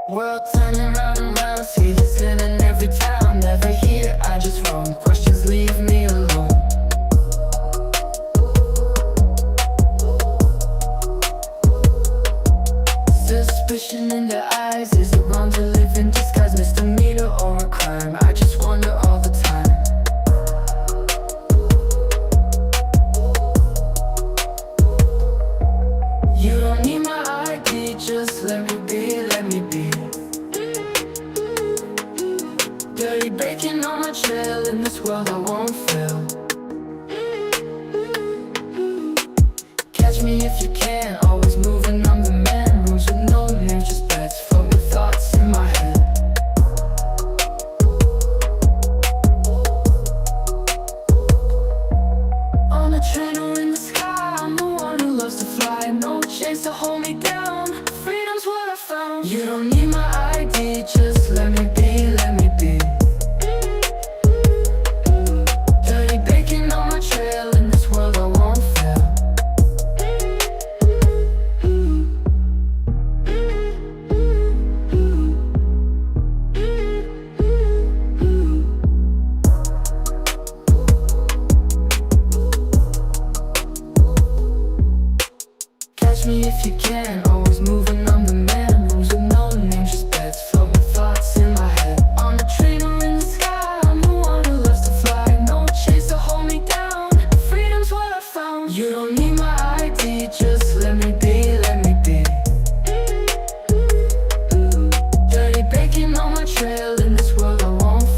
World turning round and round, see this in and every town. Never here, I just roam. Questions leave me alone. Suspicion in their eyes, is it wrong to live in disguise? Misdemeanor or a crime? I just wonder all the time. You don't need my ID, just let me be, let me be. Dirty bacon on my trail, in this world I won't fail. Catch me if you can, always moving, I'm the man. Rooms with no names, just beds filled with thoughts in my head. On a train or in the sky, I'm the one who loves to fly. No chains to hold me down, freedom's what I found. You don't need my ID, just let me be, let me be. Dirty bacon on my trail, in this world I won't fail. Catch me if you can, always moving, I'm the man. Rooms with no names, just beds filled with thoughts in my head. On a train or in the sky, I'm the one who loves to fly. No chains to hold me down, freedom's what I found. You don't need my ID, just let me be, let me be. Dirty bacon on my trail, in this world I won't fail.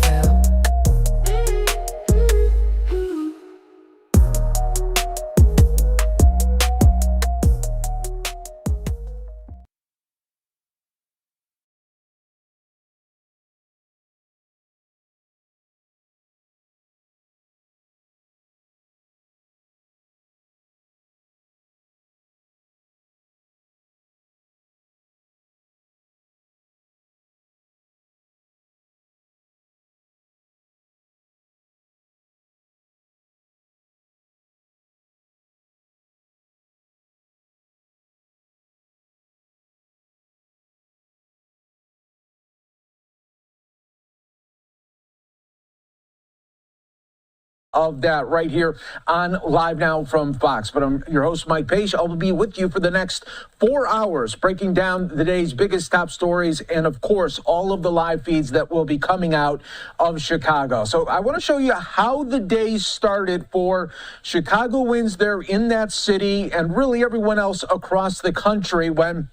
Of that right here on Live Now from Fox. But I'm your host, Mike Page. I'll be with you for the next 4 hours, breaking down the day's biggest top stories and, of course, all of the live feeds that will be coming out of Chicago. So I want to show you how the day started for Chicagoans there in that city and really everyone else across the country when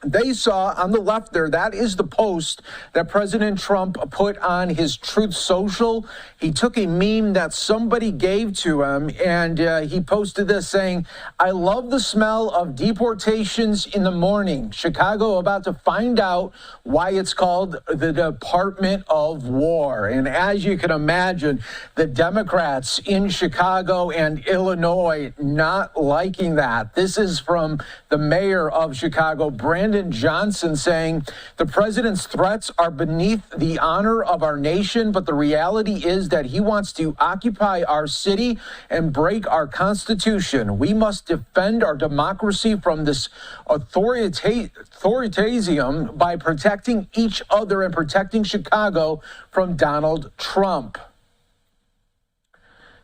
they saw on the left there, that is the post that President Trump put on his Truth Social. He took a meme that somebody gave to him, and he posted this saying, "I love the smell of deportations in the morning. Chicago about to find out why it's called the Department of War." And as you can imagine, the Democrats in Chicago and Illinois not liking that. This is from the mayor of Chicago, Brandon Johnson, saying the president's threats are beneath the honor of our nation, but the reality is that he wants to occupy our city and break our Constitution. We must defend our democracy from this authoritarianism by protecting each other and protecting Chicago from Donald Trump.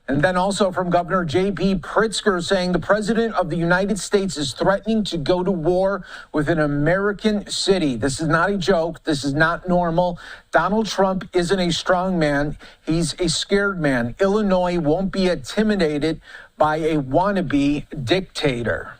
And then also from Governor J.B. Pritzker saying the president of the United States is threatening to go to war with an American city. This is not a joke. This is not normal. Donald Trump isn't a strong man. He's a scared man. Illinois won't be intimidated by a wannabe dictator.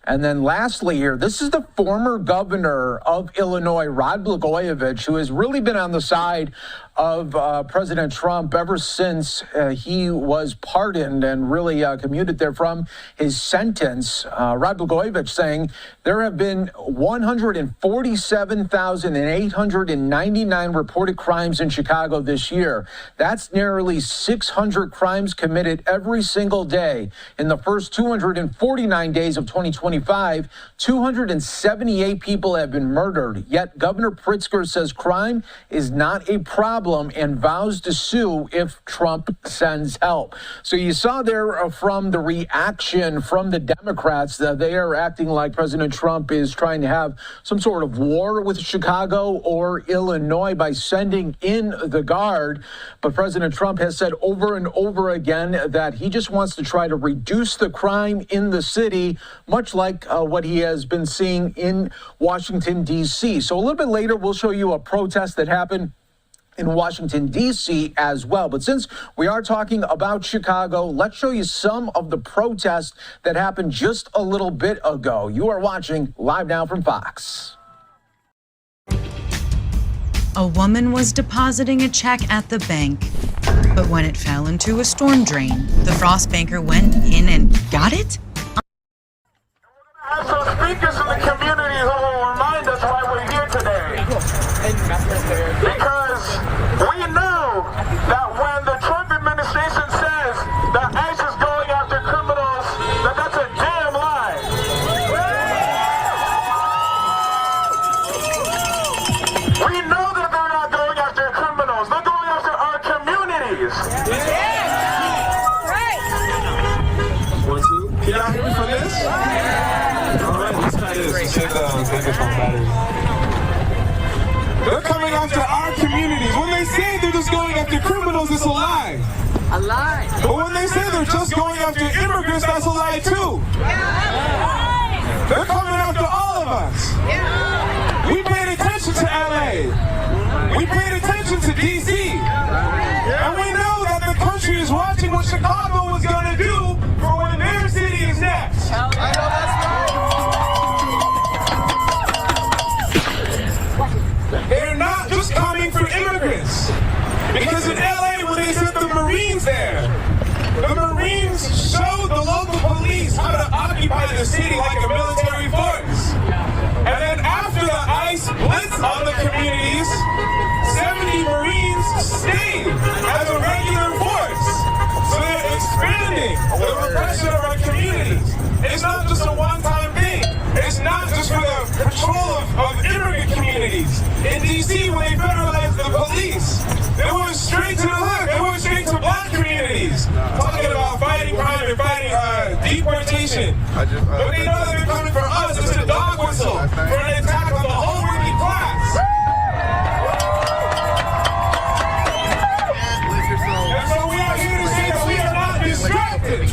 And then lastly here, this is the former governor of Illinois, Rod Blagojevich, who has really been on the side of President Trump ever since he was pardoned and really commuted there from his sentence. Rod Blagojevich saying there have been 147,899 reported crimes in Chicago this year. That's nearly 600 crimes committed every single day in the first 249 days of 2021. 2025, 278 people have been murdered. Yet Governor Pritzker says crime is not a problem and vows to sue if Trump sends help. So you saw there from the reaction from the Democrats that they are acting like President Trump is trying to have some sort of war with Chicago or Illinois by sending in the Guard. But President Trump has said over and over again that he just wants to try to reduce the crime in the city, much like what he has been seeing in Washington, D.C. So a little bit later, we'll show you a protest that happened in Washington, D.C. as well. But since we are talking about Chicago, let's show you some of the protests that happened just a little bit ago. You are watching Live Now from Fox. A woman was depositing a check at the bank, but when it fell into a storm drain, the Frost banker went in and got it? Have some speakers in the community who will remind us why we're here today. Because we know that when the Trump administration says that ICE is going after criminals, that's a damn lie. We know that they're not going after criminals. They're going after our communities. One, two. Can y'all hear me from this? All right, let's try this. They're coming after our communities. When they say they're just going after criminals, it's a lie. A lie. But when they say they're just going after immigrants, that's a lie too. They're coming after all of us. We paid attention to LA. We paid attention to DC. And we know that the country is watching what Chicago was going to do for when their city is next. I know that's right. They're not just coming for immigrants. Because in LA, when they sent the Marines there, the Marines showed the local police how to occupy the city like a military force. And then after the ICE blitz on the communities, 70 Marines stayed as a regular force. So they're expanding the repression of our communities. It's not just a one-time thing. It's not just for the control of immigrant communities. In D.C., when they federalized the police, they went straight to the hood. They went straight to black communities, talking about fighting crime and fighting deportation. But they know that they're coming for us. It's a dog whistle for an attack on the whole working class. And so we are here to say that we are not distracted.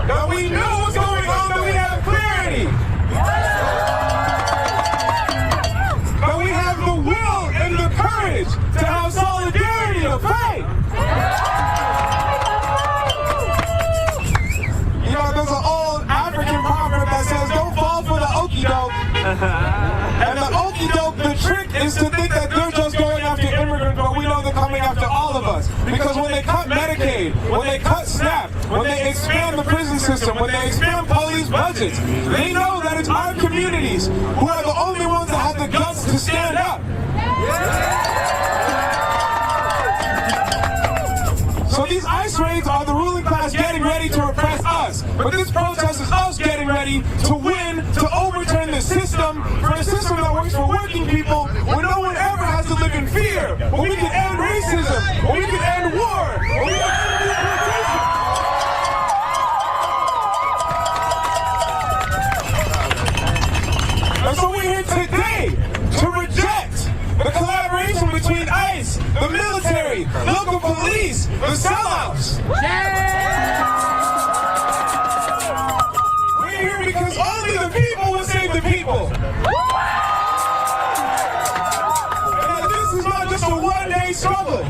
That we know what's going on, that we have clarity. That we have the will and the courage to have solidarity to fight. You know, there's an old African proverb that says, don't fall for the okie doke. And the okie doke, the trick is to think that they're just going after immigrants, but we know they're coming after all of us. Because when they cut Medicaid, when they cut SNAP, when they expand the prison system, when they expand police budgets, they know that it's our communities who are the only ones that have the guts to stand up. So these ICE raids are the ruling class getting ready to repress us. But this protest is us getting ready to win, to overturn the system, for a system that works for working people, where no one ever has to live in fear, where we can end racism, where we can end war, where we can end deportation. And so we're here today to reject the collaboration between ICE, the military, local police, the sellouts. We're here because only the people will save the people. And this is not just a one-day struggle.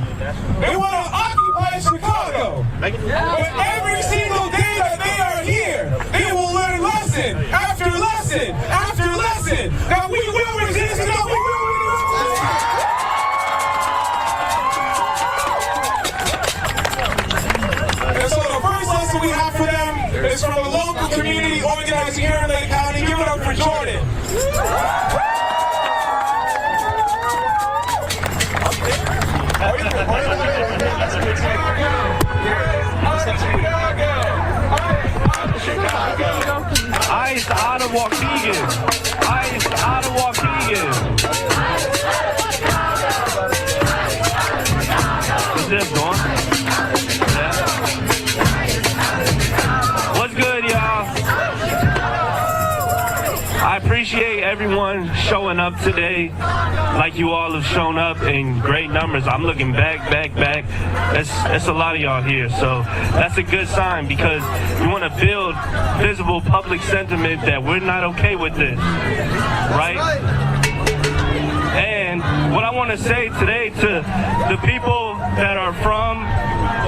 They want to occupy Chicago. But every single day that they are here, they will learn lesson after lesson after lesson that we will resist and that we will resist. And so the first lesson we have for them is from the local community organizing here in Lake County. Give it up for Jordan. Chicago. of Waukegan. ICE out of Waukegan. Is this going? Yeah. What's good, y'all? I appreciate everyone showing up today like you all have shown up in great numbers. I'm looking back. That's a lot of y'all here. So that's a good sign because we want to build visible public sentiment that we're not okay with this, right? And what I want to say today to the people that are from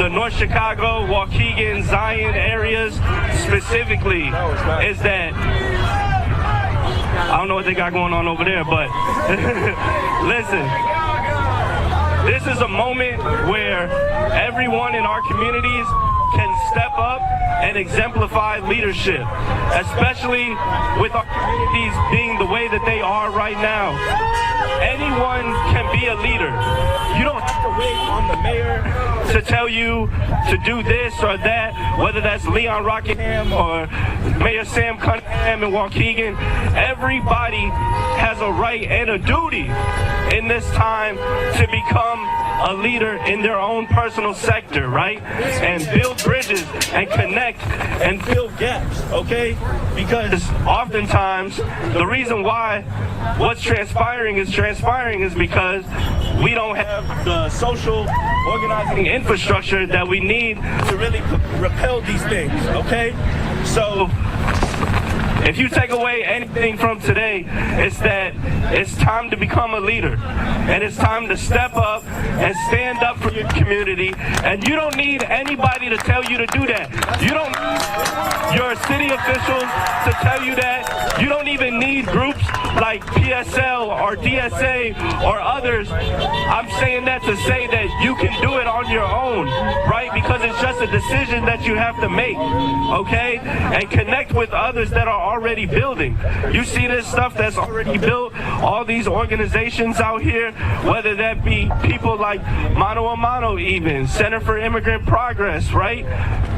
the North Chicago, Waukegan, Zion areas specifically is that I don't know what they got going on over there, but listen, this is a moment where everyone in our communities can step up and exemplify leadership, especially with our communities being the way that they are right now. Anyone can be a leader. You don't have to wait on the mayor to tell you to do this or that, whether that's Leon Rockingham or Mayor Sam Cunningham in Waukegan. Everybody has a right and a duty in this time to become a leader in their own personal sector, right? And build bridges and connect and fill gaps, okay? Because oftentimes the reason why what's transpiring is because we don't have the social organizing infrastructure that we need to really repel these things, okay? So if you take away anything from today, it's that it's time to become a leader. And it's time to step up and stand up for your community. And you don't need anybody to tell you to do that. You don't need your city officials to tell you that. You don't even need groups like PSL or DSA or others. I'm saying that to say that you can do it on your own, right? Because it's just a decision that you have to make, okay? And connect with others that are already building. You see this stuff that's already built, all these organizations out here, whether that be people like Mano a Mano even, Center for Immigrant Progress, right?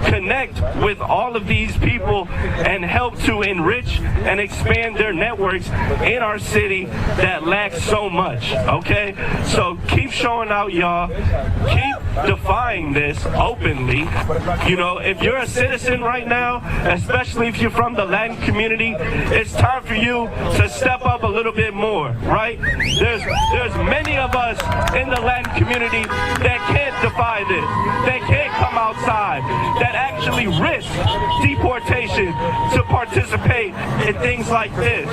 Connect with all of these people and help to enrich and expand their networks in our city that lacks so much, okay? So keep showing out, y'all. Keep defying this openly. You know, if you're a citizen right now, especially if you're from the Latin community, it's time for you to step up a little bit more, right? There's many of us in the Latin community that can't defy this, that can't come outside, that actually risk deportation to participate in things like this.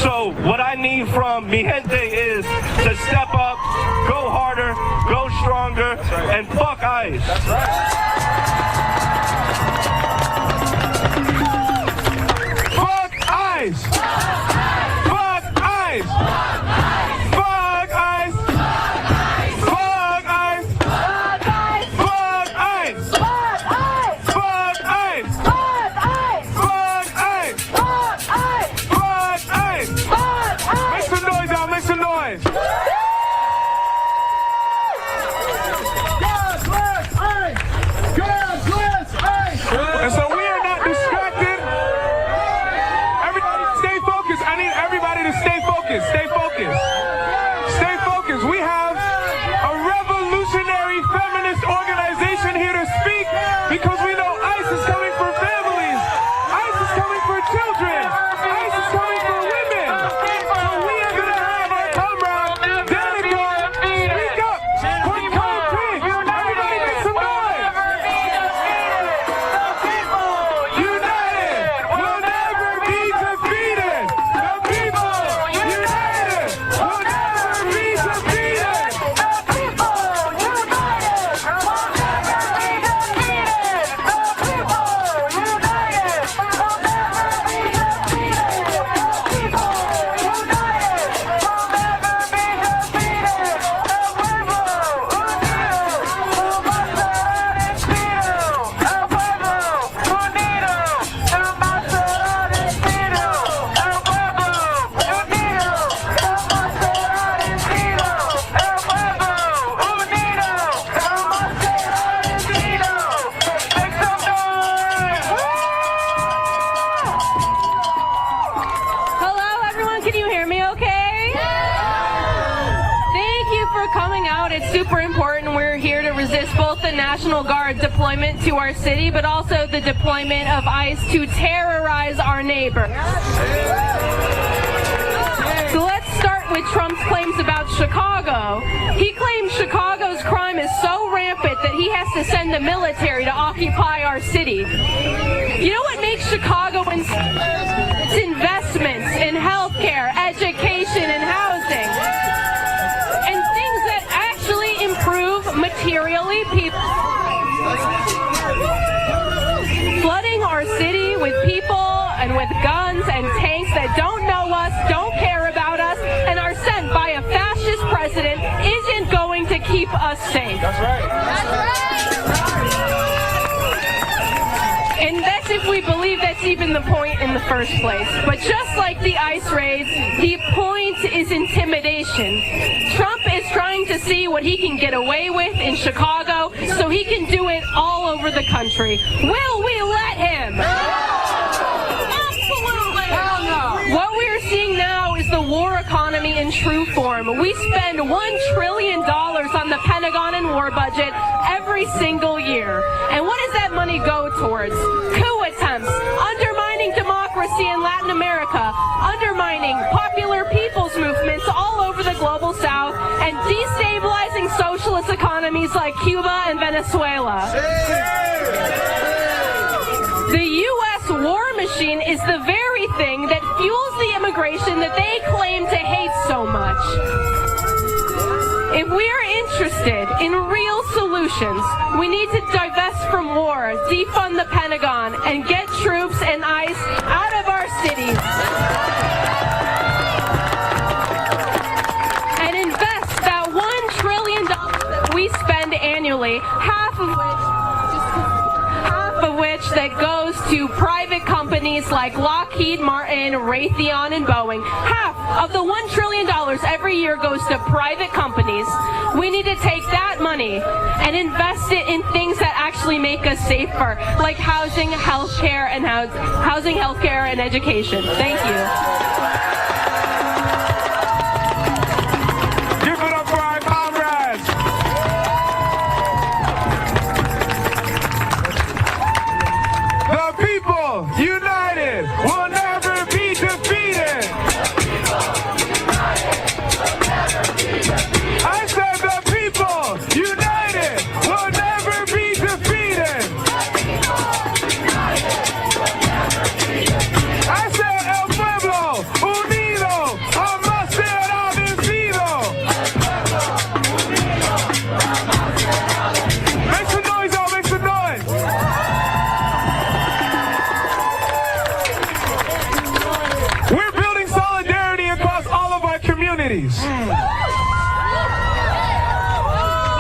So what I need from mi gente is to step up, go harder, go stronger, and fuck ICE. That's right. Fuck ICE! Fuck ICE! Fuck ICE! Fuck ICE! Fuck ICE! Fuck ICE! Fuck ICE! Make some noise out, make some noise! And so we are not distracted. Everybody stay focused. I need everybody to stay focused. Stay focused. Stay focused. We have a revolutionary feminist organization here to speak because we know ICE is coming for families. ICE is coming for children. ICE is coming for women. So we are going to have our come round Can you hear me okay? Thank you for coming out. It's super important. We're here to resist both the National Guard deployment to our city, but also the deployment of ICE to terrorize our neighbors. So let's start with Trump's claims about Chicago. He claims Chicago's crime is so rampant that he has to send the military to occupy our city. You know what makes Chicago its investments in healthcare, education, and housing, and things that actually improve materially people. Flooding our city with people and with guns and tanks that don't know us, don't care about us, and are sent by a fascist president isn't going to keep us safe. That's right. And that's if we believe that's even the point in the first place. But just like the ICE raids, the point is intimidation. Trump is trying to see what he can get away with in Chicago so he can do it all over the country. Will we let him? Absolutely. Hell no. What we're seeing now is the war economy in true form. We spend $1 trillion on the Pentagon and war budget every single year. And what does that money go towards? Coup attempts, undermining democracy in Latin America, undermining popular people's movements all over the global south, and destabilizing socialist economies like Cuba and Venezuela. The U.S. war machine is the very thing that fuels the immigration that they claim to hate so much. If we are interested in real solutions, we need to divest from war, defund the Pentagon, and get troops and ICE out of our cities. And invest that $1 trillion that we spend annually, half of which that goes to private companies like Lockheed Martin, Raytheon, and Boeing. Half of the $1 trillion every year goes to private companies. We need to take that money and invest it in things that actually make us safer, like housing, healthcare, and education. Thank you. Give it up for our comrades. The people united will never be defeated. I said the people united will never be defeated. I said el pueblo unido jamás será vencido. Make some noise, y'all, make some noise. We're building solidarity across all of our communities.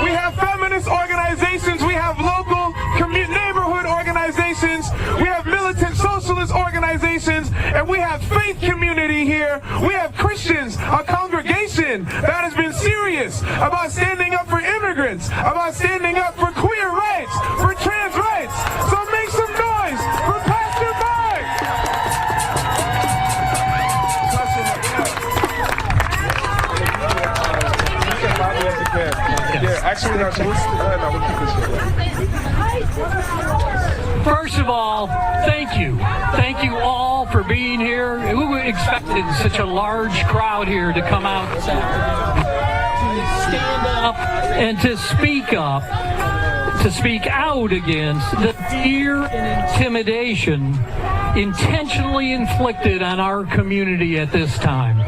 We have feminist organizations, we have local neighborhood organizations, we have militant socialist organizations, and we have faith community here. We have Christians, a congregation that has been serious about standing up for immigrants, about standing up for queer rights, for trans rights. So make some noise for Pastor Mike. First of all, thank you. Thank you all for being here. Who expected such a large crowd here to come out to stand up and to speak out against the fear and intimidation intentionally inflicted on our community at this time.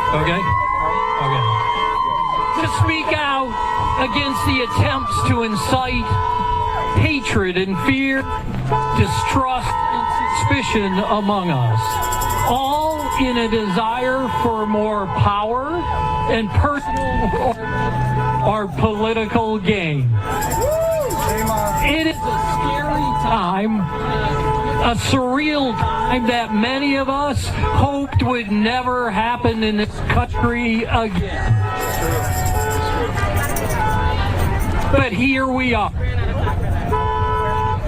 Okay? Okay. To speak out against the attempts to incite hatred and fear, distrust, and suspicion among us, all in a desire for more power and personal or political gain. It is a scary time, a surreal time that many of us hoped would never happen in this country again. But here we are.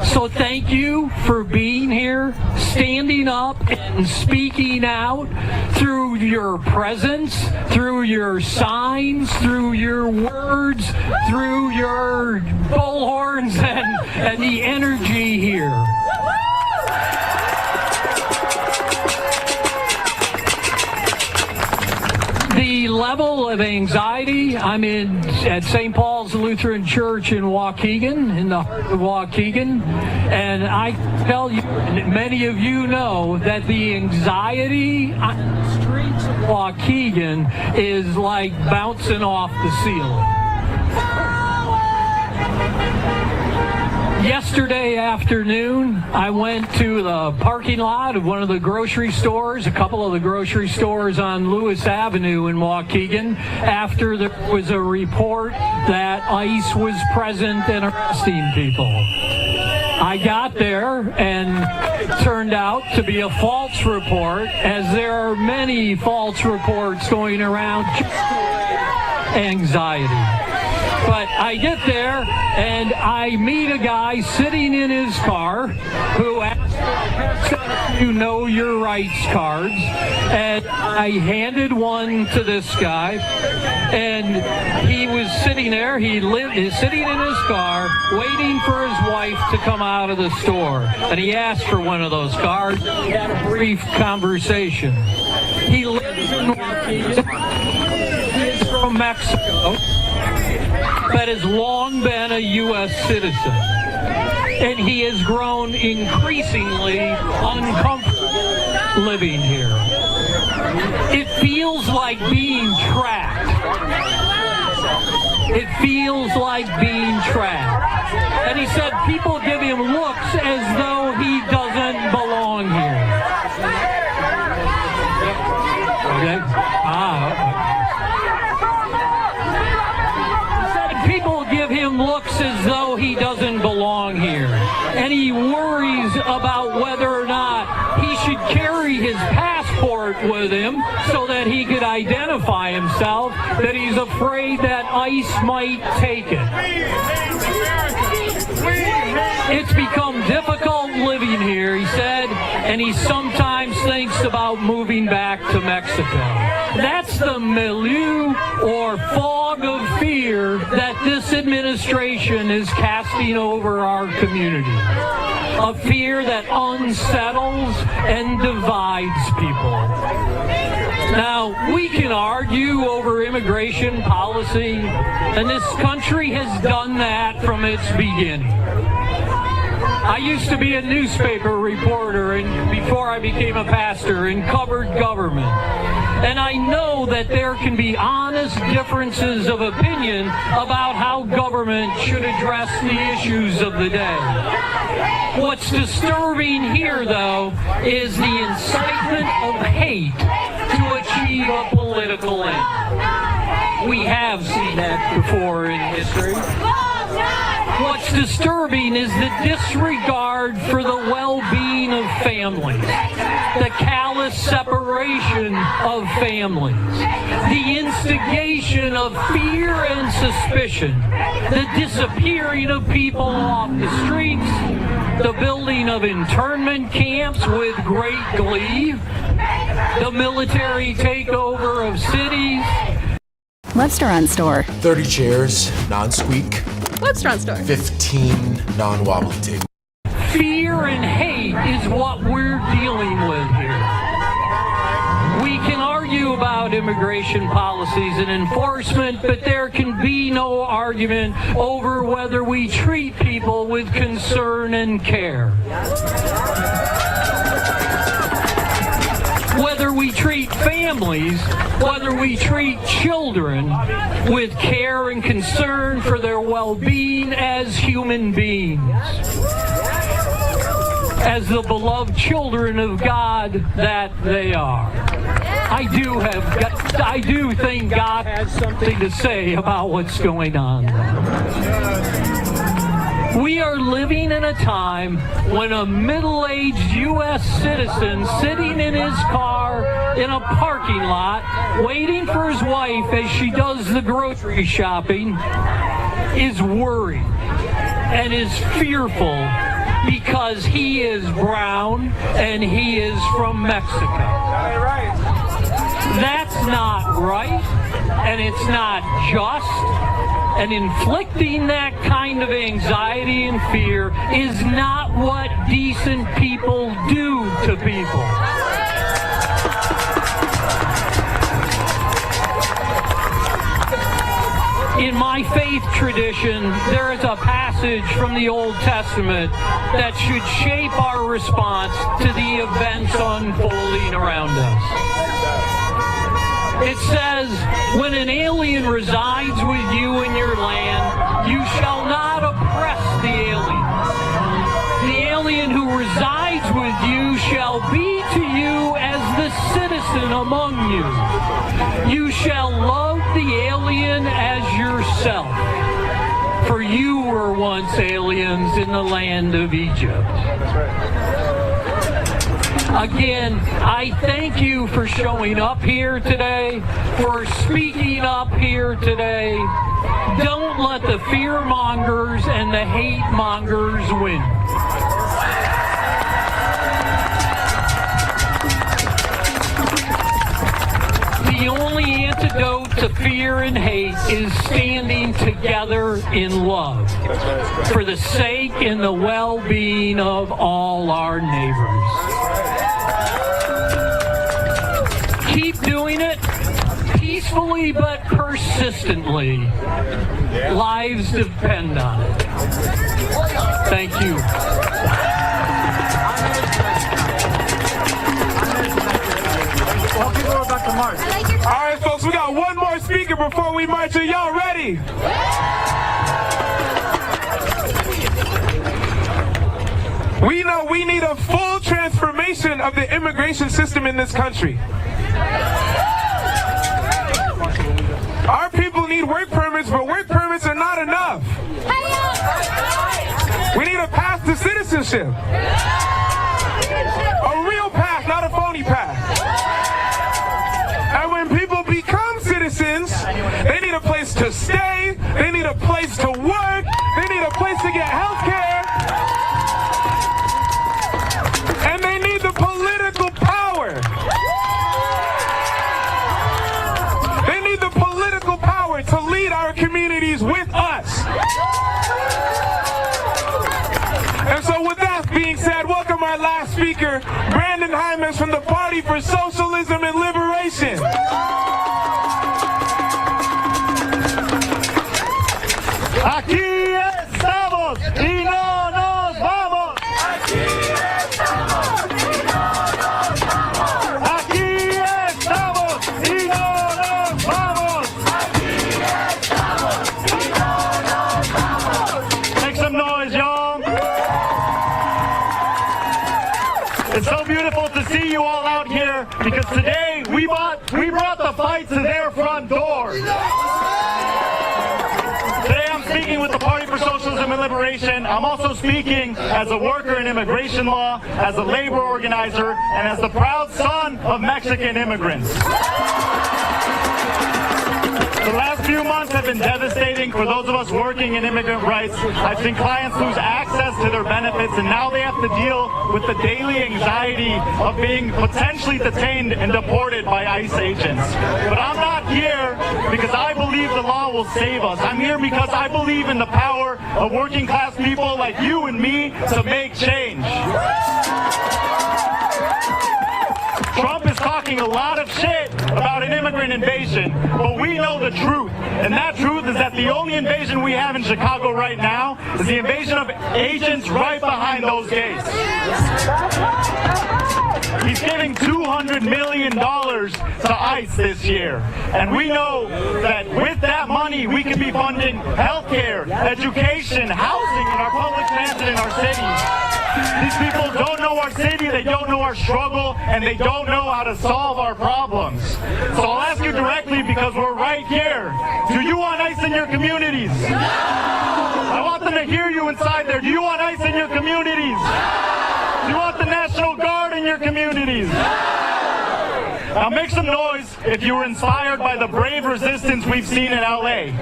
So thank you for being here, standing up and speaking out through your presence, through your signs, through your words, through your bullhorns and the energy here. The level of anxiety, I'm at St. Paul's Lutheran Church in Waukegan, in the heart of Waukegan, and I tell you, many of you know that the anxiety on the streets of Waukegan is like bouncing off the ceiling. Yesterday afternoon, I went to the parking lot of one of the grocery stores, a couple of the grocery stores on Lewis Avenue in Waukegan, after there was a report that ICE was present and arresting people. I got there, and it turned out to be a false report, as there are many false reports going around. Anxiety. But I get there, and I meet a guy sitting in his car who asked you know your rights cards, and I handed one to this guy, and he was sitting there. He's sitting in his car waiting for his wife to come out of the store, and he asked for one of those cards. We had a brief conversation. He lives in Waukegan. He is from Mexico, but has long been a U.S. citizen. And he has grown increasingly uncomfortable living here. It feels like being trapped. It feels like being trapped. And he said people give him looks as though he doesn't belong here. Okay? Looks as though he doesn't belong here, and he worries about whether or not he should carry his passport with him so that he could identify himself, that he's afraid that ICE might take it. It's become difficult living here, he said, and he sometimes thinks about moving back to Mexico. That's the milieu or fog of fear that this administration is casting over our community. A fear that unsettles and divides people. Now, we can argue over immigration policy, and this country has done that from its beginning. I used to be a newspaper reporter before I became a pastor and covered government. And I know that there can be honest differences of opinion about how government should address the issues of the day. What's disturbing here, though, is the incitement of hate to achieve a political end. We have seen that before in history. What's disturbing is the disregard for the well-being of families, the callous separation of families, the instigation of fear and suspicion, the disappearing of people off the streets, the building of internment camps with great glee, the military takeover of cities. Restaurant store. 30 chairs, non-squeak. Restaurant store. 15 non-wobbly tables. Fear and hate is what we're dealing with here. We can argue about immigration policies and enforcement, but there can be no argument over whether we treat people with concern and care. Whether we treat families, whether we treat children with care and concern for their well-being as human beings, as the beloved children of God that they are. I do think God has something to say about what's going on. We are living in a time when a middle-aged U.S. citizen sitting in his car in a parking lot waiting for his wife as she does the grocery shopping is worried and is fearful because he is brown and he is from Mexico. That's not right, and it's not just. And inflicting that kind of anxiety and fear is not what decent people do to people. In my faith tradition, there is a passage from the Old Testament that should shape our response to the events unfolding around us. It says, when an alien resides with you in your land, you shall not oppress the alien. The alien who resides with you shall be to you as the citizen among you. You shall love the alien as yourself, for you were once aliens in the land of Egypt. Again, I thank you for showing up here today, for speaking up here today. Don't let the fear mongers and the hate mongers win. The only antidote to fear and hate is standing together in love for the sake and the well-being of all our neighbors. Keep doing it peacefully but persistently. Lives depend on it. Thank you. All right, folks, we got one more speaker before we march. Are y'all ready? We know we need a full transformation of the immigration system in this country. Our people need work permits, but work permits are not enough. We need a path to citizenship. A real path, not a phony path. And when people become citizens, they need a place to stay, they need a place to work, they need a place to get health care, and they need the political power. They need the political power to lead our communities with us. And so with that being said, welcome our last speaker, Brandon Hymas from the Party for Socialism and Liberation. Aquí estamos y no nos vamos. Aquí estamos y no nos vamos. Aquí estamos y no nos vamos. Aquí estamos y no nos vamos. Make some noise, y'all. It's so beautiful to see you all out here because today we brought the fight to their front door. Today I'm speaking with the Party for Socialism and Liberation. I'm also speaking as a worker in immigration law, as a labor organizer, and as the proud son of Mexican immigrants. The last few months have been devastating for those of us working in immigrant rights. I've seen clients lose access to their benefits, and now they have to deal with the daily anxiety of being potentially detained and deported by ICE agents. But I'm not here because I believe the law will save us. I'm here because I believe in the power of working class people like you and me to make change. Trump is talking a lot of shit about an immigrant invasion, but we know the truth. And that truth is that the only invasion we have in Chicago right now is the invasion of agents right behind those gates. He's giving $200 million to ICE this year. And we know that with that money, we could be funding healthcare, education, housing, and our public transit in our cities. These people don't know our city, they don't know our struggle, and they don't know how to solve our problems. So I'll ask you directly because we're right here. Do you want ICE in your communities? No! I want them to hear you inside there. Do you want ICE in your communities? No! Do you want the National Guard in your communities? No! Now make some noise if you were inspired by the brave resistance we've seen in LA.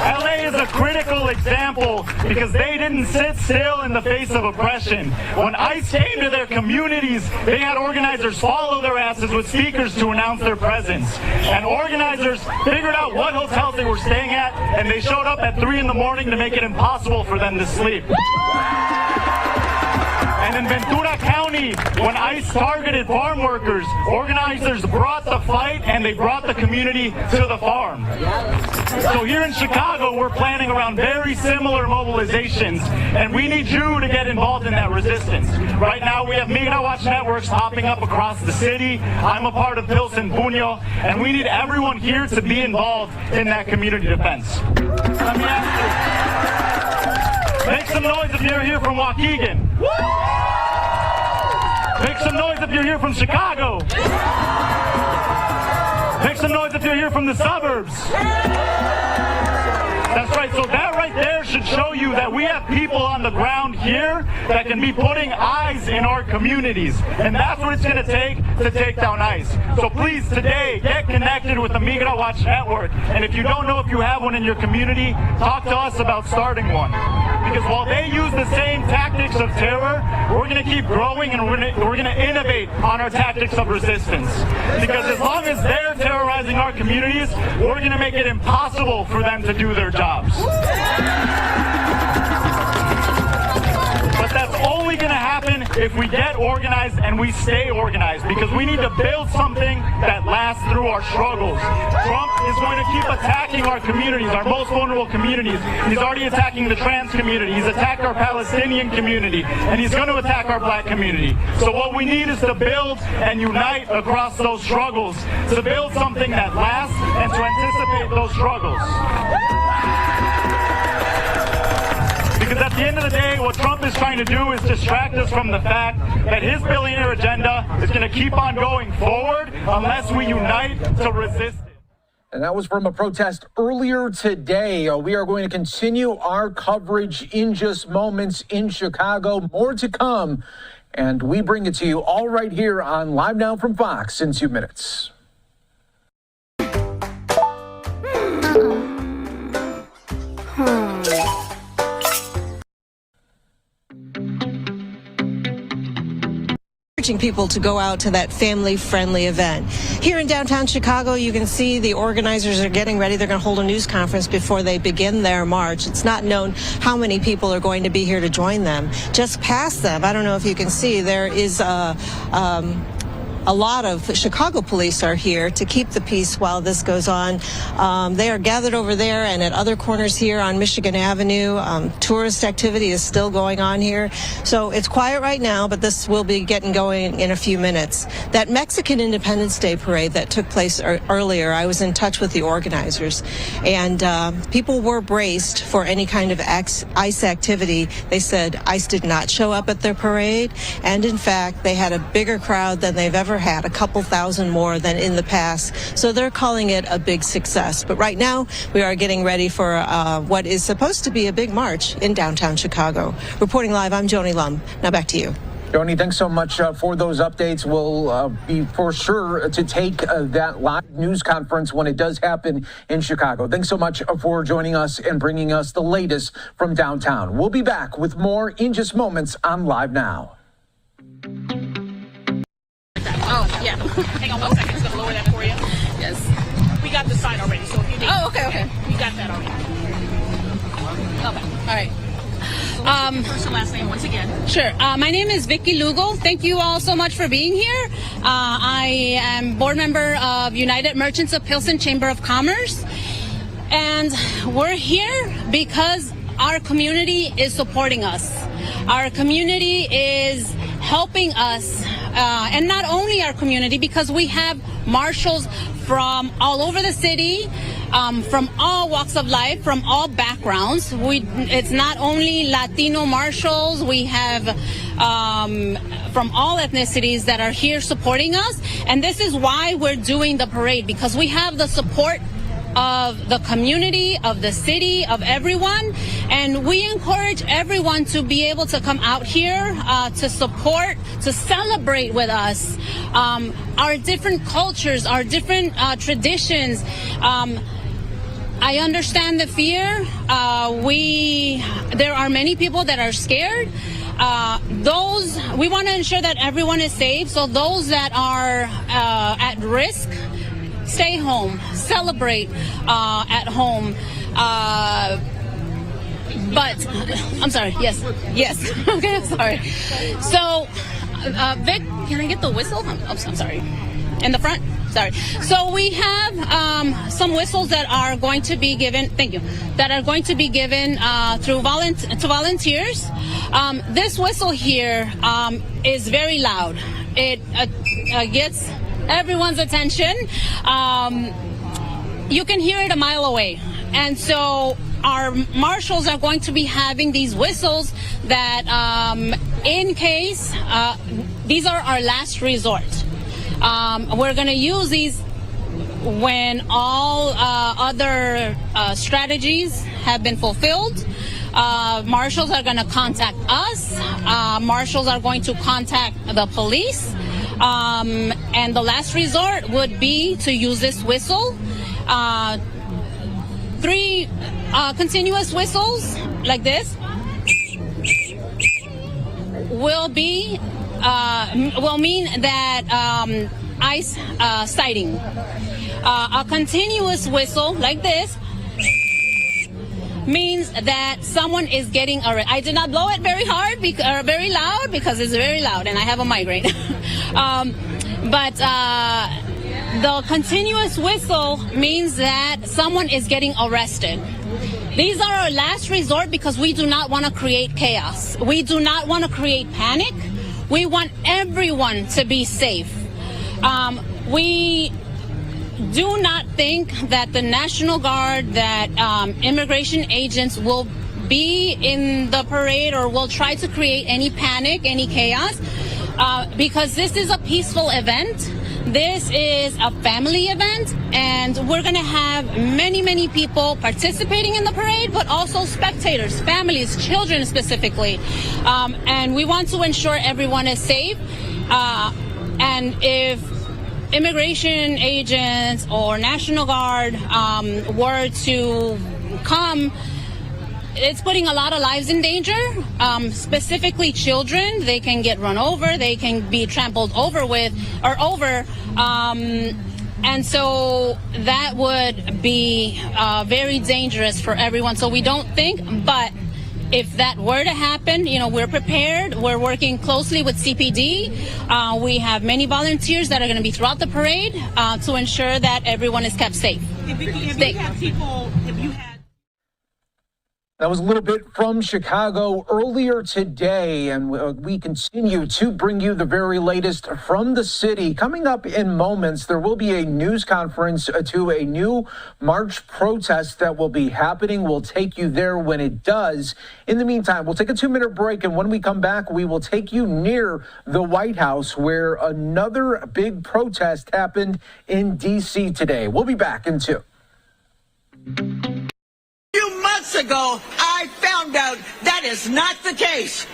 LA is a critical example because they didn't sit still in the face of oppression. When ICE came to their communities, they had organizers follow their asses with speakers to announce their presence. And organizers figured out what hotels they were staying at, and they showed up at 3 in the morning to make it impossible for them to sleep. And in Ventura County, when ICE targeted farm workers, organizers brought the fight and they brought the community to the farm. So here in Chicago, we're planning around very similar mobilizations, and we need you to get involved in that resistance. Right now, we have Migna Watch networks popping up across the city. I'm a part of Pilsen Puño, and we need everyone here to be involved in that community defense. Let me ask you, make some noise if you're here from Waukegan. Make some noise if you're here from Chicago. Make some noise if you're here from the suburbs. That's right. So that right there should show you that we have people on the ground here that can be putting eyes in our communities. And that's what it's going to take down ICE. So please, today, get connected with the Migna Watch Network. And if you don't know if you have one in your community, talk to us about starting one. Because while they use the same tactics of terror, we're going to keep growing and we're going to innovate on our tactics of resistance. Because as long as they're terrorizing our communities, we're going to make it impossible for them to do their jobs. But that's only going to happen if we get organized and we stay organized, because we need to build something that lasts through our struggles. Trump is going to keep attacking our communities, our most vulnerable communities. He's already attacking the trans community. He's attacked our Palestinian community, and he's going to attack our black community. So what we need is to build and unite across those struggles, to build something that lasts and to anticipate those struggles. Because at the end of the day, what Trump is trying to do is distract us from the fact that his billionaire agenda is going to keep on going forward unless we unite to resist it. And that was from a protest earlier today. We are going to continue our coverage in just moments in Chicago. More to come. And we bring it to you all right here on Live Now from Fox in 2 minutes. Encouraging people to go out to that family-friendly event. Here in downtown Chicago, you can see the organizers are getting ready. They're going to hold a news conference before they begin their march. It's not known how many people are going to be here to join them. Just past them, I don't know if you can see, there is a lot of Chicago police are here to keep the peace while this goes on. They are gathered over there and at other corners here on Michigan Avenue. Tourist activity is still going on here. So it's quiet right now, but this will be getting going in a few minutes. That Mexican Independence Day parade that took place earlier, I was in touch with the organizers, and people were braced for any kind of ICE activity. They said ICE did not show up at their parade, and in fact, they had a bigger crowd than they've ever had, a couple thousand more than in the past. So they're calling it a big success. But right now, we are getting ready for what is supposed to be a big march in downtown Chicago. Reporting live, I'm Joni Lum. Now back to you. Joni, thanks so much for those updates. We'll be for sure to take that live news conference when it does happen in Chicago. Thanks so much for joining us and bringing us the latest from downtown. We'll be back with more in just moments on Live Now. Oh, yeah. Hang on 1 second. I'm going to lower that for you. Yes. We got the sign already, so if you need okay. We got that already. Okay. All right. First and last name once again. Sure. My name is Vicky Lugo. Thank you all so much for being here. I am board member of United Merchants of Pilsen Chamber of Commerce. And we're here because our community is supporting us. Our community is helping us, and not only our community, because we have marshals from all over the city, from all walks of life, from all backgrounds. It's not only Latino marshals, we have from all ethnicities that are here supporting us. And this is why we're doing the parade, because we have the support of the community, of the city, of everyone. And we encourage everyone to be able to come out here to support, to celebrate with us our different cultures, our different traditions. I understand the fear. There are many people that are scared. We want to ensure that everyone is safe. So those that are at risk, stay home, celebrate at home. But I'm sorry. Yes. Okay, I'm sorry. So, Vic, can I get the whistle? I'm sorry. In the front. Sorry. So we have some whistles that are going to be given. Thank you. That are going to be given to volunteers. This whistle here is very loud. It gets everyone's attention. You can hear it a mile away, and so our marshals are going to be having these whistles that, in case, these are our last resort. We're going to use these when all other strategies have been fulfilled. Marshals are going to contact us. Marshals are going to contact the police. And the last resort would be to use this whistle. 3 continuous whistles like this will mean that ICE sighting. A continuous whistle like this means that someone is getting arrested. I did not blow it very hard, very loud, because it's very loud and I have a migraine. But the continuous whistle means that someone is getting arrested. These are our last resort because we do not want to create chaos. We do not want to create panic. We want everyone to be safe. We do not think that the National Guard, that immigration agents will be in the parade or will try to create any panic, any chaos, because this is a peaceful event. This is a family event, and we're going to have many, many people participating in the parade, but also spectators, families, children specifically. And we want to ensure everyone is safe. And if immigration agents or National Guard were to come, it's putting a lot of lives in danger, specifically children. They can get run over, they can be trampled over. And so that would be very dangerous for everyone. So we don't think, but if that were to happen, we're prepared. We're working closely with CPD. We have many volunteers that are going to be throughout the parade to ensure that everyone is kept safe. That was a little bit from Chicago earlier today, and we continue to bring you the very latest from the city. Coming up in moments, there will be a news conference to a new March protest that will be happening. We'll take you there when it does. In the meantime, we'll take a 2-minute break, and when we come back, we will take you near the White House, where another big protest happened in D.C. today. We'll be back in 2. Few months ago, I found out that is not the case.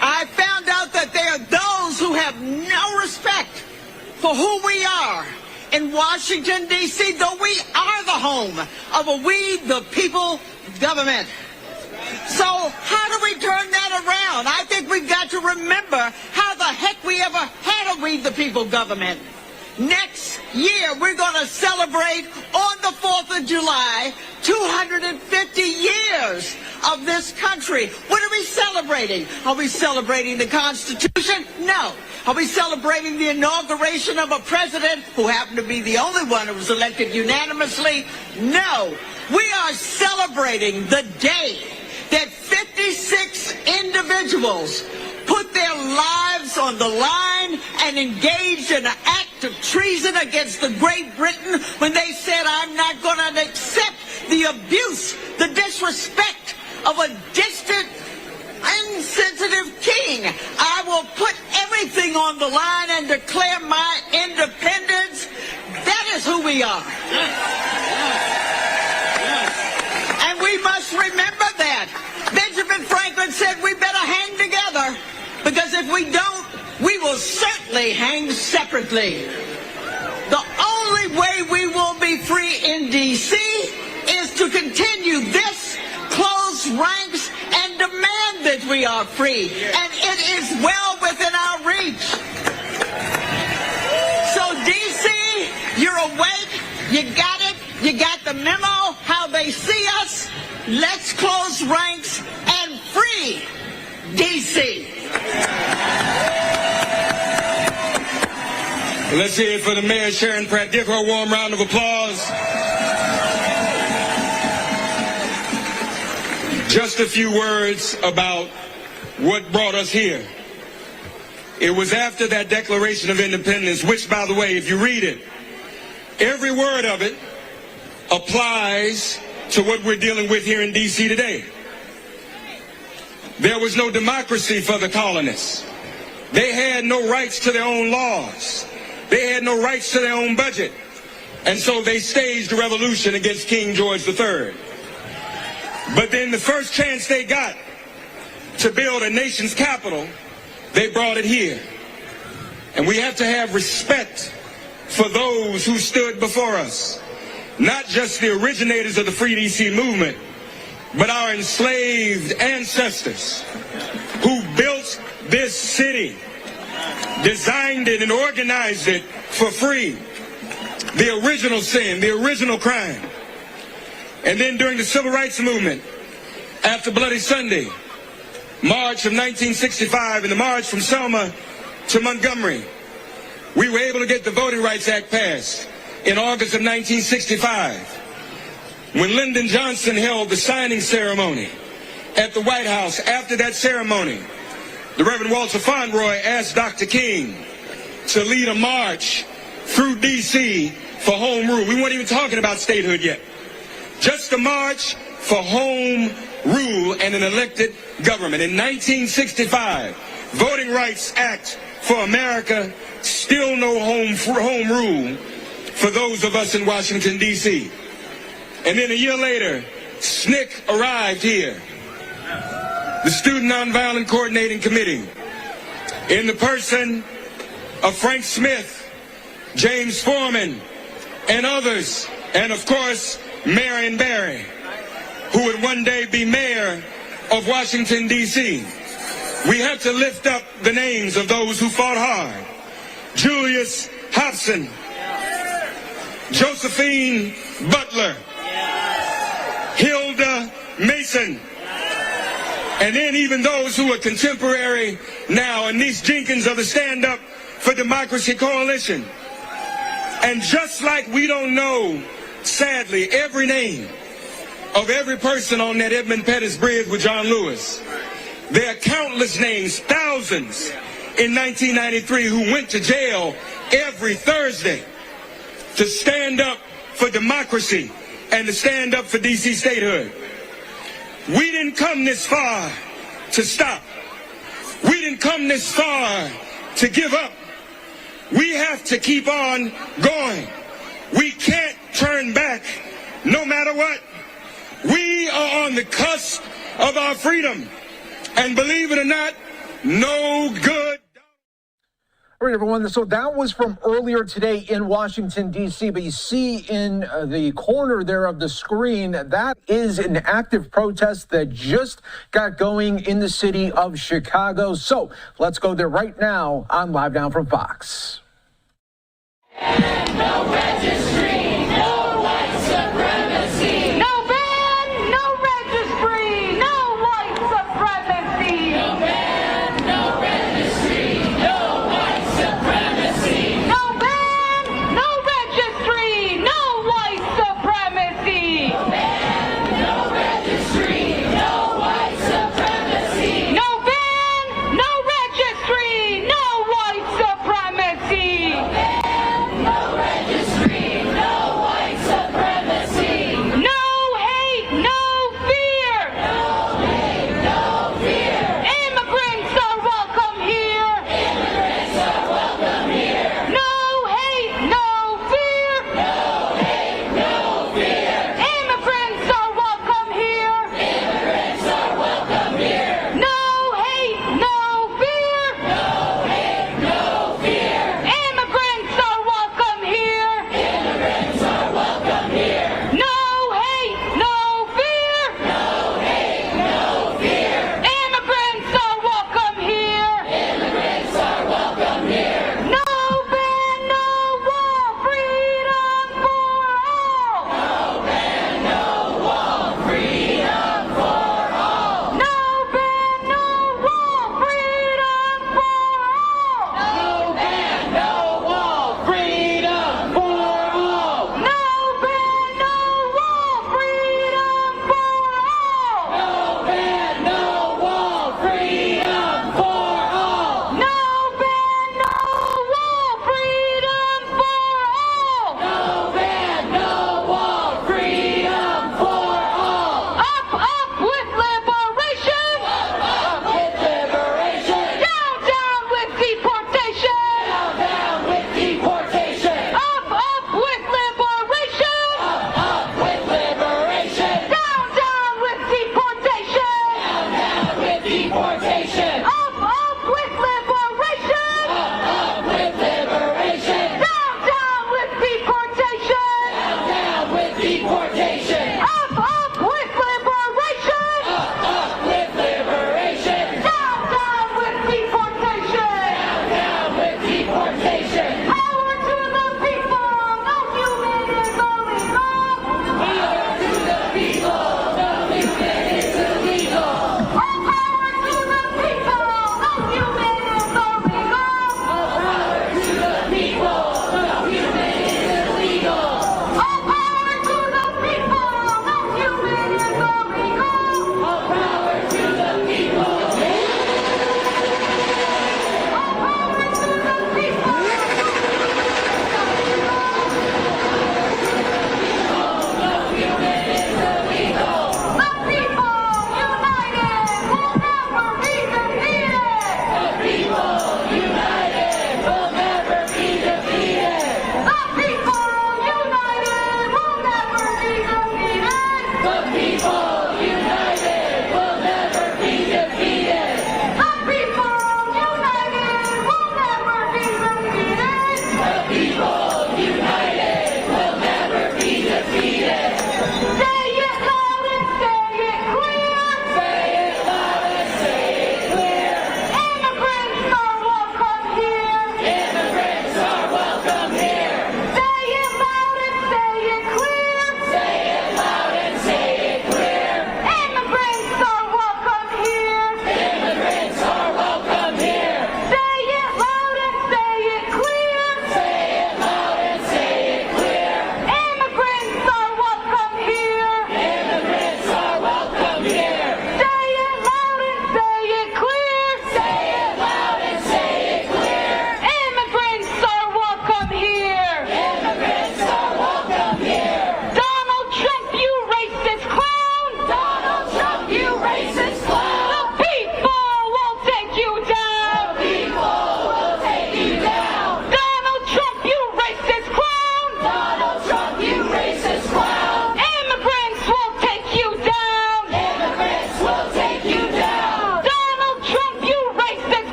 I found out that there are those who have no respect for who we are in Washington, D.C., though we are the home of a we, the people, government. So how do we turn that around? I think we've got to remember how the heck we ever had a we, the people, government. Next year, we're going to celebrate on the 4th of July 250 years of this country. What are we celebrating? Are we celebrating the Constitution? No. Are we celebrating the inauguration of a president who happened to be the only one who was elected unanimously? No. We are celebrating the day that 56 individuals put their lives on the line and engaged in an act of treason against the Great Britain when they said, I'm not going to accept the abuse, the disrespect of a distant, insensitive king. I will put everything on the line and declare my independence. That is who we are. And we must remember that. Benjamin Franklin said we better hang together, because if we don't, we will certainly hang separately. The only way we will be free in that we are free, and it is well within our reach. So DC, you're awake, you got it, you got the memo, how they see us. Let's close ranks and free DC. Let's hear it for the mayor, Sharon Pratt. Give her a warm round of applause. Just a few words about what brought us here. It was after that Declaration of Independence, which, by the way, if you read it, every word of it applies to what we're dealing with here in D.C. today. There was no democracy for the colonists. They had no rights to their own laws. They had no rights to their own budget. And so they staged a revolution against King George III. But then the first chance they got to build a nation's capital, they brought it here. And we have to have respect for those who stood before us. Not just the originators of the Free DC movement, but our enslaved ancestors who built this city, designed it and organized it for free. The original sin, the original crime. And then during the Civil Rights Movement, after Bloody Sunday, March of 1965, and the march from Selma to Montgomery, we were able to get the Voting Rights Act passed in August of 1965. When Lyndon Johnson held the signing ceremony at the White House, after that ceremony, the Reverend Walter Fauntleroy asked Dr. King to lead a march through D.C. for home rule. We weren't even talking about statehood yet. Just a march for home rule and an elected government. In 1965, Voting Rights Act for America, still no home rule for those of us in Washington, D.C. And then a year later, SNCC arrived here. The Student Nonviolent Coordinating Committee, in the person of Frank Smith, James Foreman, and others, and of course, Marion Barry, who would one day be mayor of Washington, D.C. We have to lift up the names of those who fought hard. Julius Hobson, Josephine Butler, Hilda Mason, and then even those who are contemporary now, Anise Jenkins of the Stand Up for Democracy Coalition. And just like we don't know, sadly, every name of every person on that Edmund Pettus Bridge with John Lewis, there are countless names, thousands in 1993 who went to jail every Thursday to stand up for democracy and to stand up for D.C. statehood. We didn't come this far to stop. We didn't come this far to give up. We have to keep on going. We can't turn back no matter what. We are on the cusp of our freedom. And believe it or not, no good. All right, everyone. So that was from earlier today in Washington, D.C. But you see in the corner there of the screen, that is an active protest that just got going in the city of Chicago. So let's go there right now on Live Now from Fox. No registry, no white supremacy. No ban, no registry, no white supremacy. No ban, no registry, no white supremacy. No ban, no registry, no white supremacy. No ban, no registry, no white supremacy. No ban, no registry, no white supremacy. No ban, no registry, no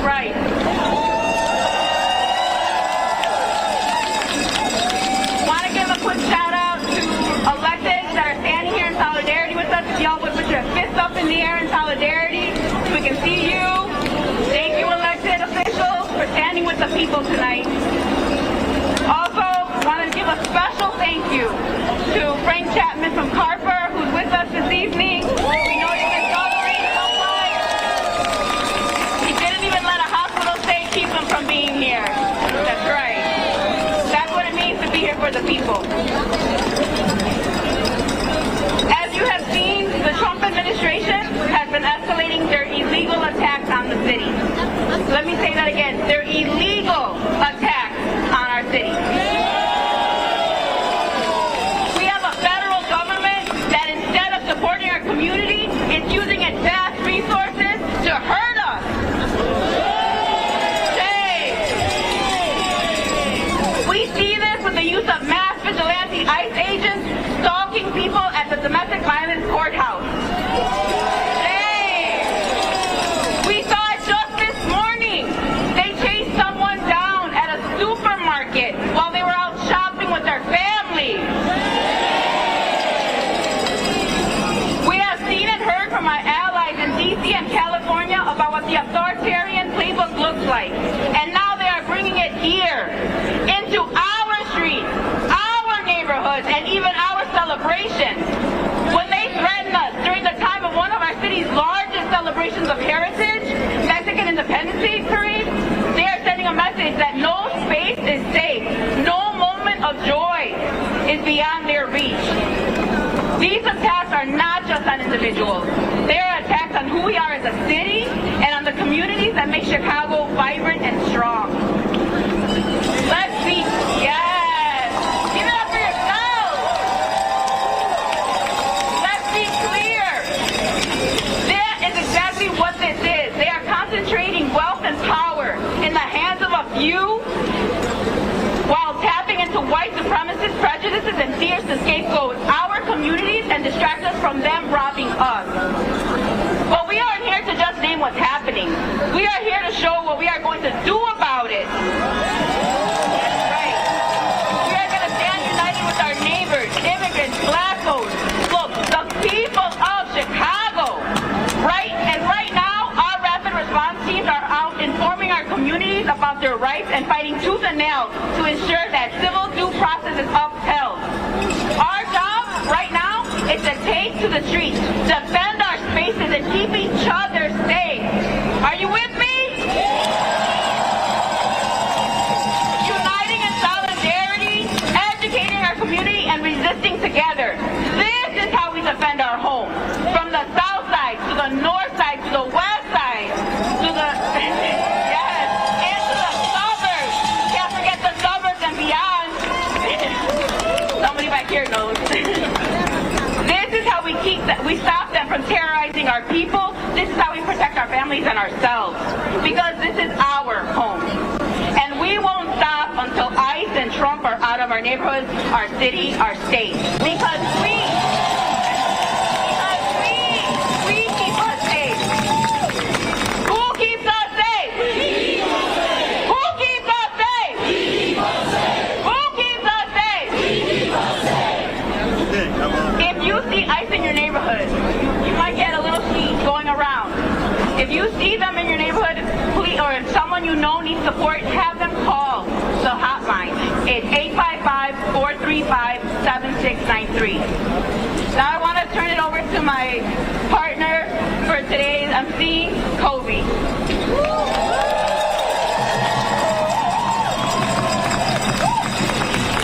right. Want to give a quick shout out to electeds that are standing here in solidarity with us. If y'all would put your fists up in the air in solidarity, so we can see you. Thank you, elected officials, for standing with the people tonight. Also, want to give a special thank you to Frank Chapman from Carper, who's with us this evening. We know you've been struggling so much. He didn't even let a hospital stay keep him from being here. That's right. That's what it means to be here for the people. As you have seen, the Trump administration has been escalating their illegal attacks on the city. Let me say that again. Their illegal attacks on our city. We have a federal government that instead of supporting our community, is using its vast resources to hurt us. We see this with the use of mass vigilante ICE agents stalking people at the domestic violence courthouse. We saw it just this morning. They chased someone down at a supermarket while they were out shopping with their families. We have seen and heard from our allies in D.C. and California about what the authoritarian playbook looks like. And now they are bringing it here, into our streets, our neighborhoods, and even our celebrations. When they threaten us during the time of one of our city's largest celebrations of heritage, Mexican Independence Day parade, they are sending a message that no space is safe, no moment of joy is beyond their reach. These attacks are not just on individuals. They are attacks on who we are as a city and on the communities that make Chicago vibrant and strong. Let's be, yes, give it up for yourselves. Let's be clear. That is exactly what this is. They are concentrating wealth and power in the hands of a few while tapping into white supremacist prejudices and fears to scapegoat our communities and distract us from them robbing us. But we aren't here to just name what's happening. We are here to show what we are going to do about it. That's right. We are going to stand united with our neighbors, immigrants, black folks, look, the people of Chicago. Right now, our rapid response teams are out informing our communities about their rights and fighting tooth and nail to ensure that civil due process is upheld. Our job right now is to take to the streets, defend our spaces, and keep each other safe. Are you with me? Uniting in solidarity, educating our community, and resisting together. This is how we defend our home. From the south side to the north side to the west side to the yes, and to the suburbs. Can't forget the suburbs and beyond. Somebody back here knows. This is how we stop them from terrorizing our people. This is how we protect our families and ourselves. Because this is our home. And we won't stop until ICE and Trump are out of our neighborhoods, our city, our state. Because we keep us safe. Who keeps us safe? Who keeps us safe? Who keeps us safe? If you see ICE in your neighborhood, you might get a little sheet going around. If you see them in your neighborhood, please, or if someone you know needs support, have them call the hotline. It's 855-435-7693. Now I want to turn it over to my partner for today's MC, Kobe.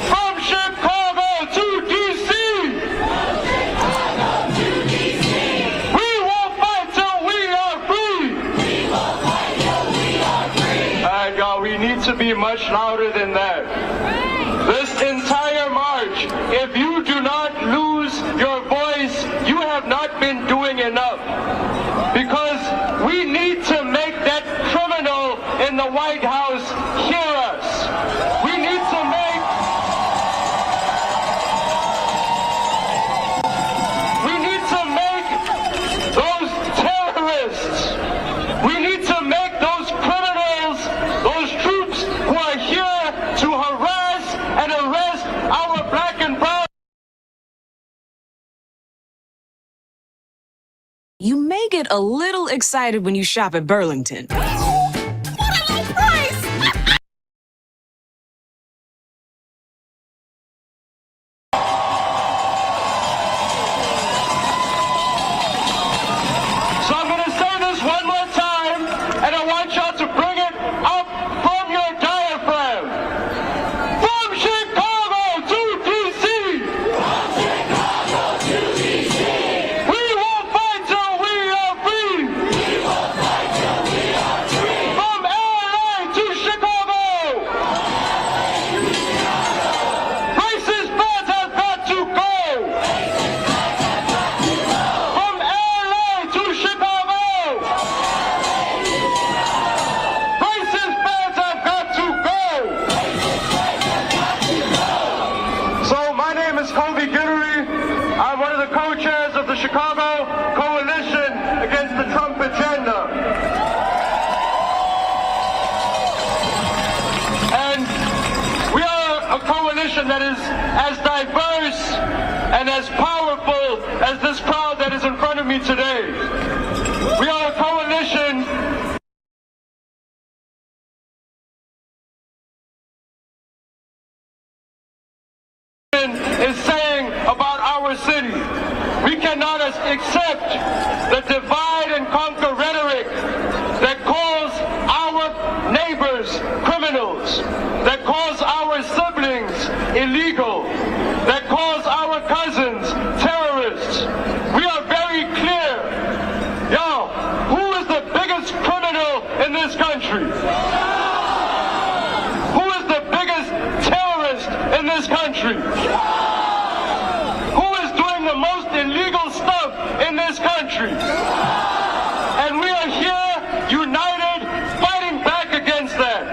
From Chicago to D.C. We will fight till we are free. And we need to be much louder than that. This entire march, if you do not lose your voice, you have not been doing enough. Because we need to make that criminal in the White House hear us. We need to make those terrorists, we need to make those criminals get a little excited when you shop at Burlington. Chicago Coalition Against the Trump Agenda. And we are a coalition that is as diverse and as powerful as this crowd that is in front of me today. We are a coalition is saying about our city. We cannot accept the divide and conquer rhetoric that calls our neighbors criminals, that calls our siblings illegal, that calls our cousins terrorists. We are very clear. Yo, who is the biggest criminal in this country? Who is the biggest terrorist in this country? The most illegal stuff in this country. And we are here united, fighting back against that.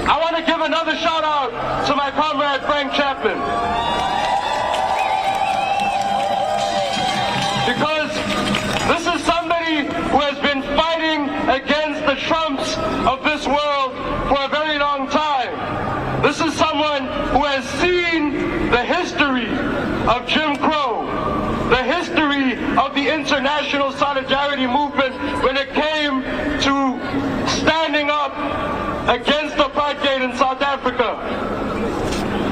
I want to give another shout out to my comrade Frank Chapman. Because this is somebody who has been fighting against the Trumps of this world for a very long time. This is someone who has seen the history of Jim Crow, the history of the international solidarity movement when it came to standing up against apartheid in South Africa.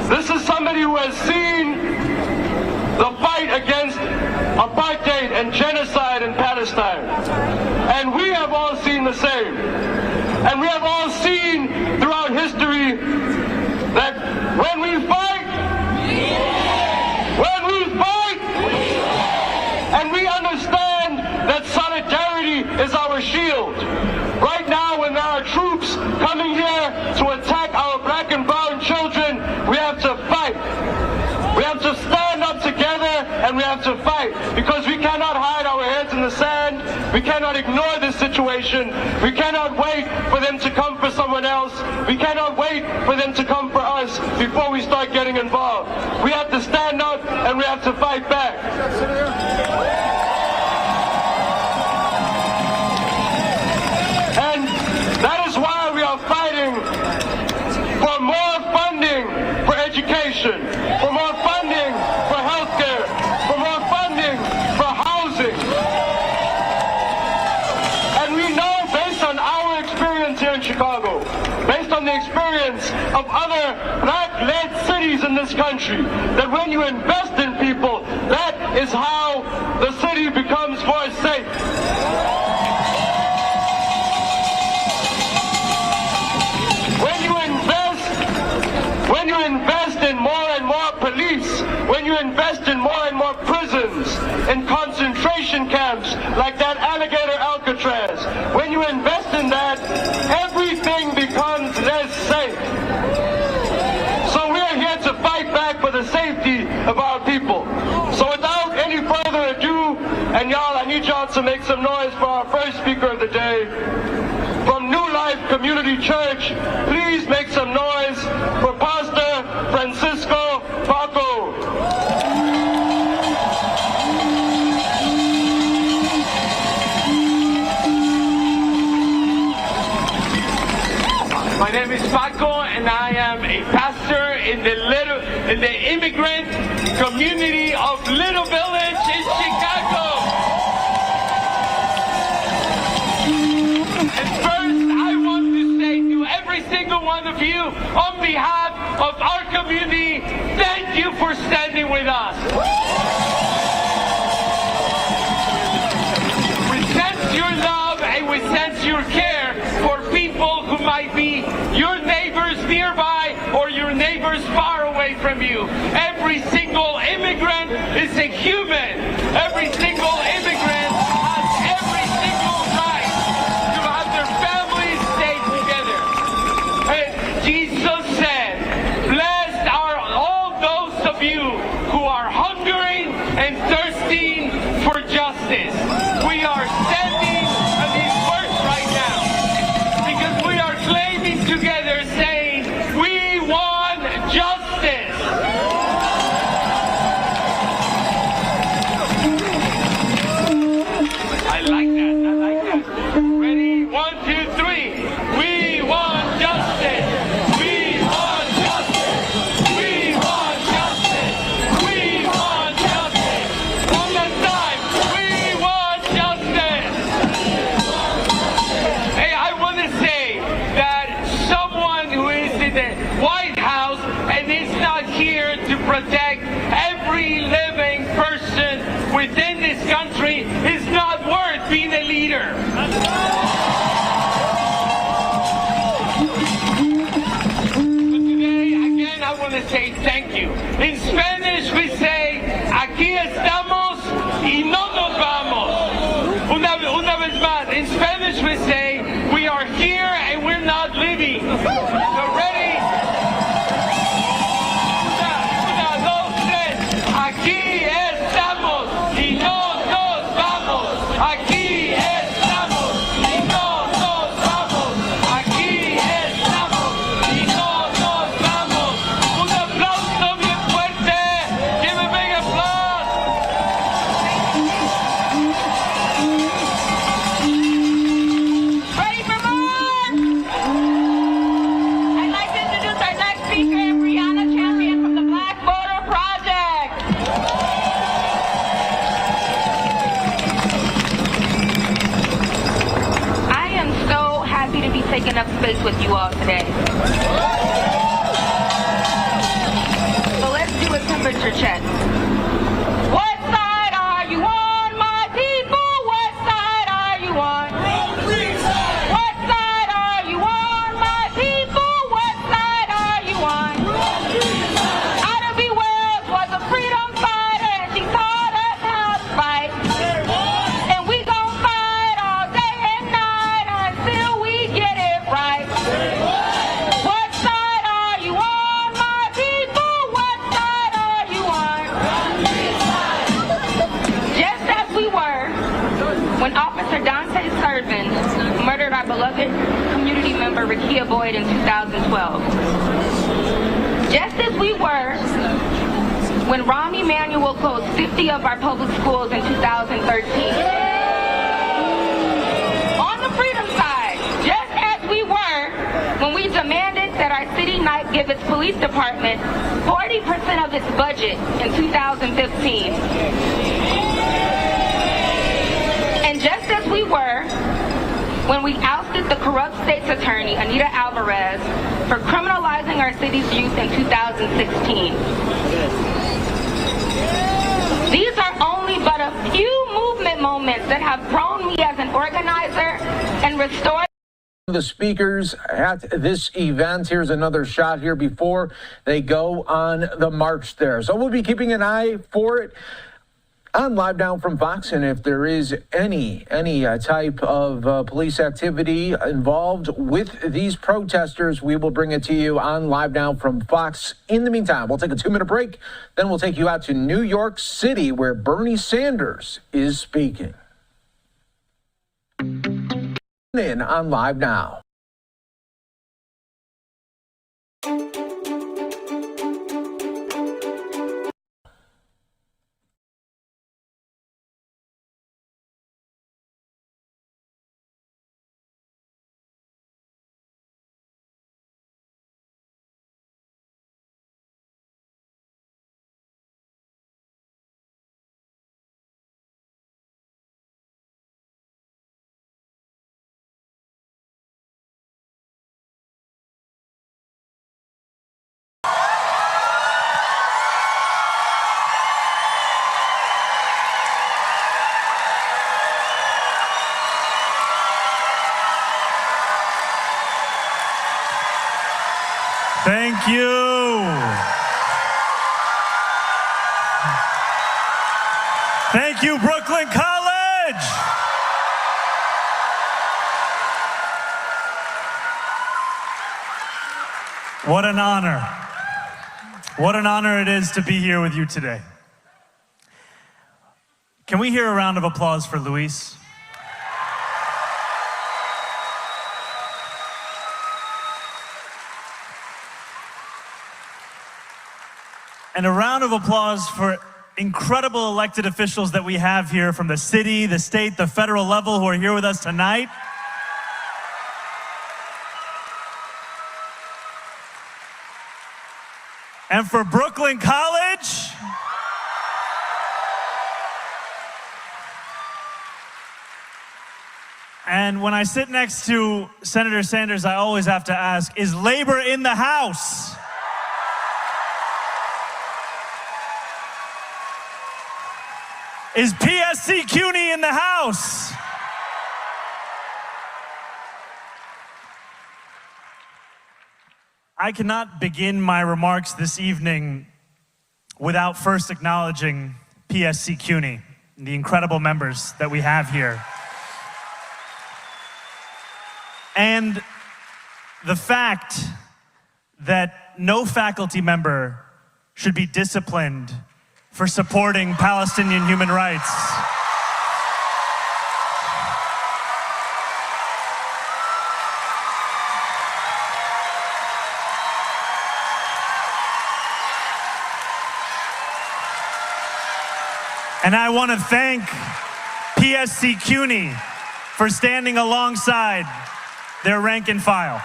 This is somebody who has seen the fight against apartheid and genocide in Palestine. And we have all seen the same. And we have all seen throughout history that when we fight, and we understand that solidarity is our shield. Right now, when there are troops coming here to attack our black and brown children, we have to fight. We have to stand up together and we have to fight, because we cannot hide our heads in the sand. We cannot ignore this situation. We cannot wait for them to come for someone else. We cannot wait for them to come for us before we start getting involved. We have to stand up and we have to fight back. And that is why we are fighting for more funding for education, for more funding for healthcare, for more funding for housing. And we know, based on our experience here in Chicago, based on the experience of other black-led cities in this country, that when you invest in people, that is how the city becomes more safe. When you invest in more and more police, when you invest in more and more prisons, in concentration camps like that alligator Alcatraz, when you invest in that, everything becomes less safe. So we are here to fight back for the safety of our people. So without any further ado, and y'all, I need y'all to make some noise for our first speaker of the day. From New Life Community Church, please make some noise for Pastor Francisco Paco. My name is Paco, and I am a pastor in the immigrant community of Little Village in Chicago. one of you, on behalf of our community, thank you for standing with us. We sense your love and we sense your care for people who might be your neighbors nearby or your neighbors far away from you. Every single immigrant is a human. Every single immigrant has every single right to have their families stay together. And Jesus said, blessed are all those of you who are hungering and thirsting for justice. We are standing on His word right now because we are claiming together saying, we want justice. I like that. I like that. Ready? 1, 2, 3. We want justice. We want justice. We want justice. We want justice. One last time. We want justice. Hey, I want to say that someone who is in the White House and is not here to protect every living person within this country is not worth being a leader. So today, again, I want to say thank you. In Spanish, we say, aquí estamos y no nos vamos. Una vez más, in Spanish, we say, we are here and we're not leaving. So ready? Una, dos, tres. Aquí estamos y no nos vamos. Aquí estamos y no nos vamos. Aquí estamos y no nos vamos. Un aplauso bien fuerte. Give a big applause. Ready for more? I'd like to introduce our next speaker, Brianna Champion from the Black Voter Project. I am so happy to be taking up space with you all today. So let's do a temperature check. What side are you on, my people? What side are you on? What side are you on, my people? What side are you on? Ida B. Wells was a freedom fighter and she taught us how to fight. And we gon' fight all day and night until we get it right. What side are you on, my people? What side are you on? Just as we were when Officer Dante Servin murdered our beloved community member Rekia Boyd in 2012. Just as we were when Rahm Emanuel closed 50 of our public schools in 2013. On the freedom side, just as we were when we demanded that our city night give its police department 40% of its budget in 2015. And just as we were when we ousted the corrupt state's attorney, Anita Alvarez, for criminalizing our city's youth in 2016. These are only but a few movement moments that have grown me as an organizer and restored The speakers at this event. Here's another shot here before they go on the march there. So we'll be keeping an eye for it on Live Now from Fox, and if there is any type of police activity involved with these protesters, we will bring it to you on Live Now from Fox. In the meantime, we'll take a 2-minute break, then we'll take you out to New York City, where Bernie Sanders is speaking. In on Live Now. Thank you. Thank you, Brooklyn College. What an honor. What an honor it is to be here with you today. Can we hear a round of applause for Luis? And a round of applause for incredible elected officials that we have here from the city, the state, the federal level who are here with us tonight. And for Brooklyn College. And when I sit next to Senator Sanders, I always have to ask, is labor in the house? Is PSC CUNY in the house? I cannot begin my remarks this evening without first acknowledging PSC CUNY, the incredible members that we have here. And the fact that no faculty member should be disciplined for supporting Palestinian human rights. And I want to thank PSC CUNY for standing alongside their rank and file.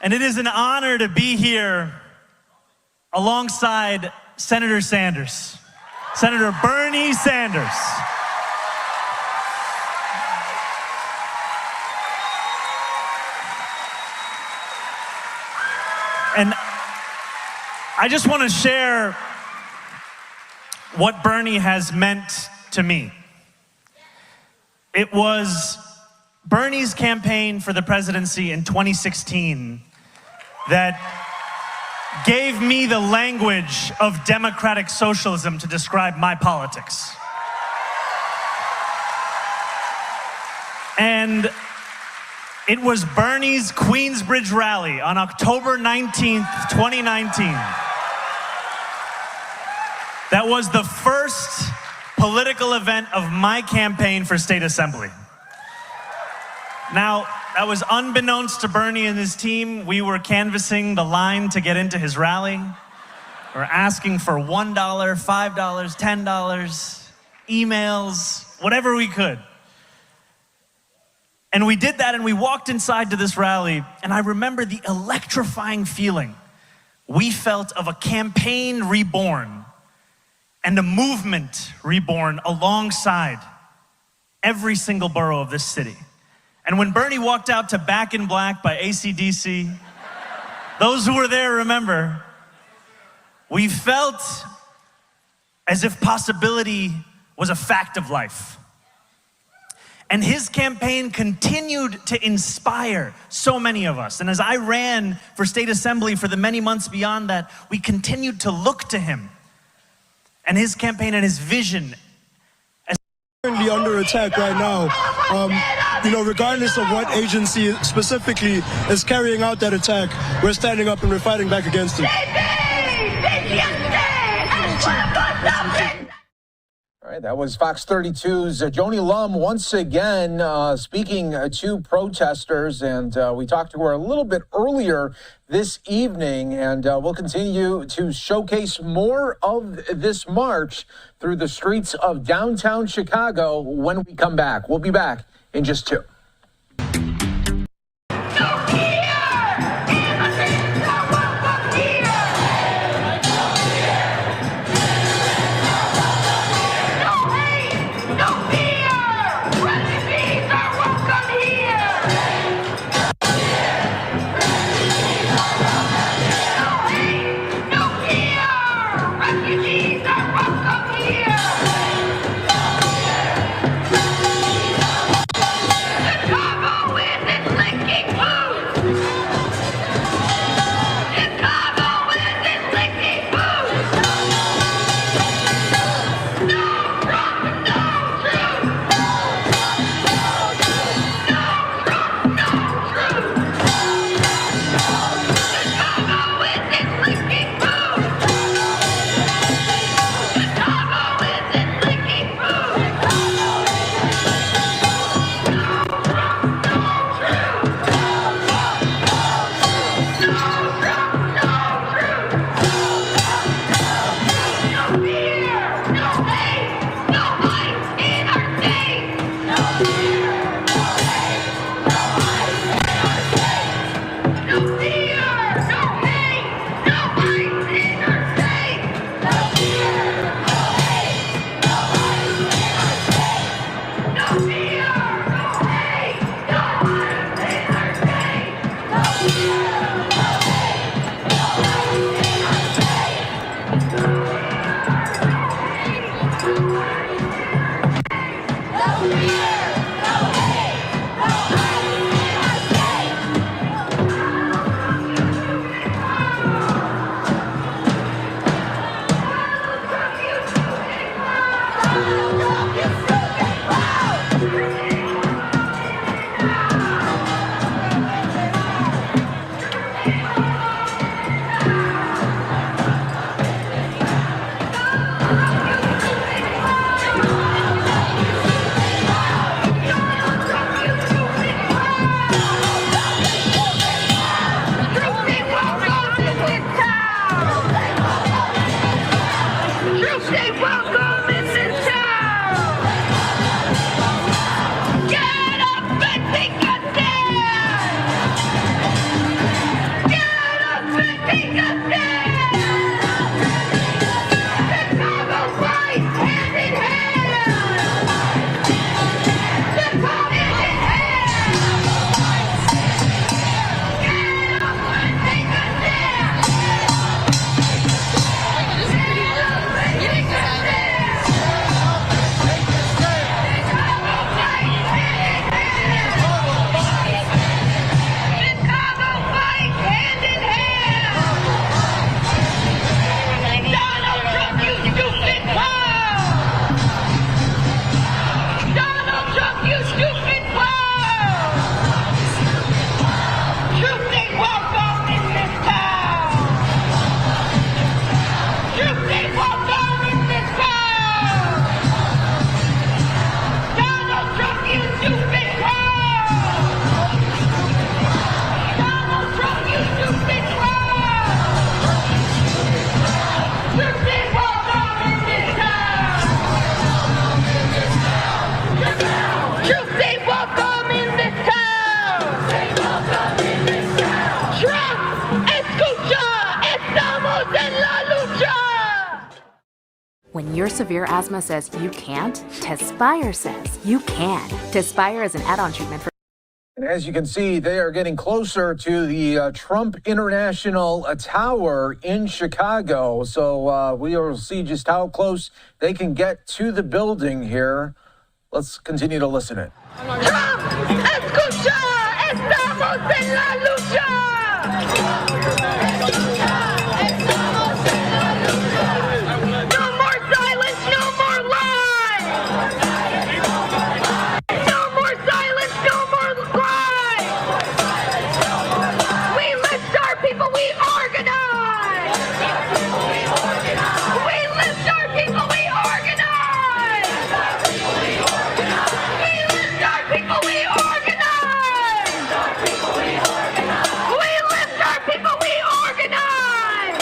And it is an honor to be here alongside Senator Sanders, Senator Bernie Sanders. And I just want to share what Bernie has meant to me. It was Bernie's campaign for the presidency in 2016 that gave me the language of democratic socialism to describe my politics. And it was Bernie's Queensbridge rally on October 19th, 2019. That was the first political event of my campaign for state assembly. Now, that was unbeknownst to Bernie and his team. We were canvassing the line to get into his rally. We were asking for $1, $5, $10, emails, whatever we could. And we did that, and we walked inside to this rally, and I remember the electrifying feeling we felt of a campaign reborn and a movement reborn alongside every single borough of this city. And when Bernie walked out to Back in Black by AC/DC, those who were there remember, we felt as if possibility was a fact of life. And his campaign continued to inspire so many of us. And as I ran for state assembly for the many months beyond that, we continued to look to him and his campaign and his vision. Currently under attack right now. Regardless of what agency specifically is carrying out that attack, we're standing up and we're fighting back against it. All right, that was Fox 32's Joni Lum once again speaking to protesters, and we talked to her a little bit earlier this evening, and we'll continue to showcase more of this march through the streets of downtown Chicago when we come back. We'll be back in just 2. When your severe asthma says you can't, Tespire says you can. Tespire is an add-on treatment for... And as you can see, they are getting closer to the Trump International Tower in Chicago. So we will see just how close they can get to the building here. Let's continue to listen in. Trump, escucha, estamos en la lucha. No more silence, no more lies. No more silence, no more cries. We lift our people, we organize. We lift our people, we organize. We lift our people, we organize. We lift our people, we organize.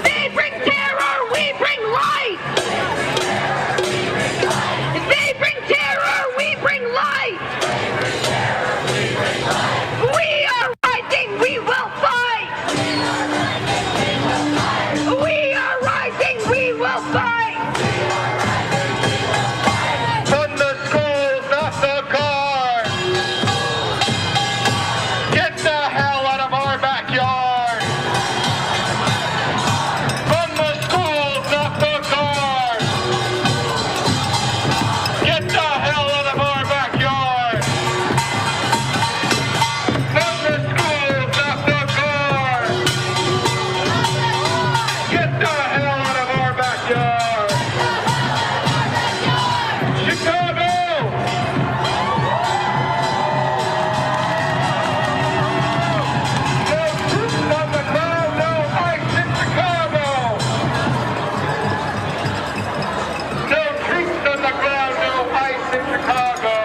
They bring terror, we bring light. They bring terror, we bring light. We are rising, we will fight. We are rising, we will fight. From the schools, not the cars. Get the hell out of our backyard. From the schools, not the cars. Get the hell out of our backyard. From the schools, not the cars. Get the hell out of our backyard. Chicago! No troops on the ground, no ice in Chicago! No troops on the ground, no ice in Chicago!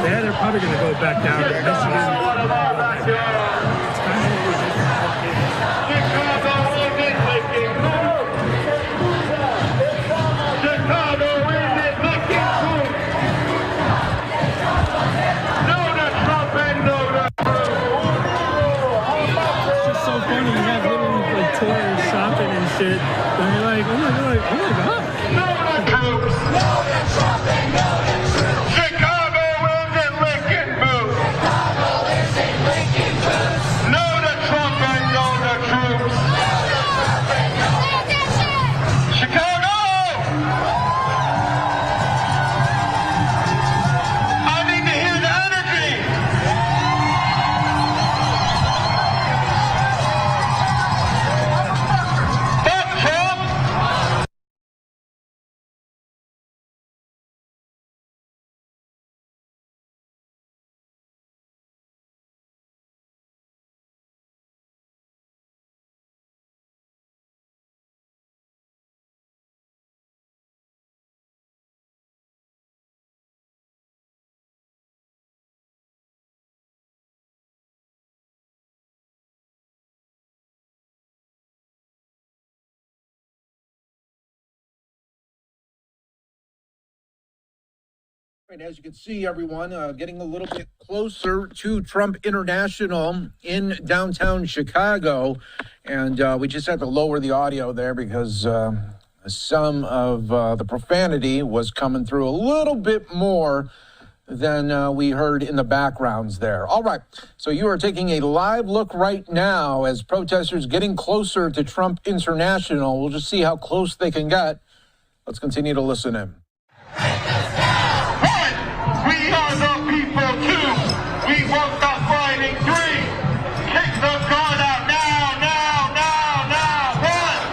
They're probably going to go back down to Michigan. It's just so funny. You have little like toys shopping and shit, and you're like, oh my god. Chicago isn't Lincoln boots. No to Trump and no to troops. Chicago! I need to hear the energy. Fuck Trump! And as you can see, everyone, getting a little bit closer to Trump International in downtown Chicago. And we just had to lower the audio there because some of the profanity was coming through a little bit more than we heard in the backgrounds there. All right, so you are taking a live look right now as protesters getting closer to Trump International. We'll just see how close they can get. Let's continue to listen in. We are the people too. We want the fighting three. Kick the gun out now, now, now, now. 1,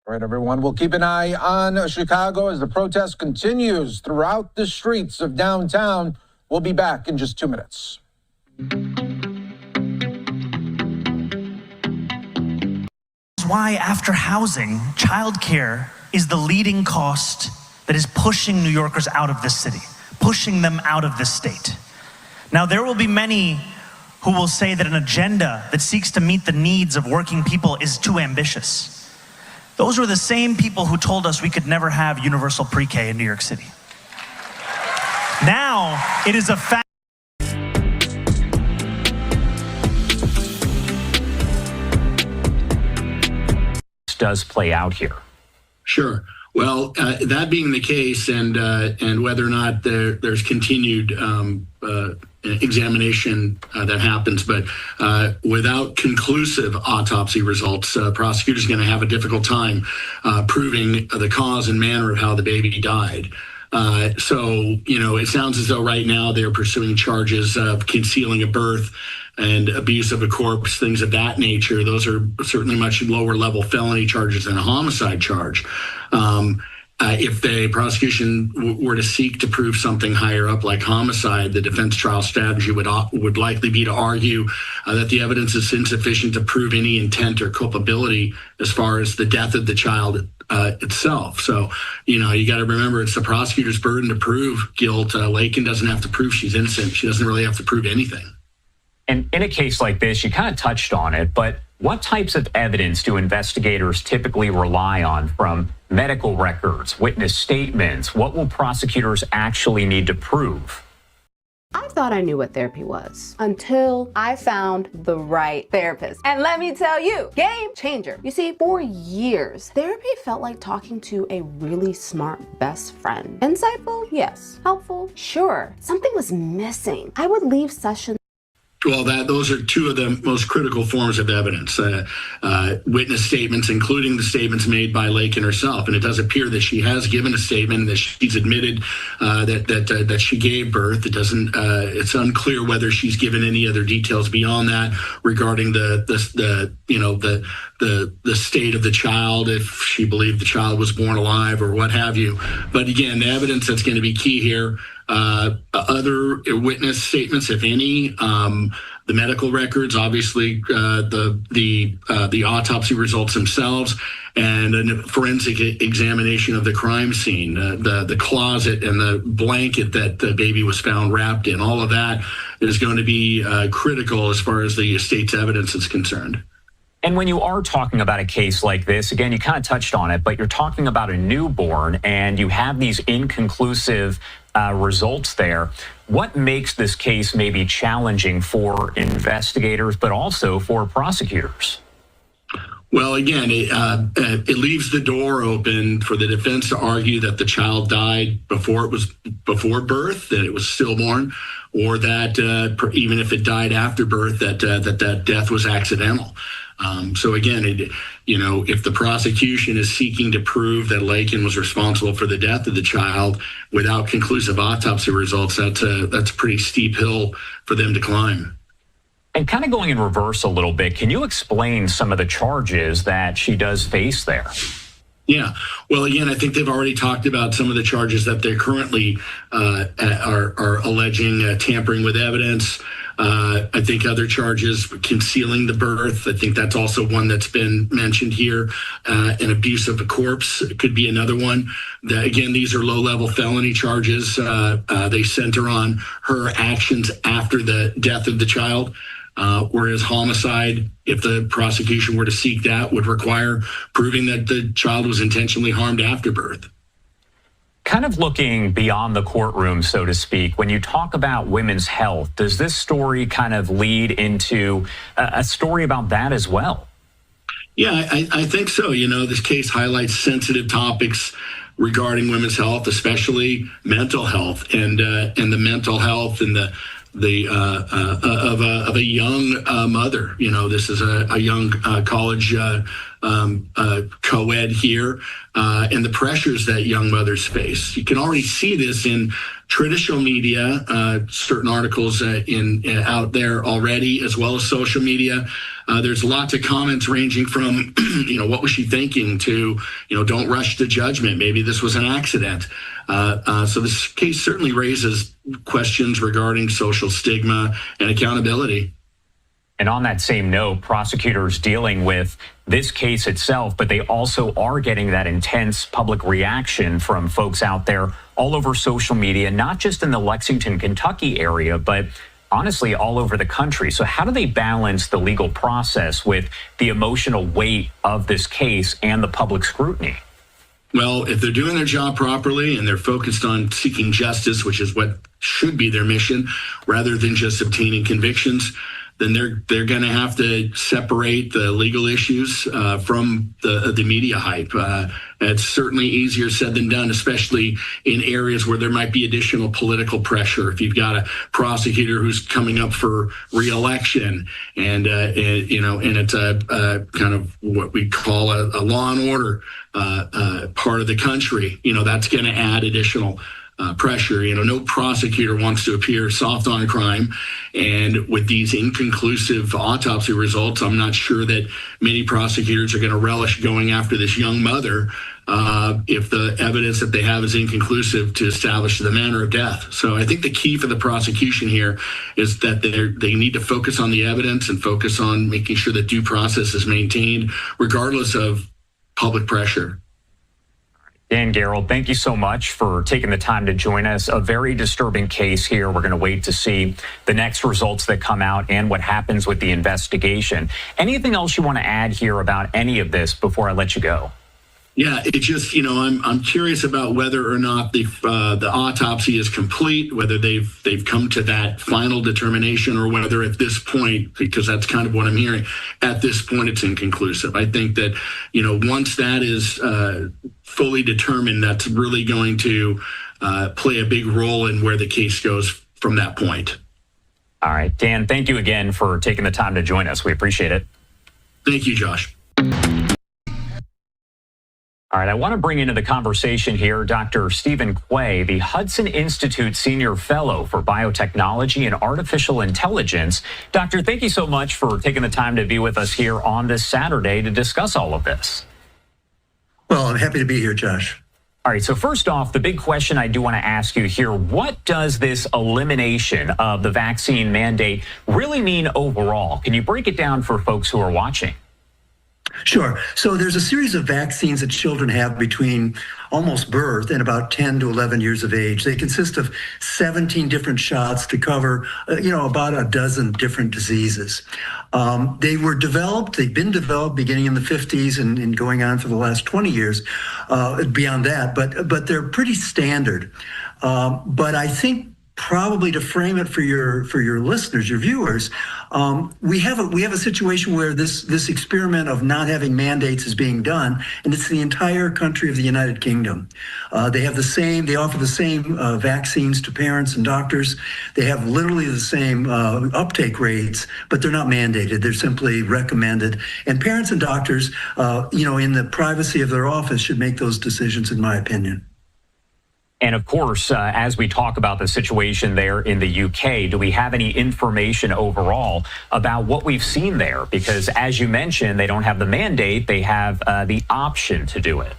All right, everyone, we'll keep an eye on Chicago as the protest continues throughout the streets of downtown. We'll be back in just 2 minutes. Why, after housing, childcare is the leading cost that is pushing New Yorkers out of this city, pushing them out of this state. Now, there will be many who will say that an agenda that seeks to meet the needs of working people is too ambitious. Those were the same people who told us we could never have universal pre-K in New York City. Now, it is a fact. Does play out here. Sure. Well, that being the case, and whether or not there's continued examination that happens, but without conclusive autopsy results, prosecutors are going to have a difficult time proving the cause and manner of how the baby died. So, it sounds as though right now they're pursuing charges of concealing a birth and abuse of a corpse, things of that nature. Those are certainly much lower level felony charges than a homicide charge. If the prosecution were to seek to prove something higher up like homicide, the defense trial strategy would likely be to argue that the evidence is insufficient to prove any intent or culpability as far as the death of the child itself. So, you got to remember it's the prosecutor's burden to prove guilt. Lakin doesn't have to prove she's innocent. She doesn't really have to prove anything. And in a case like this, you kind of touched on it, but what types of evidence do investigators typically rely on, from medical records, witness statements? What will prosecutors actually need to prove? I thought I knew what therapy was until I found the right therapist. And let me tell you, game changer. You see, for years, therapy felt like talking to a really smart best friend. Insightful? Yes. Helpful? Sure. Something was missing. I would leave sessions. Well, those are two of the most critical forms of evidence, witness statements, including the statements made by Lakin herself. And it does appear that she has given a statement, that she's admitted that she gave birth. It doesn't. It's unclear whether she's given any other details beyond that regarding the state of the child, if she believed the child was born alive or what have you. But again, the evidence that's going to be key here. Other witness statements, if any, the medical records, obviously, the autopsy results themselves, and a forensic examination of the crime scene, the closet and the blanket that the baby was found wrapped in. All of that is going to be critical as far as the state's evidence is concerned. And when you are talking about a case like this, again, you kind of touched on it, but you're talking about a newborn and you have these inconclusive results there. What makes this case maybe challenging for investigators, but also for prosecutors? Well, again, it leaves the door open for the defense to argue that the child died before birth, that it was stillborn, or that even if it died after birth, that death was accidental. So again, if the prosecution is seeking to prove that Lakin was responsible for the death of the child without conclusive autopsy results, that's a pretty steep hill for them to climb. And kind of going in reverse a little bit, can you explain some of the charges that she does face there? Yeah. Well, again, I think they've already talked about some of the charges that they're currently are alleging tampering with evidence. I think other charges, concealing the birth. I think that's also one that's been mentioned here. An abuse of a corpse could be another one. Again, these are low-level felony charges. They center on her actions after the death of the child. Whereas homicide, if the prosecution were to seek that, would require proving that the child was intentionally harmed after birth. Kind of looking beyond the courtroom, so to speak, when you talk about women's health, does this story kind of lead into a story about that as well? Yeah, I think so. This case highlights sensitive topics regarding women's health, especially mental health and the mental health and of a young mother. This is a young college co-ed here, and the pressures that young mothers face. You can already see this in traditional media, certain articles out there already, as well as social media. There's lots of comments ranging from, what was she thinking, to, don't rush to judgment. Maybe this was an accident. So this case certainly raises questions regarding social stigma and accountability. And on that same note, prosecutors dealing with this case itself, but they also are getting that intense public reaction from folks out there all over social media, not just in the Lexington, Kentucky area, but honestly all over the country. So how do they balance the legal process with the emotional weight of this case and the public scrutiny? Well, if they're doing their job properly and they're focused on seeking justice, which is what should be their mission, rather than just obtaining convictions, then they're going to have to separate the legal issues from the media hype. It's certainly easier said than done, especially in areas where there might be additional political pressure. If you've got a prosecutor who's coming up for re-election, and it's a kind of what we call a law and order part of the country, that's going to add additional pressure. No prosecutor wants to appear soft on crime. And with these inconclusive autopsy results, I'm not sure that many prosecutors are going to relish going after this young mother if the evidence that they have is inconclusive to establish the manner of death. So I think the key for the prosecution here is that they need to focus on the evidence and focus on making sure that due process is maintained, regardless of public pressure. Dan Gerald, thank you so much for taking the time to join us. A very disturbing case here. We're going to wait to see the next results that come out and what happens with the investigation. Anything else you want to add here about any of this before I let you go? Yeah, it just, I'm curious about whether or not the autopsy is complete, whether they've come to that final determination, or whether at this point, because that's kind of what I'm hearing, at this point it's inconclusive. I think that, once that is fully determined, that's really going to play a big role in where the case goes from that point. All right, Dan, thank you again for taking the time to join us. We appreciate it. Thank you, Josh. All right, I want to bring into the conversation here Dr. Stephen Quay, the Hudson Institute Senior Fellow for Biotechnology and Artificial Intelligence. Doctor, thank you so much for taking the time to be with us here on this Saturday to discuss all of this. Well, I'm happy to be here, Josh. All right, so first off, the big question I do want to ask you here, what does this elimination of the vaccine mandate really mean overall? Can you break it down for folks who are watching? Sure. So there's a series of vaccines that children have between almost birth and about 10 to 11 years of age. They consist of 17 different shots to cover, about a dozen different diseases. They've been developed beginning in the 50s and going on for the last 20 years beyond that, but they're pretty standard. But I think probably to frame it for your listeners, your viewers, we have a situation where this experiment of not having mandates is being done, and it's the entire country of the United Kingdom. They offer the same vaccines to parents and doctors. They have literally the same uptake rates, but they're not mandated. They're simply recommended. And parents and doctors, in the privacy of their office, should make those decisions, in my opinion. And of course, as we talk about the situation there in the UK, do we have any information overall about what we've seen there? Because as you mentioned, they don't have the mandate, they have the option to do it.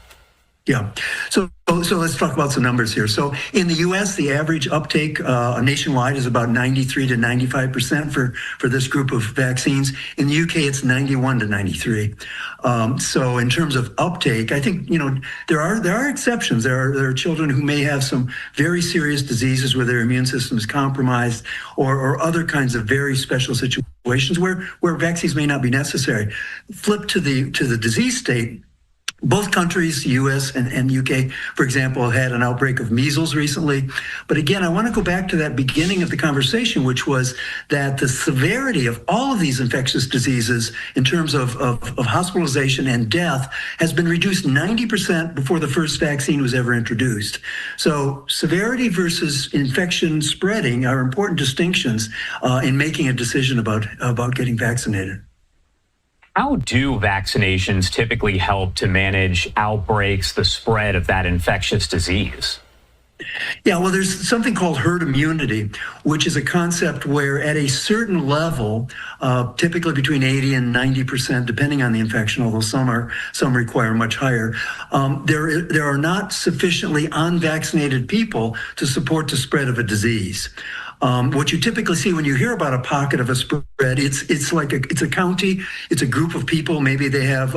Yeah. So let's talk about some numbers here. So in the U.S., the average uptake nationwide is about 93 to 95% for this group of vaccines. In the U.K., it's 91 to 93. So in terms of uptake, I think there are exceptions. There are children who may have some very serious diseases where their immune system is compromised, or other kinds of very special situations where vaccines may not be necessary. Flip to the disease state. Both countries, U.S. and U.K., for example, had an outbreak of measles recently. But again, I want to go back to that beginning of the conversation, which was that the severity of all of these infectious diseases in terms of hospitalization and death has been reduced 90% before the first vaccine was ever introduced. So severity versus infection spreading are important distinctions in making a decision about getting vaccinated. How do vaccinations typically help to manage outbreaks, the spread of that infectious disease? Yeah, well, there's something called herd immunity, which is a concept where at a certain level, typically between 80 and 90%, depending on the infection, although some require much higher, there are not sufficiently unvaccinated people to support the spread of a disease. What you typically see when you hear about a pocket of a spread, it's a county, it's a group of people. Maybe they have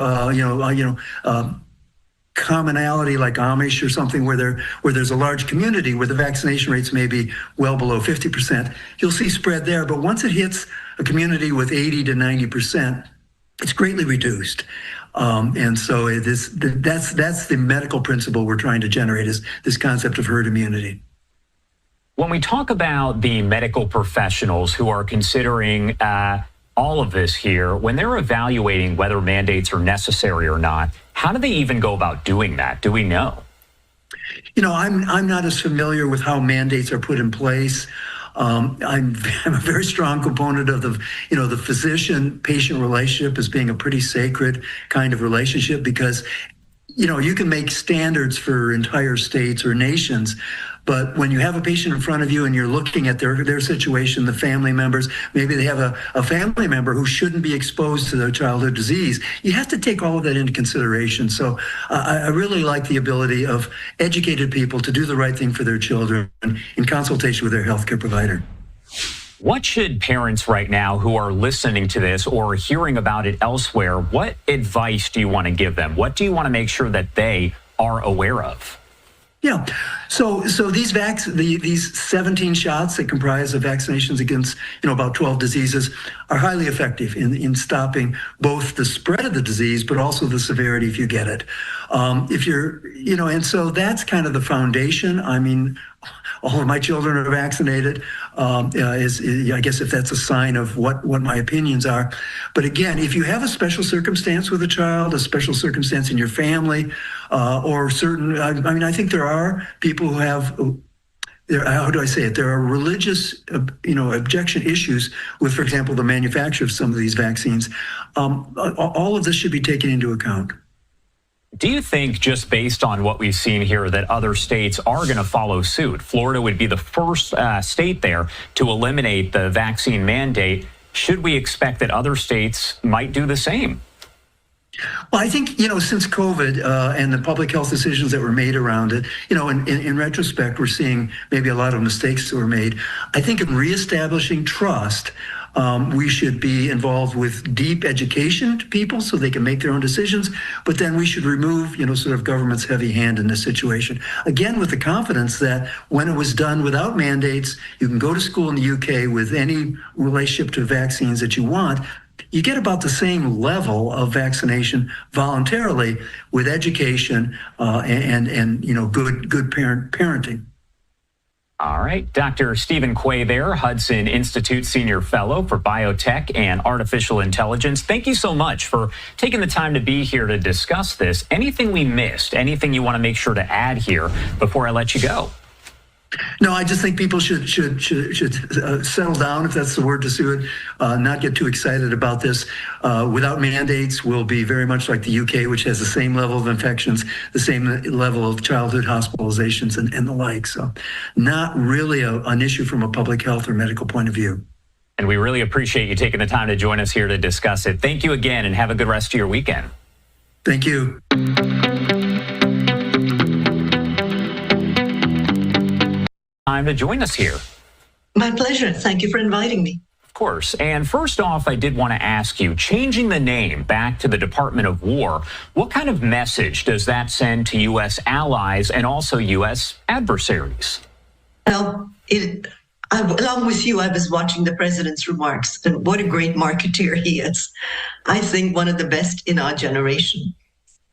commonality like Amish or something where there's a large community where the vaccination rates may be well below 50%. You'll see spread there, but once it hits a community with 80 to 90%, it's greatly reduced. And so that's the medical principle we're trying to generate, is this concept of herd immunity. When we talk about the medical professionals who are considering all of this here, when they're evaluating whether mandates are necessary or not, how do they even go about doing that? Do we know? I'm not as familiar with how mandates are put in place. I'm a very strong component of the physician-patient relationship as being a pretty sacred kind of relationship, because you can make standards for entire states or nations, but when you have a patient in front of you and you're looking at their situation, the family members, maybe they have a family member who shouldn't be exposed to their childhood disease, you have to take all of that into consideration. So I really like the ability of educated people to do the right thing for their children in consultation with their healthcare provider. What should parents right now who are listening to this or hearing about it elsewhere, what advice do you want to give them? What do you want to make sure that they are aware of? Yeah. So these 17 shots that comprise of vaccinations against, about 12 diseases are highly effective in stopping both the spread of the disease, but also the severity if you get it. And so that's kind of the foundation. I mean, all of my children are vaccinated, I guess if that's a sign of what my opinions are. But again, if you have a special circumstance with a child, a special circumstance in your family, or certain, I think there are people who have, how do I say it? There are religious, objection issues with, for example, the manufacture of some of these vaccines. All of this should be taken into account. Do you think, just based on what we've seen here, that other states are going to follow suit? Florida would be the first state there to eliminate the vaccine mandate. Should we expect that other states might do the same? Well, I think, since COVID and the public health decisions that were made around it, in retrospect, we're seeing maybe a lot of mistakes that were made. I think in reestablishing trust, we should be involved with deep education to people so they can make their own decisions, but then we should remove, sort of government's heavy hand in this situation. Again, with the confidence that when it was done without mandates, you can go to school in the UK with any relationship to vaccines that you want. You get about the same level of vaccination voluntarily with education and good parenting. All right. Dr. Stephen Quay there, Hudson Institute Senior Fellow for Biotech and Artificial Intelligence. Thank you so much for taking the time to be here to discuss this. Anything we missed, anything you want to make sure to add here before I let you go? No, I just think people should settle down, if that's the word to suit it, not get too excited about this. Without mandates, we'll be very much like the UK, which has the same level of infections, the same level of childhood hospitalizations and the like. So not really an issue from a public health or medical point of view. And we really appreciate you taking the time to join us here to discuss it. Thank you again, and have a good rest of your weekend. Thank you. Time to join us here. My pleasure. Thank you for inviting me. Of course. And first off, I did want to ask you, changing the name back to the Department of War, what kind of message does that send to U.S. allies and also U.S. adversaries? Well, along with you, I was watching the president's remarks, and what a great marketeer he is. I think one of the best in our generation.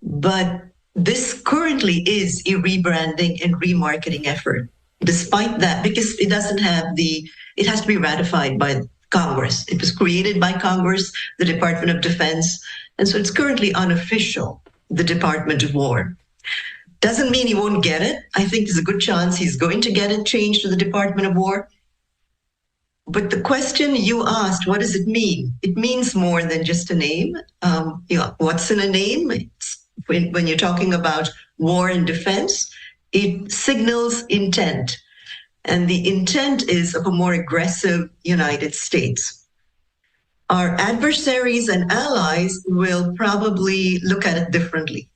But this currently is a rebranding and remarketing effort. Despite that, because it doesn't have it has to be ratified by Congress. It was created by Congress, the Department of Defense, and so it's currently unofficial, the Department of War. Doesn't mean he won't get it. I think there's a good chance he's going to get it changed to the Department of War. But the question you asked, what does it mean? It means more than just a name. What's in a name? When you're talking about war and defense, it signals intent. And the intent is of a more aggressive United States. Our adversaries and allies will probably look at it differently.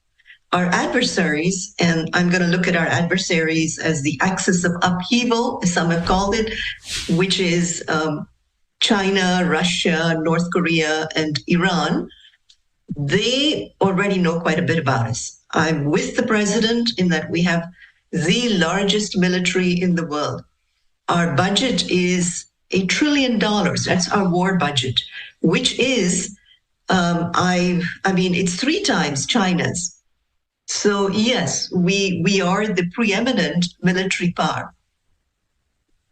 Our adversaries, and I'm going to look at our adversaries as the axis of upheaval, as some have called it, which is China, Russia, North Korea, and Iran. They already know quite a bit about us. I'm with the president in that we have the largest military in the world. Our budget is $1 trillion. That's our war budget, which is, it's 3 times China's. So yes, we are the preeminent military power.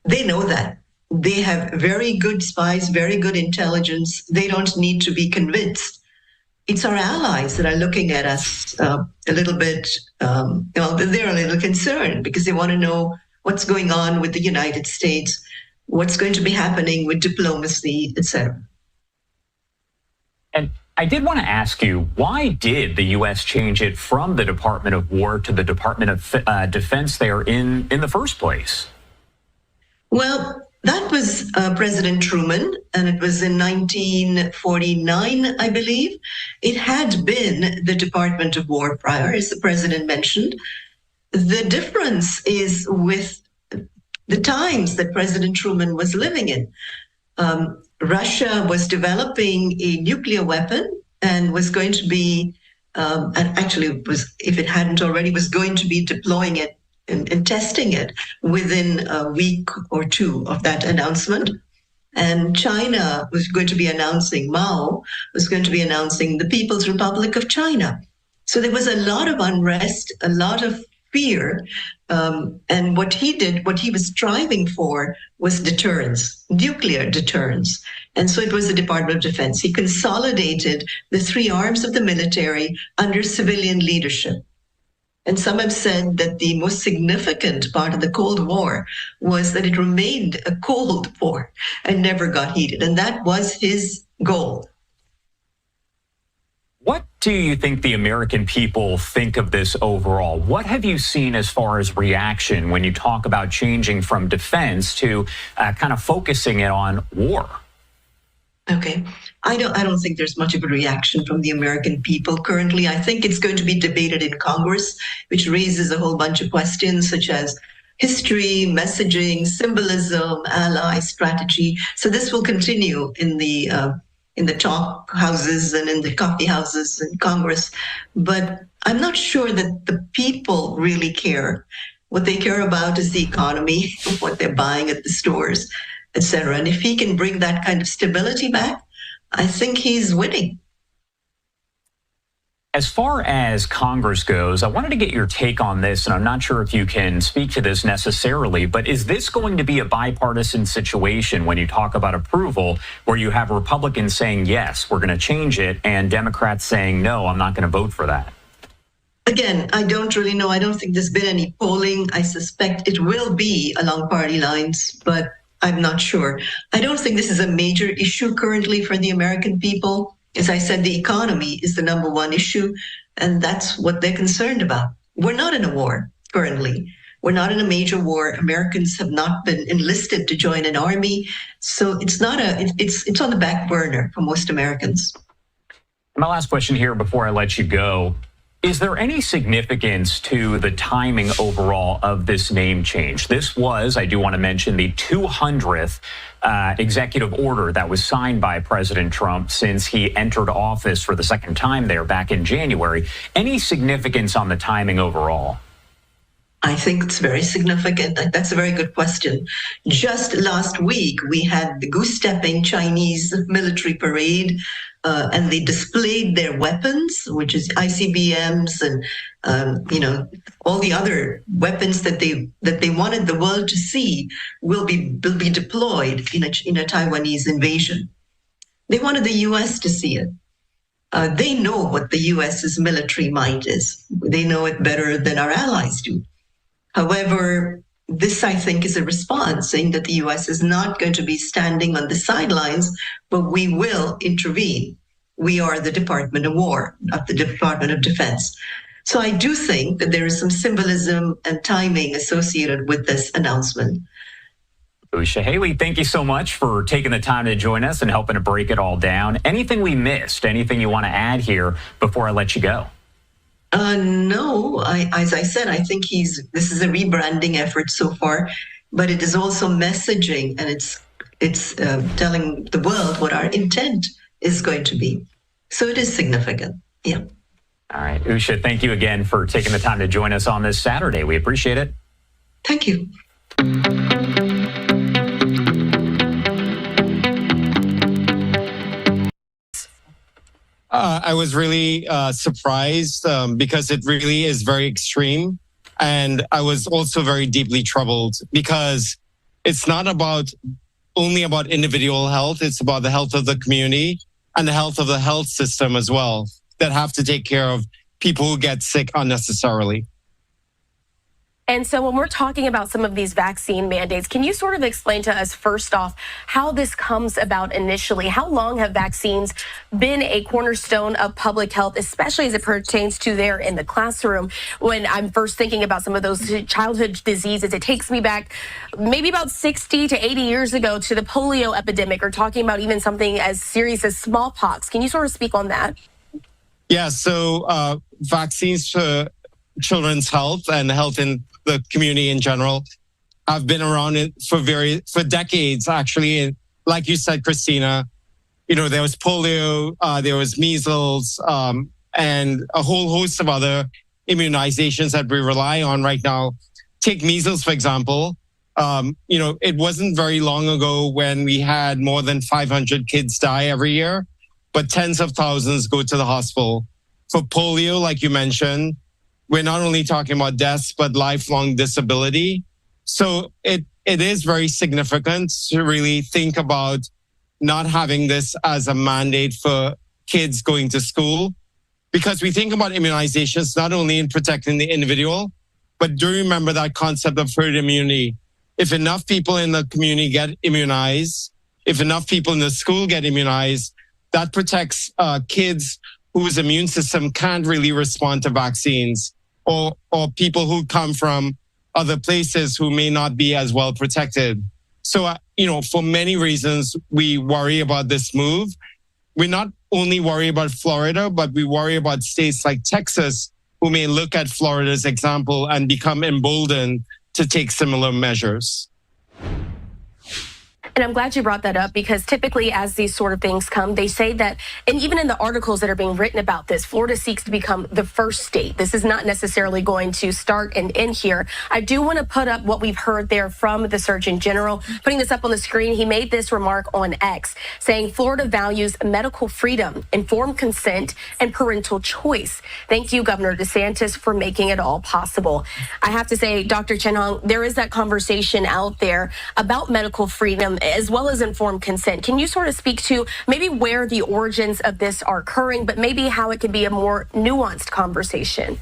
They know that. They have very good spies, very good intelligence. They don't need to be convinced. It's our allies that are looking at us a little bit, they're a little concerned because they want to know what's going on with the United States, what's going to be happening with diplomacy, etc. And I did want to ask you, why did the U.S. change it from the Department of War to the Department of Defense there in the first place? Well, that was President Truman, and it was in 1949, I believe. It had been the Department of War prior, as the president mentioned. The difference is with the times that President Truman was living in. Russia was developing a nuclear weapon and was going to be, if it hadn't already, was going to be deploying it and testing it within a week or 2 of that announcement. And China was going to be announcing, Mao was going to be announcing the People's Republic of China. So there was a lot of unrest, a lot of fear. And what he was striving for was deterrence, nuclear deterrence. And so it was the Department of Defense. He consolidated the 3 arms of the military under civilian leadership. And some have said that the most significant part of the Cold War was that it remained a cold war and never got heated. And that was his goal. What do you think the American people think of this overall? What have you seen as far as reaction when you talk about changing from defense to kind of focusing it on war? Okay. I don't think there's much of a reaction from the American people currently. I think it's going to be debated in Congress, which raises a whole bunch of questions such as history, messaging, symbolism, ally strategy. So this will continue in the talk houses and in the coffee houses in Congress. But I'm not sure that the people really care. What they care about is the economy, what they're buying at the stores, etc. And if he can bring that kind of stability back, I think he's winning. As far as Congress goes, I wanted to get your take on this, and I'm not sure if you can speak to this necessarily, but is this going to be a bipartisan situation when you talk about approval, where you have Republicans saying, yes, we're going to change it, and Democrats saying, no, I'm not going to vote for that? Again, I don't really know. I don't think there's been any polling. I suspect it will be along party lines, but I'm not sure. I don't think this is a major issue currently for the American people. As I said, the economy is the number one issue, and that's what they're concerned about. We're not in a war currently. We're not in a major war. Americans have not been enlisted to join an army, so it's on the back burner for most Americans. My last question here before I let you go. Is there any significance to the timing overall of this name change? This was, I do want to mention, the 200th executive order that was signed by President Trump since he entered office for the second time there back in January. Any significance on the timing overall? I think it's very significant. That's a very good question. Just last week, we had the goose-stepping Chinese military parade, and they displayed their weapons, which is ICBMs and all the other weapons that they wanted the world to see will be deployed in a Taiwanese invasion. They wanted the U.S. to see it. They know what the U.S.'s military might is. They know it better than our allies do. However, this, I think, is a response saying that the U.S. is not going to be standing on the sidelines, but we will intervene. We are the Department of War, not the Department of Defense. So I do think that there is some symbolism and timing associated with this announcement. Usha Haley, thank you so much for taking the time to join us and helping to break it all down. Anything we missed? Anything you want to add here before I let you go? No, as I said, I think this is a rebranding effort so far, but it is also messaging, and it's telling the world what our intent is going to be. So it is significant. Yeah. All right. Usha, thank you again for taking the time to join us on this Saturday. We appreciate it. Thank you. I was really surprised because it really is very extreme. And I was also very deeply troubled because it's not only about individual health. It's about the health of the community and the health of the health system as well, that have to take care of people who get sick unnecessarily. And so when we're talking about some of these vaccine mandates, can you sort of explain to us, first off, how this comes about initially? How long have vaccines been a cornerstone of public health, especially as it pertains to there in the classroom? When I'm first thinking about some of those childhood diseases, it takes me back maybe about 60 to 80 years ago to the polio epidemic, or talking about even something as serious as smallpox. Can you sort of speak on that? Yeah, so vaccines for children's health and health in the community in general have been around for decades, actually. And like you said, Christina, there was polio, there was measles, and a whole host of other immunizations that we rely on right now. Take measles, for example. It wasn't very long ago when we had more than 500 kids die every year, but tens of thousands go to the hospital. For polio, like you mentioned, we're not only talking about deaths, but lifelong disability. So it is very significant to really think about not having this as a mandate for kids going to school, because we think about immunizations not only in protecting the individual, but do remember that concept of herd immunity. If enough people in the community get immunized, if enough people in the school get immunized, that protects kids whose immune system can't really respond to vaccines, or people who come from other places who may not be as well protected. So, for many reasons, we worry about this move. We not only worry about Florida, but we worry about states like Texas, who may look at Florida's example and become emboldened to take similar measures. And I'm glad you brought that up, because typically as these sort of things come, they say that, and even in the articles that are being written about this, Florida seeks to become the first state. This is not necessarily going to start and end here. I do want to put up what we've heard there from the Surgeon General. Putting this up on the screen, he made this remark on X, saying Florida values medical freedom, informed consent, and parental choice. Thank you, Governor DeSantis, for making it all possible. I have to say, Dr. Chen Hong, there is that conversation out there about medical freedom as well as informed consent. Can you sort of speak to maybe where the origins of this are occurring, but maybe how it can be a more nuanced conversation?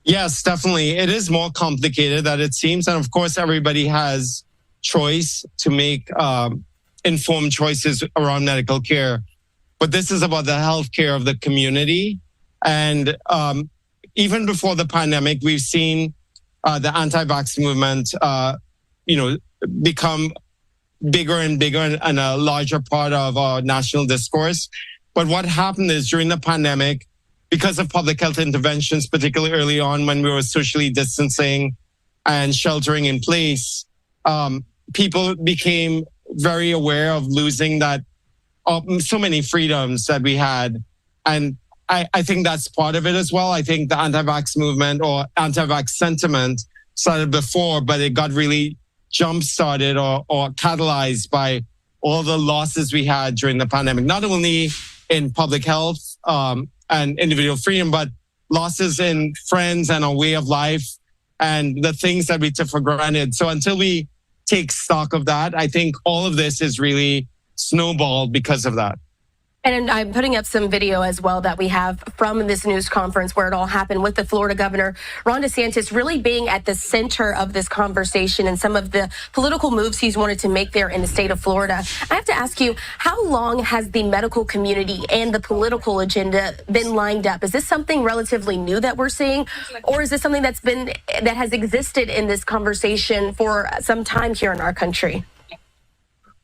Yes, definitely. It is more complicated than it seems. And of course, everybody has choice to make informed choices around medical care. But this is about the health care of the community. And even before the pandemic, we've seen the anti-vax movement, become bigger and bigger and a larger part of our national discourse. But what happened is during the pandemic, because of public health interventions, particularly early on when we were socially distancing and sheltering in place, people became very aware of losing so many freedoms that we had. And I think that's part of it as well. I think the anti-vax movement or anti-vax sentiment started before, but it got really jump-started or catalyzed by all the losses we had during the pandemic, not only in public health and individual freedom, but losses in friends and our way of life and the things that we took for granted. So until we take stock of that, I think all of this is really snowballed because of that. And I'm putting up some video as well that we have from this news conference where it all happened with the Florida governor, Ron DeSantis, really being at the center of this conversation and some of the political moves he's wanted to make there in the state of Florida. I have to ask you, how long has the medical community and the political agenda been lined up? Is this something relatively new that we're seeing, or is this something that has existed in this conversation for some time here in our country?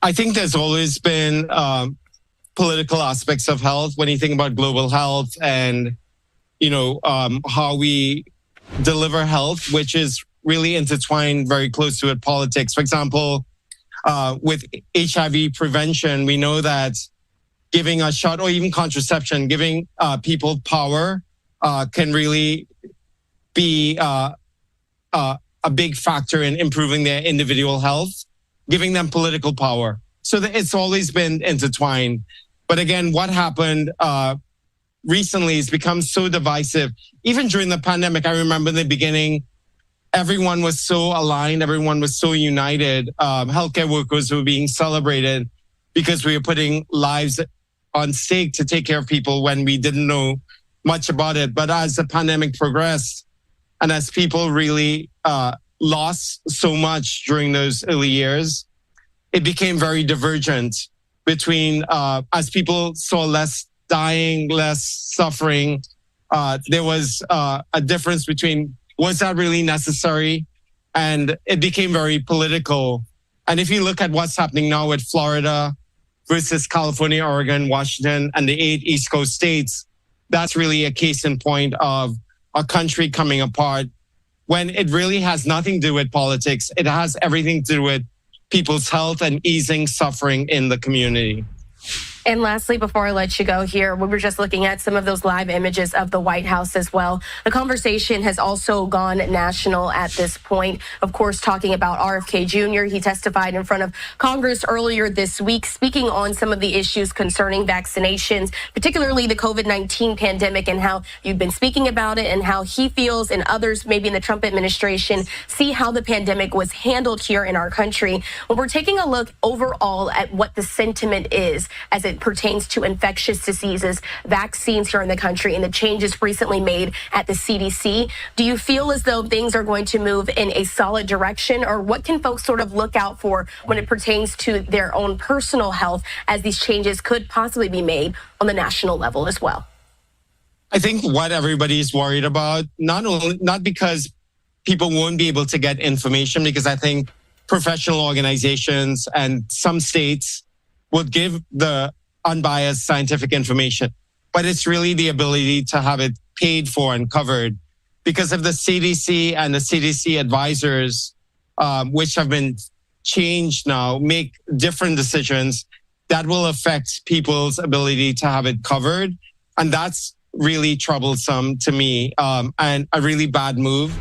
I think there's always been political aspects of health when you think about global health and, how we deliver health, which is really intertwined very close with politics. For example, with HIV prevention, we know that giving a shot or even contraception, giving people power can really be a big factor in improving their individual health, giving them political power. So it's always been intertwined. But again, what happened recently has become so divisive. Even during the pandemic, I remember in the beginning, everyone was so aligned, everyone was so united. Healthcare workers were being celebrated because we were putting lives on stake to take care of people when we didn't know much about it. But as the pandemic progressed and as people really lost so much during those early years, it became very divergent between, as people saw less dying, less suffering, there was a difference between, was that really necessary? And it became very political. And if you look at what's happening now with Florida versus California, Oregon, Washington, and the 8 East Coast states, that's really a case in point of a country coming apart when it really has nothing to do with politics. It has everything to do with people's health and easing suffering in the community. And lastly, before I let you go here, we were just looking at some of those live images of the White House as well. The conversation has also gone national at this point. Of course, talking about RFK Jr., he testified in front of Congress earlier this week, speaking on some of the issues concerning vaccinations, particularly the COVID-19 pandemic and how you've been speaking about it and how he feels and others maybe in the Trump administration see how the pandemic was handled here in our country. When we're taking a look overall at what the sentiment is as it pertains to infectious diseases, vaccines here in the country, and the changes recently made at the CDC. Do you feel as though things are going to move in a solid direction, or what can folks sort of look out for when it pertains to their own personal health as these changes could possibly be made on the national level as well? I think what everybody's worried about, not because people won't be able to get information, because I think professional organizations and some states would give the unbiased scientific information, but it's really the ability to have it paid for and covered. Because of the CDC and the CDC advisors, which have been change now, make different decisions that will affect people's ability to have it covered. And that's really troublesome to me, and a really bad move.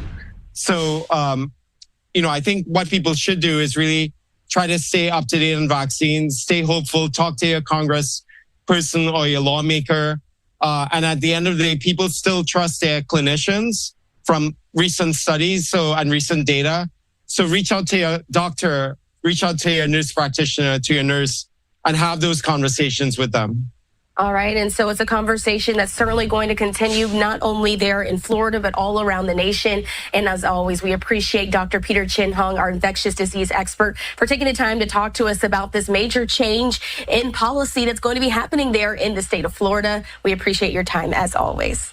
So, I think what people should do is really try to stay up to date on vaccines, stay hopeful, talk to your Congress person or your lawmaker. And at the end of the day, people still trust their clinicians from recent studies and recent data. So reach out to your doctor, reach out to your nurse practitioner, to your nurse, and have those conversations with them. All right. And so it's a conversation that's certainly going to continue, not only there in Florida, but all around the nation. And as always, we appreciate Dr. Peter Chin-Hong, our infectious disease expert, for taking the time to talk to us about this major change in policy that's going to be happening there in the state of Florida. We appreciate your time, as always.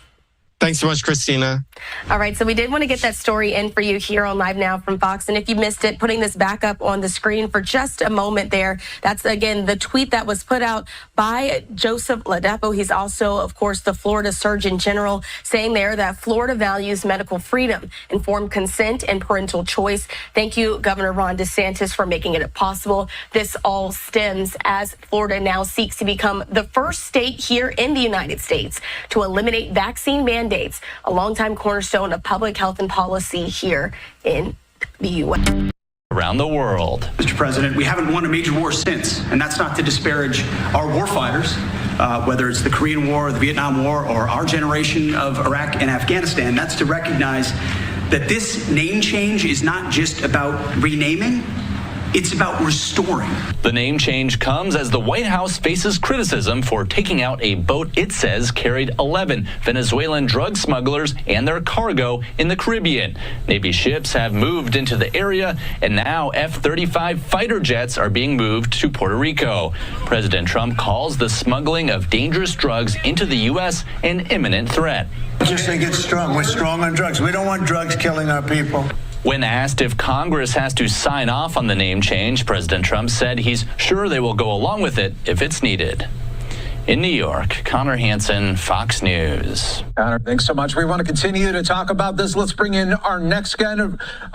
Thanks so much, Christina. All right, so we did want to get that story in for you here on Live Now from Fox. And if you missed it, putting this back up on the screen for just a moment there. That's, again, the tweet that was put out by Joseph Ladapo. He's also, of course, the Florida Surgeon General, saying there that Florida values medical freedom, informed consent, and parental choice. Thank you, Governor Ron DeSantis, for making it possible. This all stems as Florida now seeks to become the first state here in the United States to eliminate vaccine mandates, a longtime cornerstone of public health and policy here in the U.S. Around the world. Mr. President, we haven't won a major war since, and that's not to disparage our warfighters, whether it's the Korean War, the Vietnam War, or our generation of Iraq and Afghanistan. That's to recognize that this name change is not just about renaming, it's about restoring. The name change comes as the White House faces criticism for taking out a boat it says carried 11 Venezuelan drug smugglers and their cargo in the Caribbean. Navy ships have moved into the area, and now F-35 fighter jets are being moved to Puerto Rico. President Trump calls the smuggling of dangerous drugs into the U.S. an imminent threat. I just think it's strong. We're strong on drugs. We don't want drugs killing our people. When asked if Congress has to sign off on the name change, President Trump said he's sure they will go along with it if it's needed. In New York, Connor Hansen, Fox News. Connor, thanks so much. We want to continue to talk about this. Let's bring in our next guest,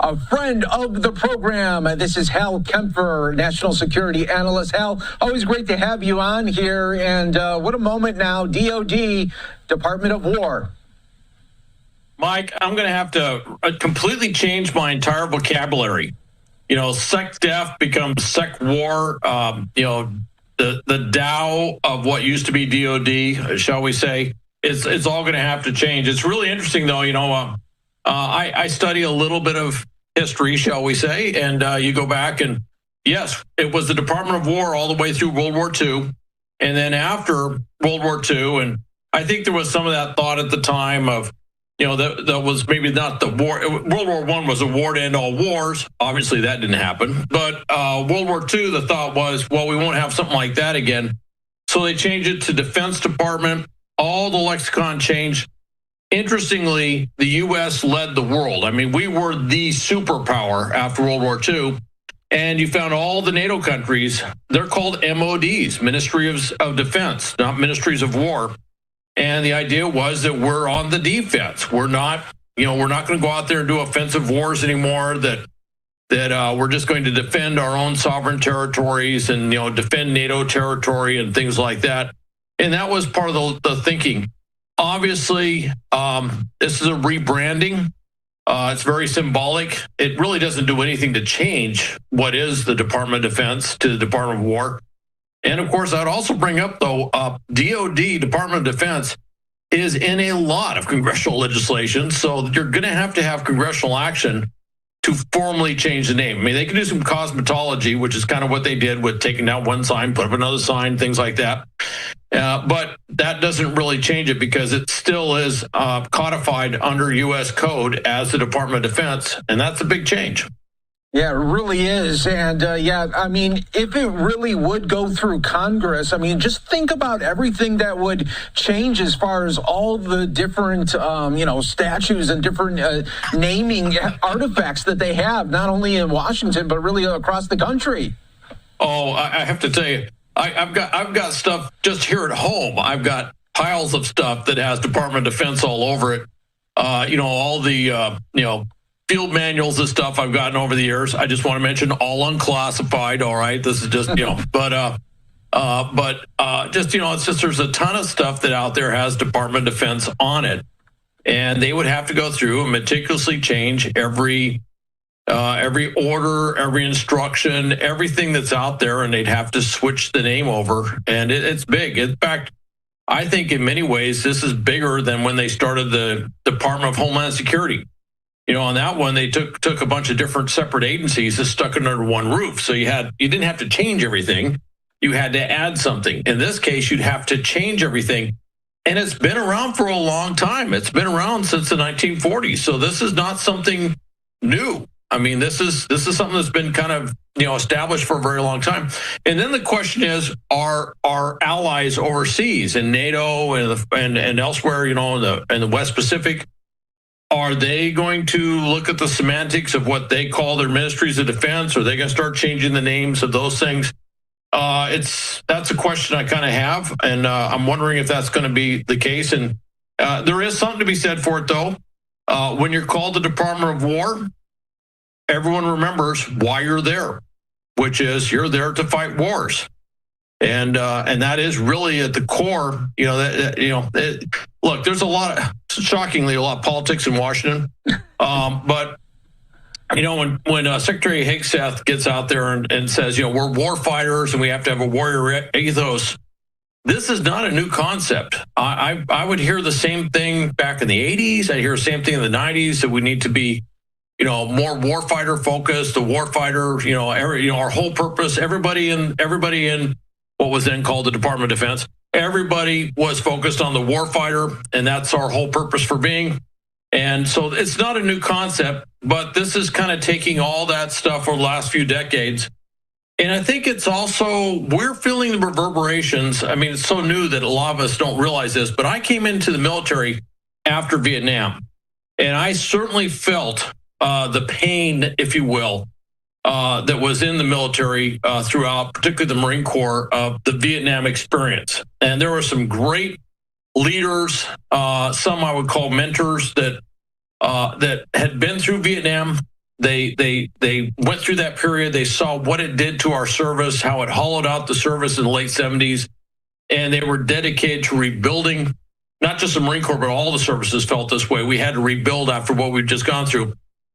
a friend of the program. This is Hal Kempfer, national security analyst. Hal, always great to have you on here. And what a moment now, DOD, Department of War. Mike, I'm going to have to completely change my entire vocabulary. Sec def becomes sec war. The Dow of what used to be DOD, shall we say, it's all going to have to change. It's really interesting, though. I study a little bit of history, shall we say, and you go back and yes, it was the Department of War all the way through World War II, and then after World War II, and I think there was some of that thought at the time of, that was maybe not the war. World War I was a war to end all wars. Obviously, that didn't happen. But World War II, the thought was, well, we won't have something like that again. So they changed it to Defense Department. All the lexicon changed. Interestingly, the U.S. led the world. I mean, we were the superpower after World War II. And you found all the NATO countries, they're called MODs, Ministry of Defense, not Ministries of War. And the idea was that we're on the defense. We're not going to go out there and do offensive wars anymore, that we're just going to defend our own sovereign territories and, defend NATO territory and things like that. And that was part of the thinking. Obviously, this is a rebranding. It's very symbolic. It really doesn't do anything to change what is the Department of Defense to the Department of War. And of course, I'd also bring up, though, DOD, Department of Defense, is in a lot of congressional legislation. So you're going to have congressional action to formally change the name. I mean, they can do some cosmetology, which is kind of what they did with taking out one sign, put up another sign, things like that. But that doesn't really change it because it still is codified under U.S. code as the Department of Defense. And that's a big change. Yeah, it really is. And I mean, if it really would go through Congress, I mean, just think about everything that would change as far as all the different, statues and different naming artifacts that they have, not only in Washington, but really across the country. Oh, I have to tell you, I've got stuff just here at home. I've got piles of stuff that has Department of Defense all over it. All the, field manuals and stuff I've gotten over the years. I just want to mention all unclassified. All right, this is just but just it's just there's a ton of stuff that out there has Department of Defense on it, and they would have to go through and meticulously change every order, every instruction, everything that's out there, and they'd have to switch the name over. And it's big. In fact, I think in many ways this is bigger than when they started the Department of Homeland Security. On that one, they took a bunch of different separate agencies and stuck it under one roof. So you didn't have to change everything. You had to add something. In this case, you'd have to change everything. And it's been around for a long time. It's been around since the 1940s. So this is not something new. I mean, this is something that's been kind of established for a very long time. And then the question is, are our allies overseas in NATO and elsewhere, in the West Pacific, are they going to look at the semantics of what they call their ministries of defense? Are they going to start changing the names of those things? That's a question I kind of have, and I'm wondering if that's going to be the case. And there is something to be said for it, though. When you're called the Department of War, everyone remembers why you're there, which is you're there to fight wars, and that is really at the core. Look, there's shockingly a lot of politics in Washington, but when Secretary Hegseth gets out there and says, we're war fighters and we have to have a warrior ethos, this is not a new concept. I would hear the same thing back in the 80s. I hear the same thing in the 90s, that we need to be more warfighter focused, the warfighter, our whole purpose, everybody in what was then called the Department of Defense, everybody was focused on the warfighter, and that's our whole purpose for being. And so it's not a new concept, but this is kind of taking all that stuff over the last few decades. And I think it's also, we're feeling the reverberations. I mean, it's so new that a lot of us don't realize this, but I came into the military after Vietnam, and I certainly felt the pain, if you will, that was in the military throughout, particularly the Marine Corps, of the Vietnam experience. And there were some great leaders, some I would call mentors, that had been through Vietnam. They went through that period. They saw what it did to our service, how it hollowed out the service in the late 70s, and they were dedicated to rebuilding. Not just the Marine Corps, but all the services felt this way. We had to rebuild after what we've just gone through.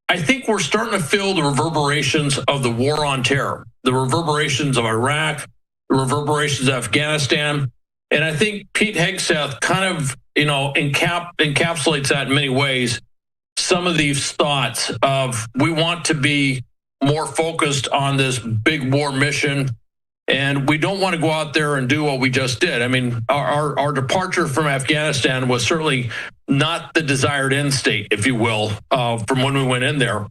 I think we're starting to feel the reverberations of the war on terror, the reverberations of Iraq, the reverberations of Afghanistan. And I think Pete Hegseth kind of, encapsulates that in many ways. Some of these thoughts of, we want to be more focused on this big war mission, and we don't want to go out there and do what we just did. I mean, our departure from Afghanistan was certainly not the desired end state, if you will, from when we went in there.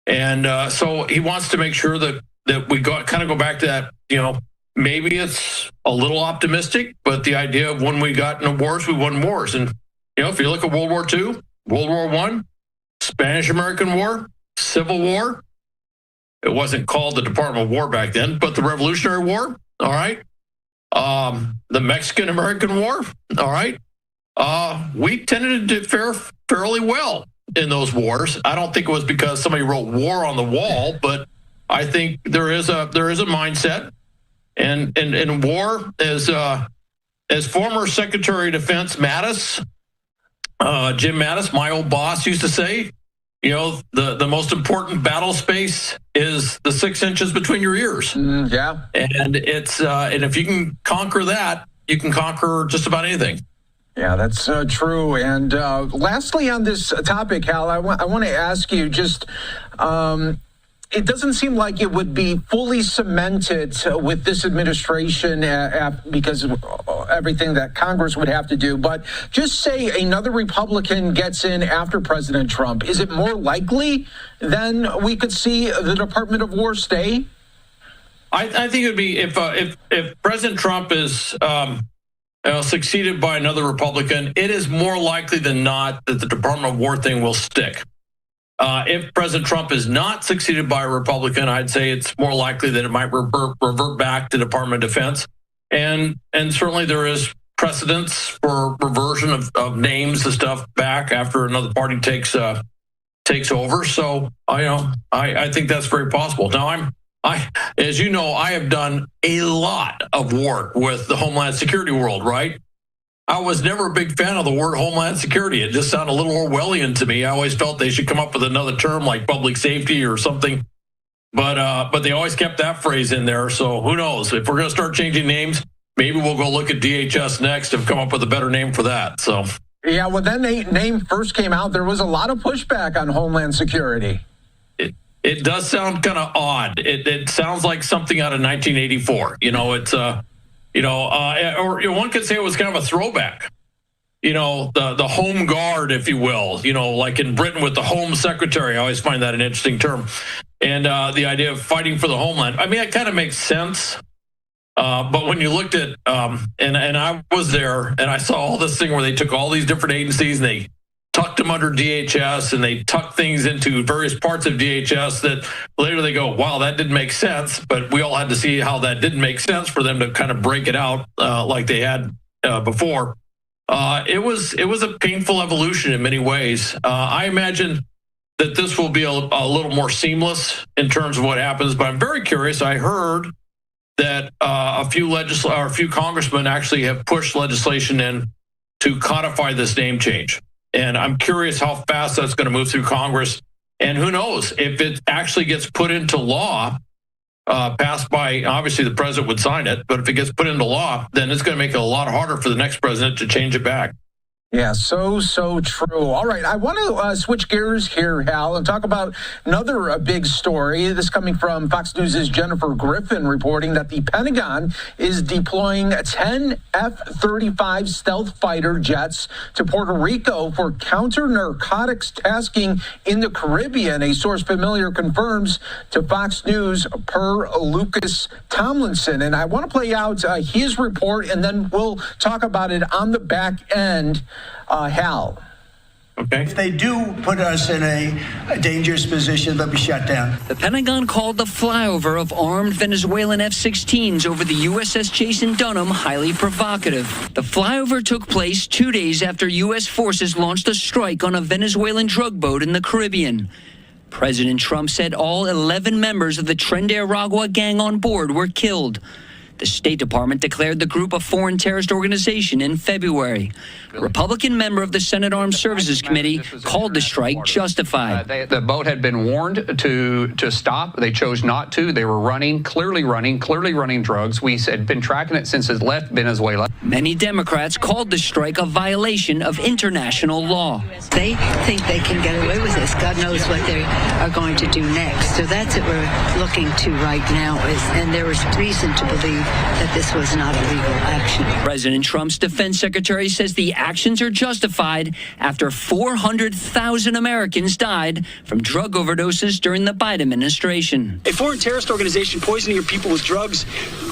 And so he wants to make sure that we go back to that, maybe it's a little optimistic, but the idea of when we got into wars, we won wars. And, if you look at World War II, World War I, Spanish-American War, Civil War, it wasn't called the Department of War back then, but the Revolutionary War, all right? The Mexican-American War, all right? We tended to do fairly well in those wars. I don't think it was because somebody wrote war on the wall, but I think there is a mindset. And war, as former Secretary of Defense Mattis, Jim Mattis, my old boss, used to say, the most important battle space is the 6 inches between your ears. Yeah. And it's and if you can conquer that, you can conquer just about anything. Yeah, that's true. And lastly on this topic, Hal, I want to ask you just, it doesn't seem like it would be fully cemented with this administration because of everything that Congress would have to do. But just say another Republican gets in after President Trump. Is it more likely then we could see the Department of War stay? I think it would be if President Trump is succeeded by another Republican, it is more likely than not that the Department of War thing will stick. If President Trump is not succeeded by a Republican, I'd say it's more likely that it might revert back to Department of Defense. And certainly there is precedence for reversion of names and stuff back after another party takes takes over. So I think that's very possible. Now as you know, I have done a lot of work with the Homeland Security world, right? I was never a big fan of the word Homeland Security. It just sounded a little Orwellian to me. I always felt they should come up with another term like public safety or something. But they always kept that phrase in there. So who knows? If we're going to start changing names, maybe we'll go look at DHS next and come up with a better name for that. So yeah, when that name first came out, there was a lot of pushback on Homeland Security. It does sound kind of odd. It sounds like something out of 1984. It's or one could say it was kind of a throwback. The Home Guard, if you will. Like in Britain with the Home Secretary. I always find that an interesting term. And the idea of fighting for the homeland. I mean, it kind of makes sense. But when you looked at, and I was there, and I saw all this thing where they took all these different agencies and they tucked them under DHS, and they tucked things into various parts of DHS that later they go, wow, that didn't make sense. But we all had to see how that didn't make sense for them to kind of break it out like they had before. It was a painful evolution in many ways. I imagine that this will be a little more seamless in terms of what happens, but I'm very curious. I heard that a few congressmen actually have pushed legislation in to codify this name change. And I'm curious how fast that's going to move through Congress. And who knows if it actually gets put into law, passed by, obviously the president would sign it, but if it gets put into law, then it's going to make it a lot harder for the next president to change it back. Yeah, so true. All right, I want to switch gears here, Hal, and talk about another big story. This coming from Fox News' Jennifer Griffin reporting that the Pentagon is deploying 10 F-35 stealth fighter jets to Puerto Rico for counter-narcotics tasking in the Caribbean. A source familiar confirms to Fox News per Lucas Tomlinson. And I want to play out his report, and then we'll talk about it on the back end. Hal. Okay. If they do put us in a dangerous position, they'll be shut down. The Pentagon called the flyover of armed Venezuelan F-16s over the USS Jason Dunham highly provocative. The flyover took place 2 days after U.S. forces launched a strike on a Venezuelan drug boat in the Caribbean. President Trump said all 11 members of the Tren de Aragua gang on board were killed. The State Department declared the group a foreign terrorist organization in February. A Republican member of the Senate Armed Services Committee called the strike justified. The boat had been warned to stop. They chose not to. They were clearly running drugs. We had been tracking it since it left Venezuela. Many Democrats called the strike a violation of international law. They think they can get away with this. God knows what they are going to do next. So that's what we're looking to right now, and there is reason to believe that this was not a legal action. President Trump's defense secretary says the actions are justified after 400,000 Americans died from drug overdoses during the Biden administration. A foreign terrorist organization poisoning your people with drugs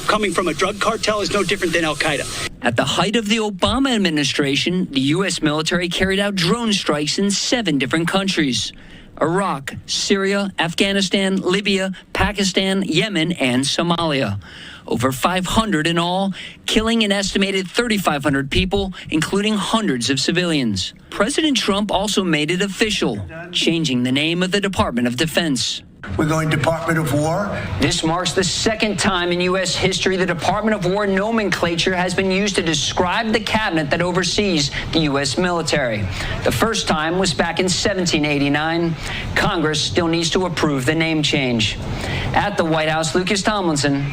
coming from a drug cartel is no different than Al-Qaeda. At the height of the Obama administration, the U.S. military carried out drone strikes in 7 different countries: Iraq, Syria, Afghanistan, Libya, Pakistan, Yemen, and Somalia. Over 500 in all, killing an estimated 3,500 people, including hundreds of civilians. President Trump also made it official, changing the name of the Department of Defense. We're going Department of War. This marks the second time in U.S. history the Department of War nomenclature has been used to describe the cabinet that oversees the U.S. military. The first time was back in 1789. Congress still needs to approve the name change. At the White House, Lucas Tomlinson,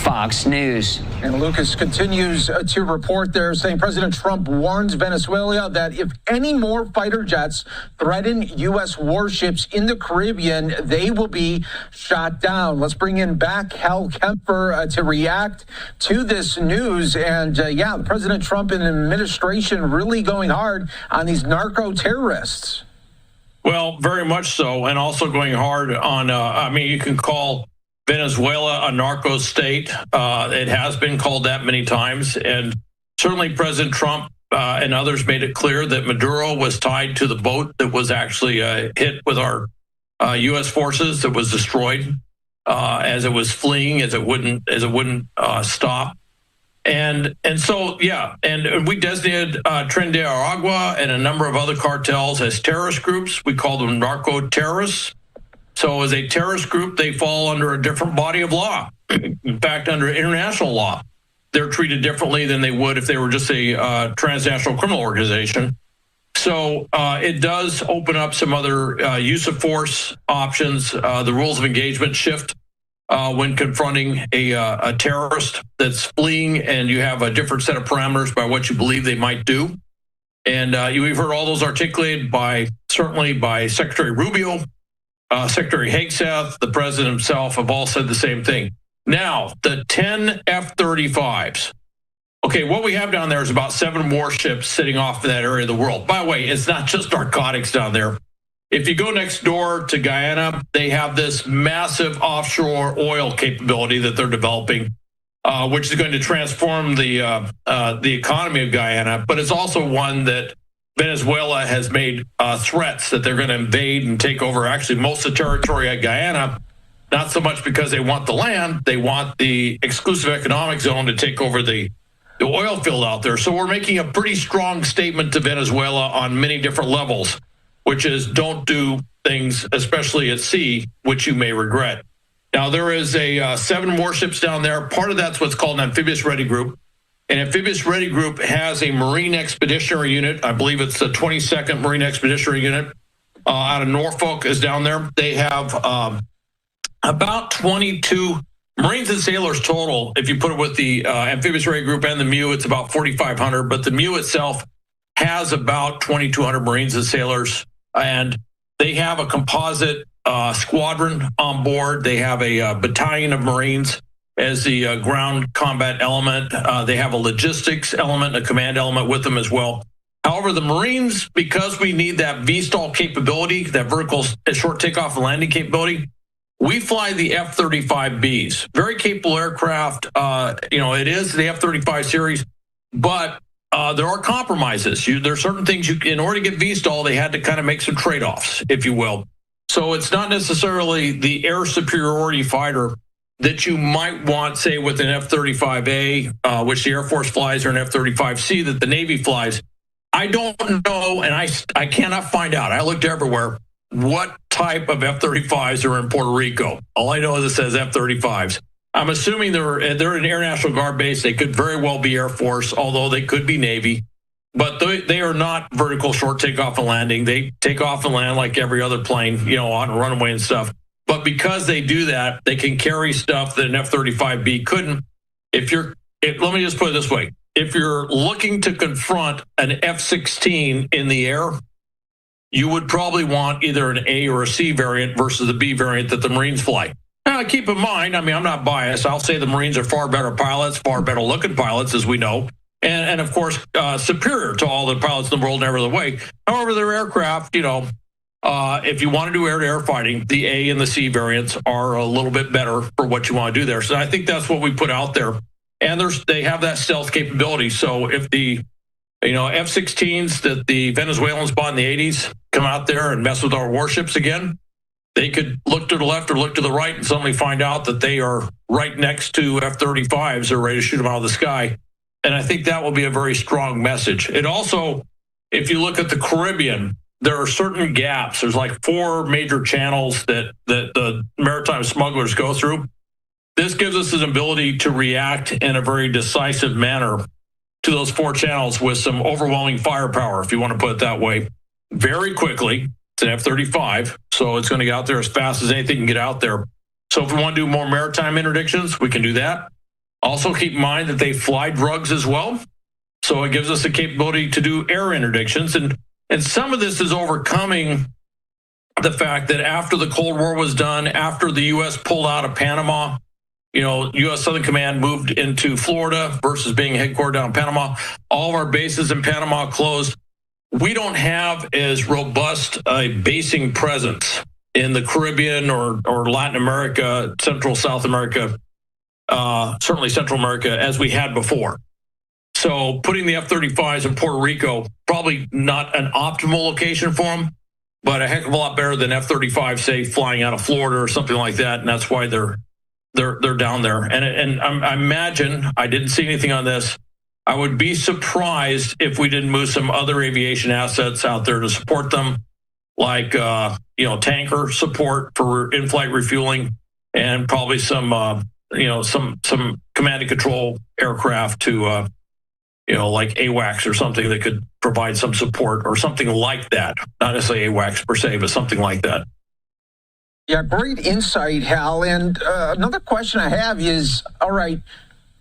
Fox News. And Lucas continues to report there, saying President Trump warns Venezuela that if any more fighter jets threaten U.S. warships in the Caribbean, they will be shot down. Let's bring in back Hal Kempfer to react to this news. And President Trump and administration really going hard on these narco terrorists. Well, very much so, and also going hard on, you can call Venezuela a narco state. It has been called that many times. And certainly President Trump and others made it clear that Maduro was tied to the boat that was actually hit with our U.S. forces, that was destroyed as it was fleeing, as it wouldn't stop. And so, yeah, and we designated Tren de Aragua and a number of other cartels as terrorist groups. We call them narco terrorists. So as a terrorist group, they fall under a different body of law. In fact, under international law, they're treated differently than they would if they were just a transnational criminal organization. So it does open up some other use of force options. The rules of engagement shift when confronting a terrorist that's fleeing, and you have a different set of parameters by what you believe they might do. And we've heard all those articulated certainly by Secretary Rubio, Secretary Hegseth, the president himself have all said the same thing. Now, the 10 F-35s. Okay, what we have down there is about 7 warships sitting off in that area of the world. By the way, it's not just narcotics down there. If you go next door to Guyana, they have this massive offshore oil capability that they're developing, which is going to transform the economy of Guyana. But it's also one that Venezuela has made threats that they're going to invade and take over actually most of the territory of Guyana, not so much because they want the land, they want the exclusive economic zone to take over the oil field out there. So we're making a pretty strong statement to Venezuela on many different levels, which is don't do things, especially at sea, which you may regret. Now, there is 7 warships down there. Part of that's what's called an amphibious ready group. An amphibious ready group has a Marine Expeditionary Unit. I believe it's the 22nd Marine Expeditionary Unit out of Norfolk is down there. They have about 22 Marines and sailors total. If you put it with the amphibious ready group and the MEU, it's about 4,500. But the MEU itself has about 2,200 Marines and sailors, and they have a composite squadron on board. They have a battalion of Marines as the ground combat element. They have a logistics element, a command element with them as well. However, the Marines, because we need that VSTOL capability, that vertical short takeoff and landing capability, we fly the F-35Bs. Very capable aircraft. It is the F-35 series, but there are compromises. There are certain things in order to get VSTOL, they had to kind of make some trade-offs, if you will. So it's not necessarily the air superiority fighter that you might want, say, with an F-35A, which the Air Force flies, or an F-35C that the Navy flies. I don't know, and I cannot find out. I looked everywhere what type of F-35s are in Puerto Rico. All I know is it says F-35s. I'm assuming they're an Air National Guard base. They could very well be Air Force, although they could be Navy. But they are not vertical short takeoff and landing. They take off and land like every other plane, on a runway and stuff. But because they do that, they can carry stuff that an F-35B couldn't. Let me just put it this way. If you're looking to confront an F-16 in the air, you would probably want either an A or a C variant versus the B variant that the Marines fly. Now, keep in mind, I'm not biased. I'll say the Marines are far better pilots, far better looking pilots, as we know. And of course, superior to all the pilots in the world in every other way. However, their aircraft, if you want to do air-to-air fighting, the A and the C variants are a little bit better for what you want to do there. So I think that's what we put out there. And they have that stealth capability. So if the F-16s that the Venezuelans bought in the 80s come out there and mess with our warships again, they could look to the left or look to the right and suddenly find out that they are right next to F-35s or ready to shoot them out of the sky. And I think that will be a very strong message. It also, if you look at the Caribbean, there are certain gaps. There's like 4 major channels that the maritime smugglers go through. This gives us an ability to react in a very decisive manner to those 4 channels with some overwhelming firepower, if you want to put it that way, very quickly. It's an F-35, so it's going to get out there as fast as anything can get out there. So if we want to do more maritime interdictions, we can do that. Also keep in mind that they fly drugs as well. So it gives us the capability to do air interdictions. And some of this is overcoming the fact that after the Cold War was done, after the U.S. pulled out of Panama, U.S. Southern Command moved into Florida versus being headquartered down in Panama. All of our bases in Panama closed. We don't have as robust a basing presence in the Caribbean or Latin America, Central, South America, certainly Central America, as we had before. So putting the F-35s in Puerto Rico, probably not an optimal location for them, but a heck of a lot better than F-35, say, flying out of Florida or something like that. And that's why they're they're down there, and I imagine, I didn't see anything on this. I would be surprised if we didn't move some other aviation assets out there to support them, like tanker support for in-flight refueling, and probably some some command and control aircraft to like AWACS or something that could provide some support or something like that. Not necessarily AWACS per se, but something like that. Yeah, great insight, Hal. And another question I have is, all right,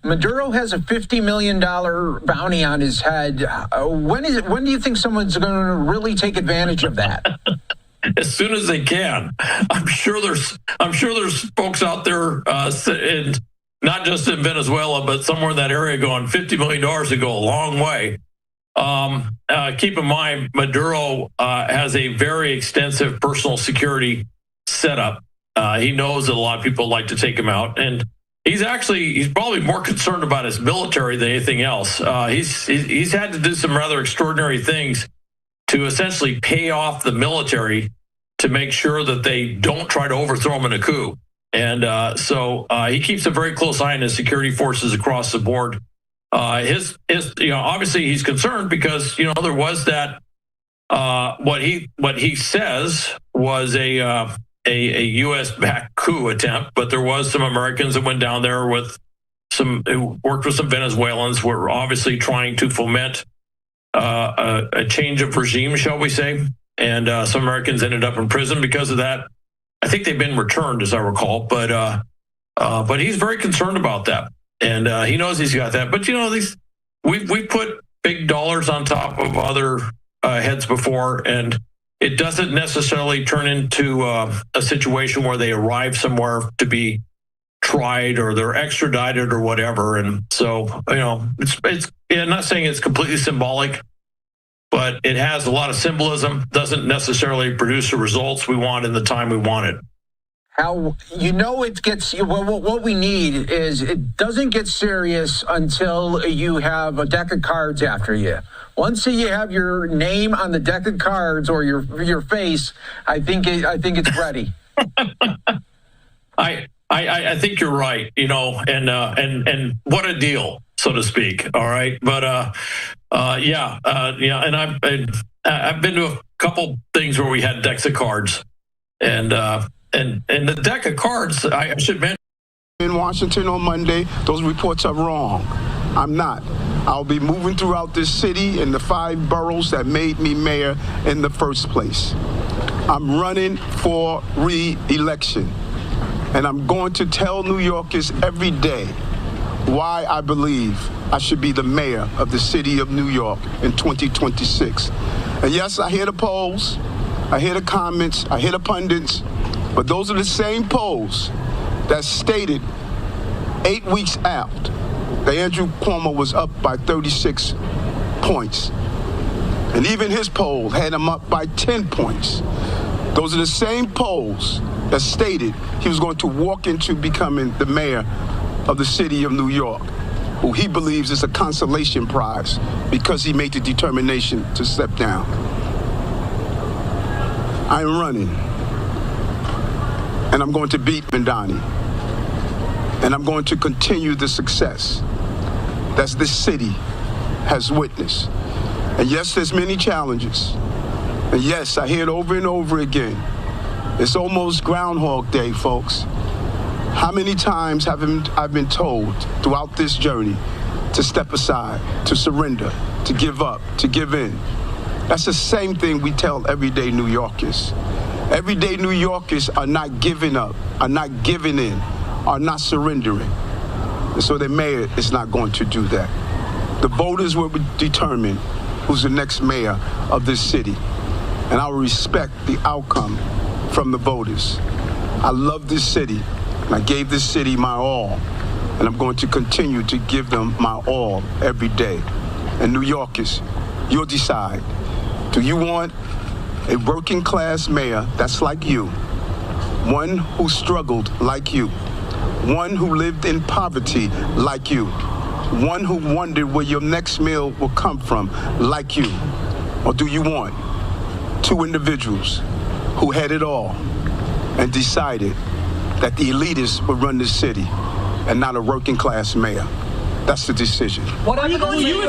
Maduro has a $50 million bounty on his head. When do you think someone's going to really take advantage of that? As soon as they can. I'm sure there's folks out there, not just in Venezuela, but somewhere in that area going, $50 million would go a long way. Keep in mind, Maduro has a very extensive personal security setup. He knows that a lot of people like to take him out, and he's probably more concerned about his military than anything else. He's had to do some rather extraordinary things to essentially pay off the military to make sure that they don't try to overthrow him in a coup. And so he keeps a very close eye on his security forces across the board. Obviously he's concerned because there was that what he says was a U.S.-backed coup attempt, but there was some Americans that went down there worked with some Venezuelans who were obviously trying to foment a change of regime, shall we say, and some Americans ended up in prison because of that. I think they've been returned, as I recall, but he's very concerned about that, and he knows he's got that. But we put big dollars on top of other heads before, and it doesn't necessarily turn into a situation where they arrive somewhere to be tried or they're extradited or whatever. And so, it's I'm not saying it's completely symbolic, but it has a lot of symbolism, doesn't necessarily produce the results we want in the time we want it. How it gets, what we need is it doesn't get serious until you have a deck of cards after you. Once you have your name on the deck of cards or your face, I think it's ready. I think you're right, and what a deal, so to speak. All right, but and I've been to a couple things where we had decks of cards, and the deck of cards, I should mention. In Washington on Monday, those reports are wrong. I'm not. I'll be moving throughout this city in the 5 boroughs that made me mayor in the first place. I'm running for re-election, and I'm going to tell New Yorkers every day why I believe I should be the mayor of the city of New York in 2026. And yes, I hear the polls, I hear the comments, I hear the pundits, but those are the same polls that stated 8 weeks out that Andrew Cuomo was up by 36 points. And even his poll had him up by 10 points. Those are the same polls that stated he was going to walk into becoming the mayor of the city of New York, who he believes is a consolation prize because he made the determination to step down. I'm running, and I'm going to beat Mamdani, and I'm going to continue the success that this city has witnessed. And yes, there's many challenges. And yes, I hear it over and over again. It's almost Groundhog Day, folks. How many times have I been told throughout this journey to step aside, to surrender, to give up, to give in? That's the same thing we tell everyday New Yorkers. Everyday New Yorkers are not giving up, are not giving in, are not surrendering. And so the mayor is not going to do that. The voters will determine who's the next mayor of this city. And I will respect the outcome from the voters. I love this city, and I gave this city my all. And I'm going to continue to give them my all every day. And New Yorkers, you'll decide. Do you want a working class mayor that's like you? One who struggled like you? One who lived in poverty like you? One who wondered where your next meal will come from like you? Or do you want 2 individuals who had it all and decided that the elitists would run this city and not a working class mayor. That's the decision. What are you going to do?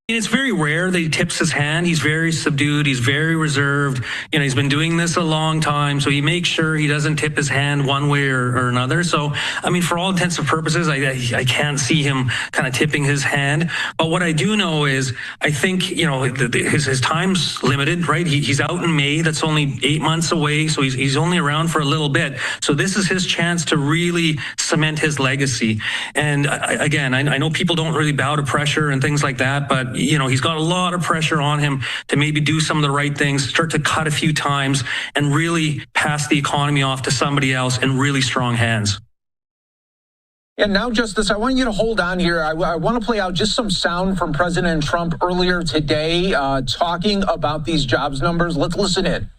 It's very rare that he tips his hand. He's very subdued. He's very reserved. You know, he's been doing this a long time, so he makes sure he doesn't tip his hand one way or another. So, I mean, for all intents and purposes, I can't see him kind of tipping his hand. But what I do know is, I think, you know, his time's limited, right? He's out in May. That's only 8 months away, so he's only around for a little bit. So this is his chance to really cement his legacy. And again, I know people don't really bow to pressure and things like that, but you know, he's got a lot of pressure on him to maybe do some of the right things, start to cut a few times, and really pass the economy off to somebody else in really strong hands. And now, Justice, I want you to hold on here. I want to play out just some sound from President Trump earlier today talking about these jobs numbers. Let's listen in.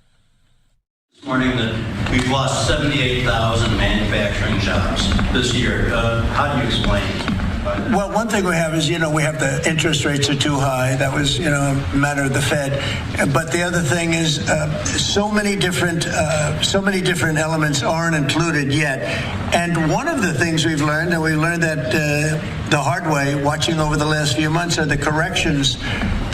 This morning that we've lost 78,000 manufacturing jobs this year. How do you explain it? Well, one thing we have is, you know, we have the interest rates are too high. That was, you know, a matter of the Fed. But the other thing is so many different elements aren't included yet. And one of the things we've learned, and we learned that the hard way, watching over the last few months, are the corrections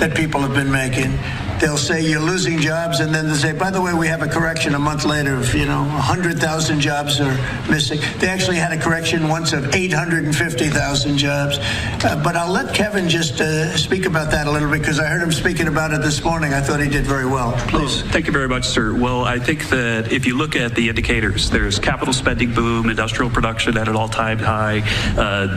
that people have been making. They'll say you're losing jobs, and then they'll say, by the way, we have a correction a month later of, you know, 100,000 jobs are missing. They actually had a correction once of 850,000 jobs. But I'll let Kevin just speak about that a little bit, because I heard him speaking about it this morning. I thought he did very well. Please. Thank you very much, sir. Well, I think that if you look at the indicators, there's capital spending boom, industrial production at an all-time high.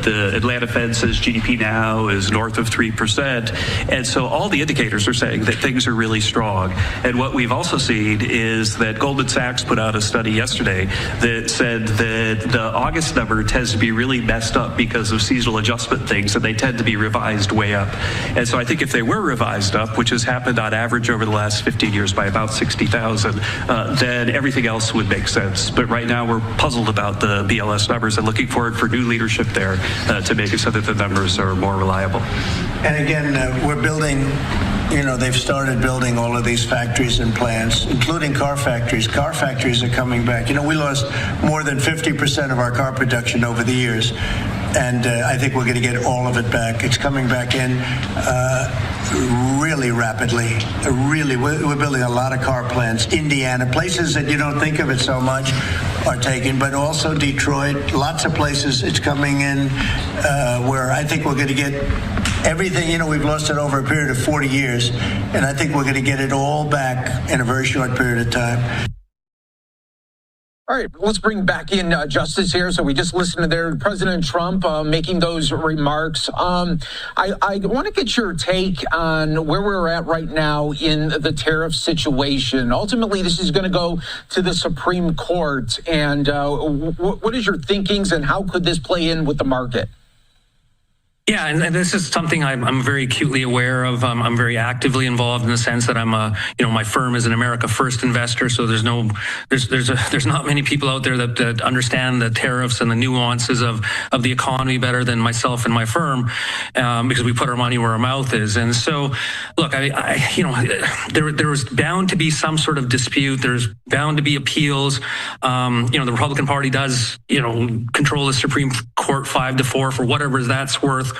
The Atlanta Fed says GDP now is north of 3%. And so all the indicators are saying that things are really strong. And what we've also seen is that Goldman Sachs put out a study yesterday that said that the August number tends to be really messed up because of seasonal adjustment things, and they tend to be revised way up. And so I think if they were revised up, which has happened on average over the last 15 years by about 60,000, then everything else would make sense. But right now we're puzzled about the BLS numbers and looking forward for new leadership there to make it so that the numbers are more reliable. And again, we're building, you know, they've started building all of these factories and plants, including car factories. Car factories are coming back. You know, we lost more than 50% of our car production over the years. And I think we're going to get all of it back. It's coming back in really rapidly. We're building a lot of car plants. Indiana, places that you don't think of it so much, are taken, but also Detroit, lots of places it's coming in where I think we're going to get everything. You know, we've lost it over a period of 40 years, and I think we're going to get it all back in a very short period of time. All right, let's bring back in Justice here. So we just listened to there, President Trump making those remarks. I want to get your take on where we're at right now in the tariff situation. Ultimately, this is going to go to the Supreme Court. And what is your thinkings, and how could this play in with the market? Yeah, and this is something I'm very acutely aware of. I'm very actively involved in the sense that my firm is an America First investor. So there's not many people out there that understand the tariffs and the nuances of the economy better than myself and my firm, because we put our money where our mouth is. And so, look, there was bound to be some sort of dispute. There's bound to be appeals. The Republican Party does, control the Supreme Court 5-4 for whatever that's worth.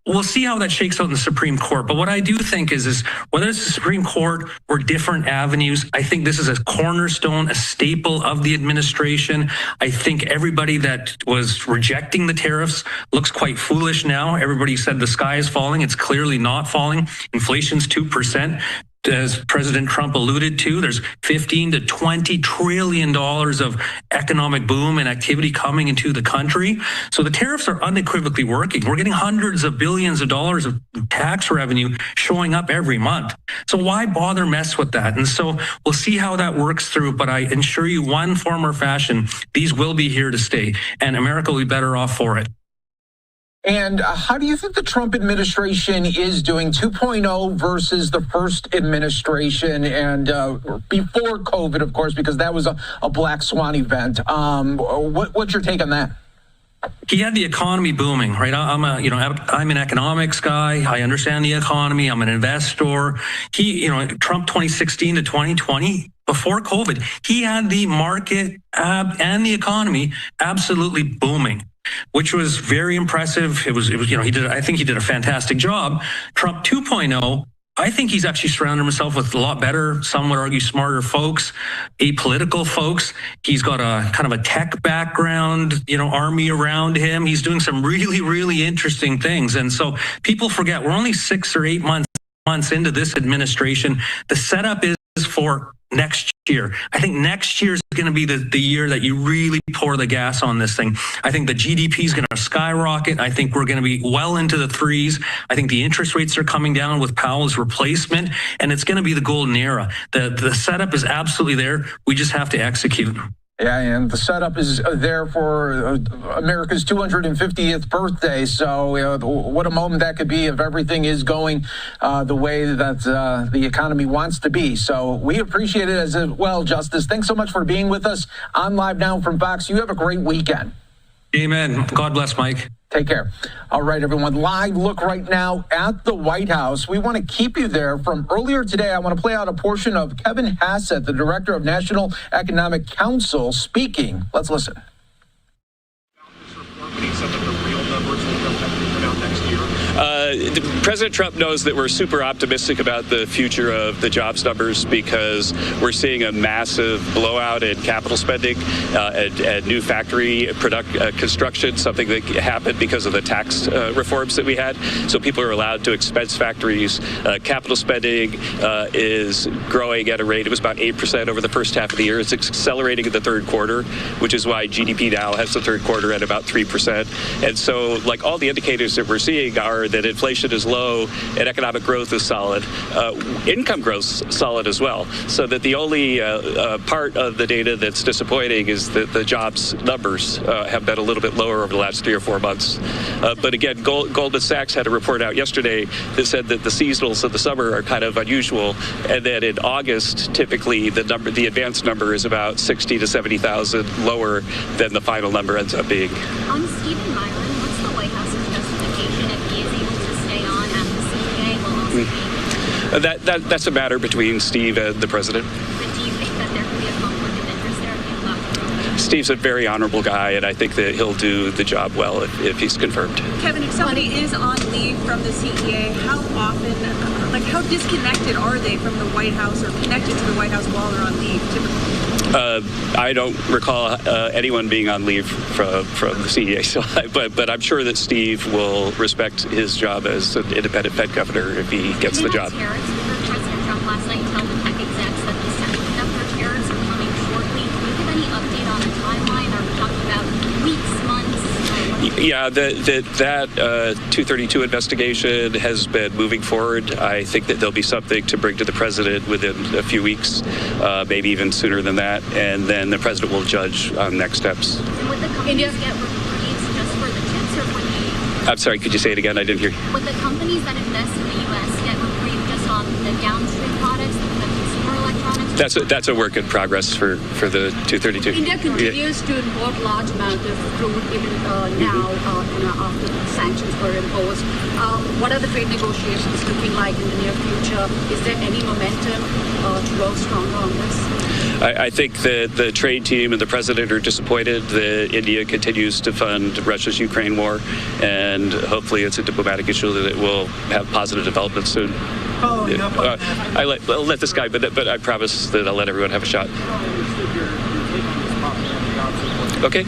We'll see how that shakes out in the Supreme Court. But what I do think is whether it's the Supreme Court or different avenues, I think this is a cornerstone, a staple of the administration. I think everybody that was rejecting the tariffs looks quite foolish now. Everybody said the sky is falling. It's clearly not falling. Inflation's 2%. As President Trump alluded to, there's $15 to $20 trillion of economic boom and activity coming into the country. So the tariffs are unequivocally working. We're getting hundreds of billions of dollars of tax revenue showing up every month. So why bother mess with that? And so we'll see how that works through. But I assure you, one form or fashion, these will be here to stay, and America will be better off for it. And how do you think the Trump administration is doing 2.0 versus the first administration and before COVID, of course, because that was a black swan event? What's your take on that? he had the economy booming, right? I'm an economics guy. I understand the economy. I'm an investor. Trump 2016 to 2020, before COVID, he had the market and the economy absolutely booming, which was very impressive. I think he did a fantastic job. Trump 2.0, I think he's actually surrounded himself with a lot better, some would argue smarter folks, apolitical folks. He's got a kind of a tech background, army around him. He's doing some really, really interesting things. And so people forget we're only 6 or 8 months into this administration. The setup is for next year. I think next year is going to be the year that you really pour the gas on this thing. I think the GDP is going to skyrocket. I think we're going to be well into the threes. I think the interest rates are coming down with Powell's replacement, and it's going to be the golden era. The setup is absolutely there. We just have to execute. Yeah, and the setup is there for America's 250th birthday. So what a moment that could be if everything is going the way that the economy wants to be. So we appreciate it as well, Justice. Thanks so much for being with us on Live Now from Fox. You have a great weekend. Amen. God bless, Mike. Take care. All right, everyone. Live look right now at the White House. We want to keep you there. From earlier today, I want to play out a portion of Kevin Hassett, the director of National Economic Council, speaking. Let's listen. President Trump knows that we're super optimistic about the future of the jobs numbers because we're seeing a massive blowout in capital spending and new factory construction, something that happened because of the tax reforms that we had. So people are allowed to expense factories. Capital spending is growing at a rate of about 8% over the first half of the year. It's accelerating in the third quarter, which is why GDP now has the third quarter at about 3%. And so, like, all the indicators that we're seeing are that inflation is low and economic growth is solid. Income growth solid as well. So that the only part of the data that's disappointing is that the jobs numbers have been a little bit lower over the last 3 or 4 months. But again, Goldman Sachs had a report out yesterday that said that the seasonals of the summer are kind of unusual, and that in August, typically the advanced number is about 60 to 70,000 lower than the final number ends up being. On Stephen Milan, what's the White House's justification if he is able to stay on at the CPA? That's a matter between Steve and the president. But do you think that there could be a conflict of interest there if he left? Steve's a very honorable guy, and I think that he'll do the job well if he's confirmed. Kevin, if somebody is on leave from the CEA, how often, how disconnected are they from the White House or connected to the White House while they're on leave typically? I don't recall anyone being on leave from the CEA, but I'm sure that Steve will respect his job as an independent Fed governor if he gets the job. Tariffs for President Trump last night told the tech execs that the semiconductor tariffs are coming shortly. Do you have any update on the timeline? Are we talking about weeks, months? Yeah, that 232 investigation has been moving forward. I think that there'll be something to bring to the president within a few weeks, maybe even sooner than that, and then the president will judge on next steps. And would the companies get reprieves just for the chips, or would they? I'm sorry, could you say it again? I didn't hear you. Would the companies that invest in the U.S. get reprieve just on the downstream products, the consumer electronics? That's a work in progress for the 232. India continues to import large amounts of crude even now after the sanctions were imposed. What are the trade negotiations looking like in the near future? Is there any momentum to grow stronger on this? I think that the trade team and the president are disappointed that India continues to fund Russia's Ukraine war, and hopefully it's a diplomatic issue that it will have positive developments soon. I'll let this guy, but I promise that I'll let everyone have a shot. Okay.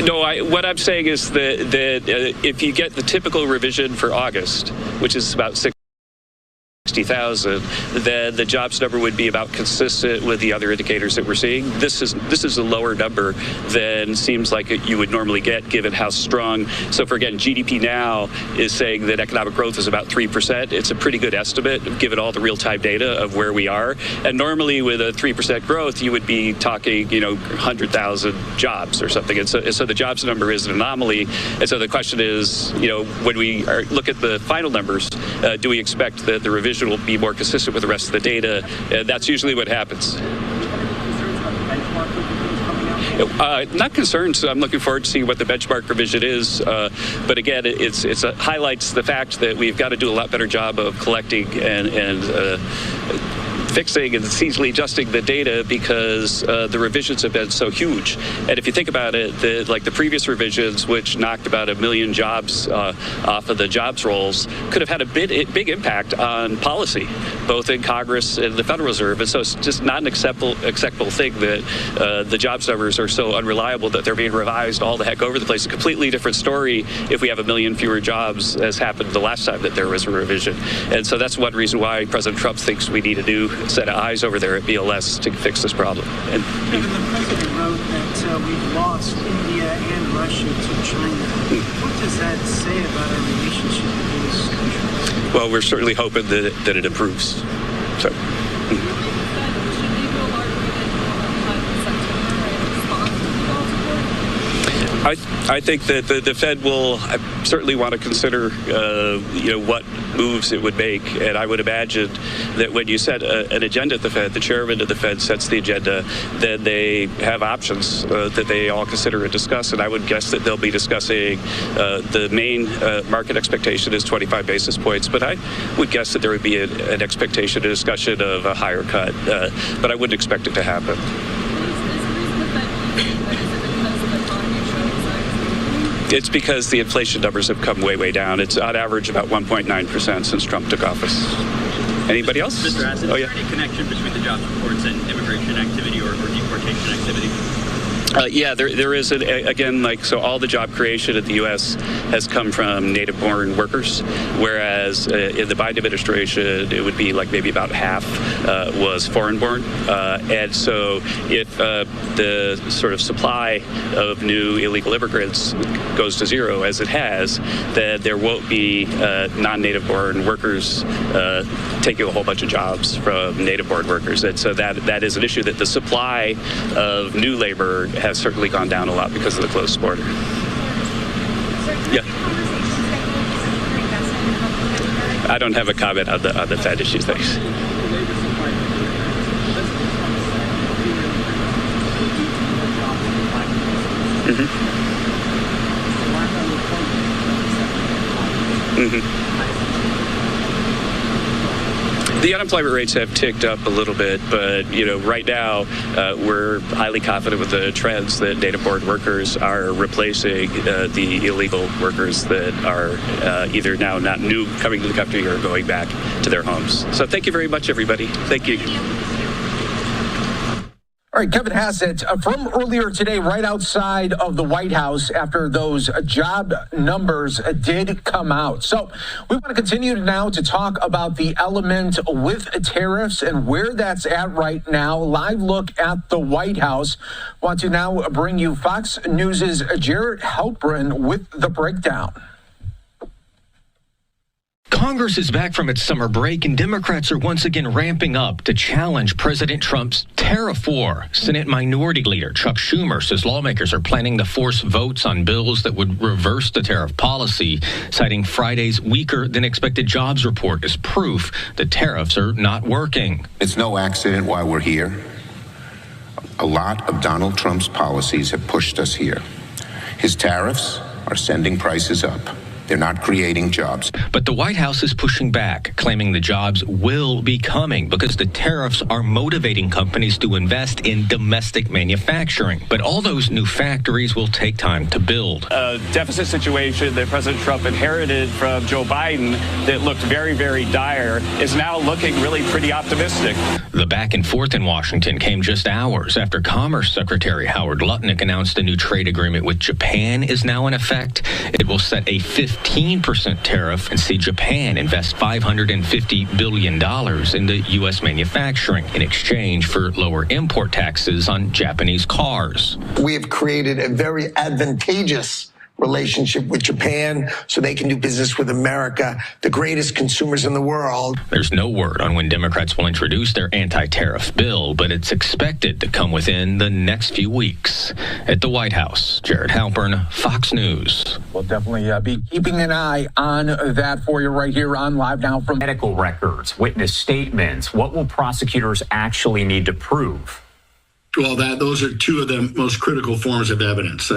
No, what I'm saying is that if you get the typical revision for August, which is about 60,000, then the jobs number would be about consistent with the other indicators that we're seeing. This is a lower number than seems like you would normally get given how strong. So for again, GDP now is saying that economic growth is about 3%. It's a pretty good estimate given all the real-time data of where we are. And normally with a 3% growth, you would be talking, 100,000 jobs or something. And so the jobs number is an anomaly. And so the question is, when we look at the final numbers, do we expect that the revision will be more consistent with the rest of the data? And that's usually what happens. Not concerned. So I'm looking forward to seeing what the benchmark revision is. But again, it highlights the fact that we've got to do a lot better job of collecting and fixing and seasonally adjusting the data because the revisions have been so huge. And if you think about it, the previous revisions, which knocked about 1 million jobs off of the jobs rolls, could have had a big impact on policy, both in Congress and the Federal Reserve. And so it's just not an acceptable thing that the jobs numbers are so unreliable that they're being revised all the heck over the place. A completely different story if we have 1 million fewer jobs, as happened the last time that there was a revision. And so that's one reason why President Trump thinks we need a new set of eyes over there at BLS to fix this problem. And the president wrote that we've lost India and Russia to China. What does that say about our relationship with these countries? Well, we're certainly hoping that it improves. So. I think that the Fed will certainly want to consider, what moves it would make. And I would imagine that when you set an agenda at the Fed, the chairman of the Fed sets the agenda, then they have options that they all consider and discuss. And I would guess that they'll be discussing the main market expectation is 25 basis points. But I would guess that there would be an expectation, a discussion of a higher cut. But I wouldn't expect it to happen. It's because the inflation numbers have come way down. It's on average about 1.9% since Trump took office. Anybody else? Mr. Asset, is there any connection between the jobs reports and immigration activity or deportation activity? Yeah, there is, so all the job creation in the U.S. has come from native-born workers, whereas in the Biden administration, it would be maybe about half was foreign-born. And so if the sort of supply of new illegal immigrants goes to zero, as it has, then there won't be non-native-born workers taking a whole bunch of jobs from native-born workers. And so that is an issue, that the supply of new labor has certainly gone down a lot because of the closed border. Yeah. I don't have a comment on the Fed issues. Thanks. The unemployment rates have ticked up a little bit, but right now we're highly confident with the trends that native-born workers are replacing the illegal workers that are either now not new coming to the country or going back to their homes. So thank you very much, everybody. Thank you. All right, Kevin Hassett, from earlier today, right outside of the White House after those job numbers did come out. So we want to continue now to talk about the element with tariffs and where that's at right now. Live look at the White House. Want to now bring you Fox News' Jared Halpern with the breakdown. Congress is back from its summer break, and Democrats are once again ramping up to challenge President Trump's tariff war. Senate Minority Leader Chuck Schumer says lawmakers are planning to force votes on bills that would reverse the tariff policy, citing Friday's weaker than expected jobs report as proof that tariffs are not working. It's no accident why we're here. A lot of Donald Trump's policies have pushed us here. His tariffs are sending prices up. They're not creating jobs. But the White House is pushing back, claiming the jobs will be coming because the tariffs are motivating companies to invest in domestic manufacturing. But all those new factories will take time to build. A deficit situation that President Trump inherited from Joe Biden that looked very, very dire is now looking really pretty optimistic. The back and forth in Washington came just hours after Commerce Secretary Howard Lutnick announced a new trade agreement with Japan is now in effect. It will set a 15% tariff and see Japan invest $550 billion into U.S. manufacturing in exchange for lower import taxes on Japanese cars. We have created a very advantageous relationship with Japan so they can do business with America, the greatest consumers in the world. There's no word on when Democrats will introduce their anti-tariff bill, but it's expected to come within the next few weeks. At the White House, Jared Halpern, Fox News. We'll definitely be keeping an eye on that for you right here on Live Now from medical records, witness statements. What will prosecutors actually need to prove? Well, those are two of the most critical forms of evidence,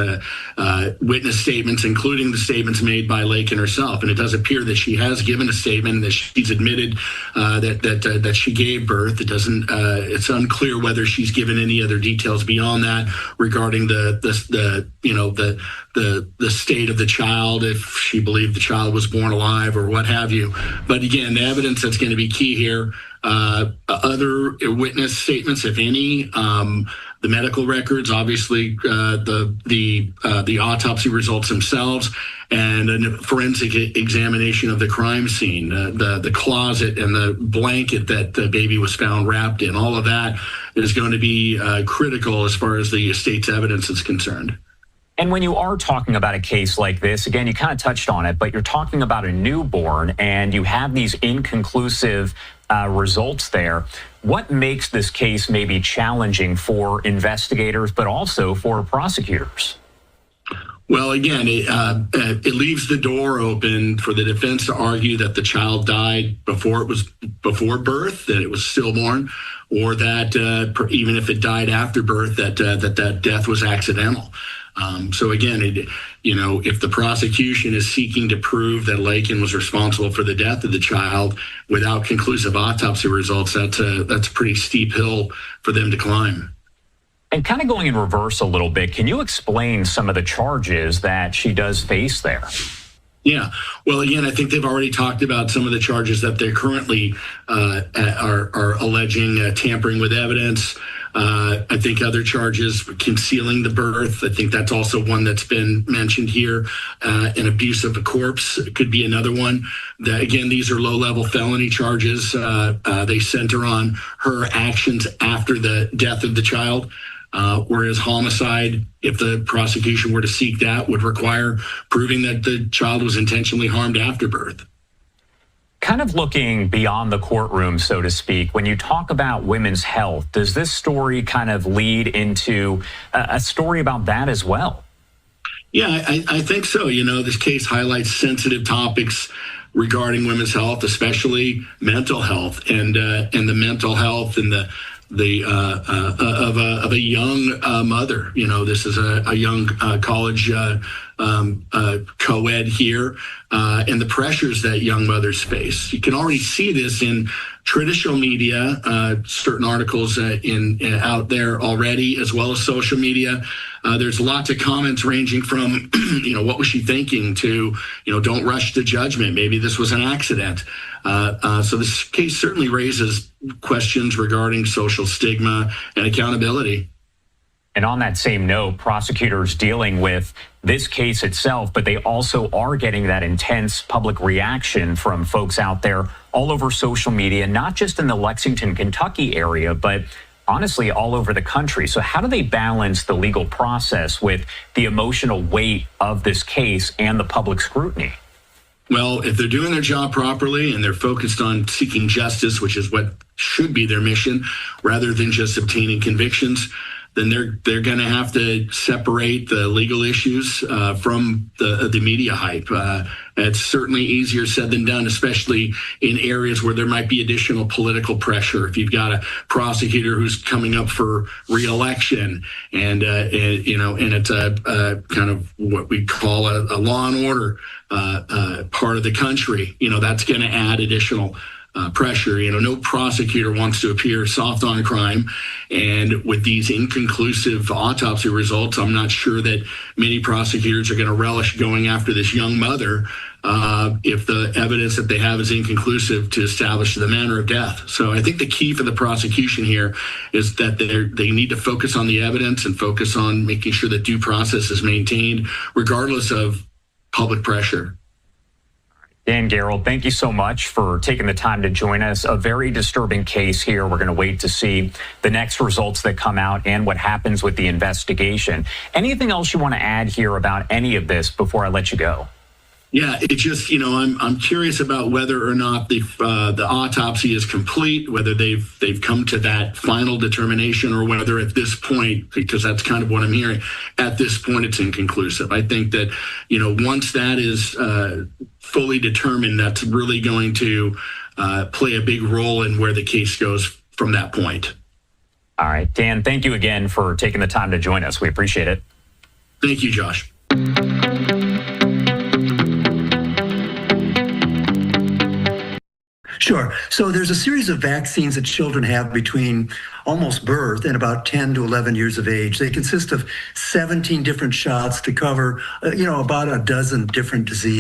witness statements, including the statements made by Laken herself. And it does appear that she has given a statement and that she's admitted that she gave birth. It doesn't. It's unclear whether she's given any other details beyond that regarding the state of the child, if she believed the child was born alive or what have you. But again, the evidence that's going to be key here. Other witness statements, if any, the medical records, obviously the autopsy results themselves, and a forensic examination of the crime scene, the closet and the blanket that the baby was found wrapped in. All of that is going to be critical as far as the estate's evidence is concerned. And when you are talking about a case like this, again, you kind of touched on it, but you're talking about a newborn and you have these inconclusive results there. What makes this case maybe challenging for investigators, but also for prosecutors? Well, again, it leaves the door open for the defense to argue that the child died before birth, that it was stillborn, or that even if it died after birth, that death was accidental. So again, if the prosecution is seeking to prove that Laken was responsible for the death of the child without conclusive autopsy results, that's a pretty steep hill for them to climb. And kind of going in reverse a little bit, can you explain some of the charges that she does face there? Yeah. Well, again, I think they've already talked about some of the charges that they currently are alleging, tampering with evidence. I think other charges, concealing the birth. I think that's also one that's been mentioned here. An abuse of a corpse could be another one. Again, these are low-level felony charges. They center on her actions after the death of the child. Whereas homicide, if the prosecution were to seek that, would require proving that the child was intentionally harmed after birth. Kind of looking beyond the courtroom, so to speak, when you talk about women's health, does this story kind of lead into a story about that as well? Yeah, I think so. This case highlights sensitive topics regarding women's health, especially mental health and the mental health and of a young mother. This is a young college co-ed here, and the pressures that young mothers face. You can already see this in traditional media, certain articles out there already, as well as social media. There's lots of comments ranging from, what was she thinking, to, don't rush to judgment. Maybe this was an accident. So this case certainly raises questions regarding social stigma and accountability. And on that same note, prosecutors dealing with this case itself, but they also are getting that intense public reaction from folks out there all over social media, not just in the Lexington, Kentucky area, but honestly all over the country. So how do they balance the legal process with the emotional weight of this case and the public scrutiny? Well, if they're doing their job properly and they're focused on seeking justice, which is what should be their mission, rather than just obtaining convictions, then they're going to have to separate the legal issues from the media hype. It's certainly easier said than done, especially in areas where there might be additional political pressure. If you've got a prosecutor who's coming up for re-election, and it's a kind of what we call a law and order part of the country, that's going to add additional pressure. No prosecutor wants to appear soft on crime. And with these inconclusive autopsy results, I'm not sure that many prosecutors are going to relish going after this young mother if the evidence that they have is inconclusive to establish the manner of death. So I think the key for the prosecution here is that they need to focus on the evidence and focus on making sure that due process is maintained, regardless of public pressure. Dan Gerald, thank you so much for taking the time to join us. A very disturbing case here. We're going to wait to see the next results that come out and what happens with the investigation. Anything else you want to add here about any of this before I let you go? Yeah, it's just, I'm curious about whether or not the autopsy is complete, whether they've come to that final determination, or whether at this point, because that's kind of what I'm hearing, at this point it's inconclusive. I think that, once that is fully determined, that's really going to play a big role in where the case goes from that point. All right, Dan, thank you again for taking the time to join us. We appreciate it. Thank you, Josh. Sure. So there's a series of vaccines that children have between almost birth and about 10 to 11 years of age. They consist of 17 different shots to cover, about a dozen different diseases.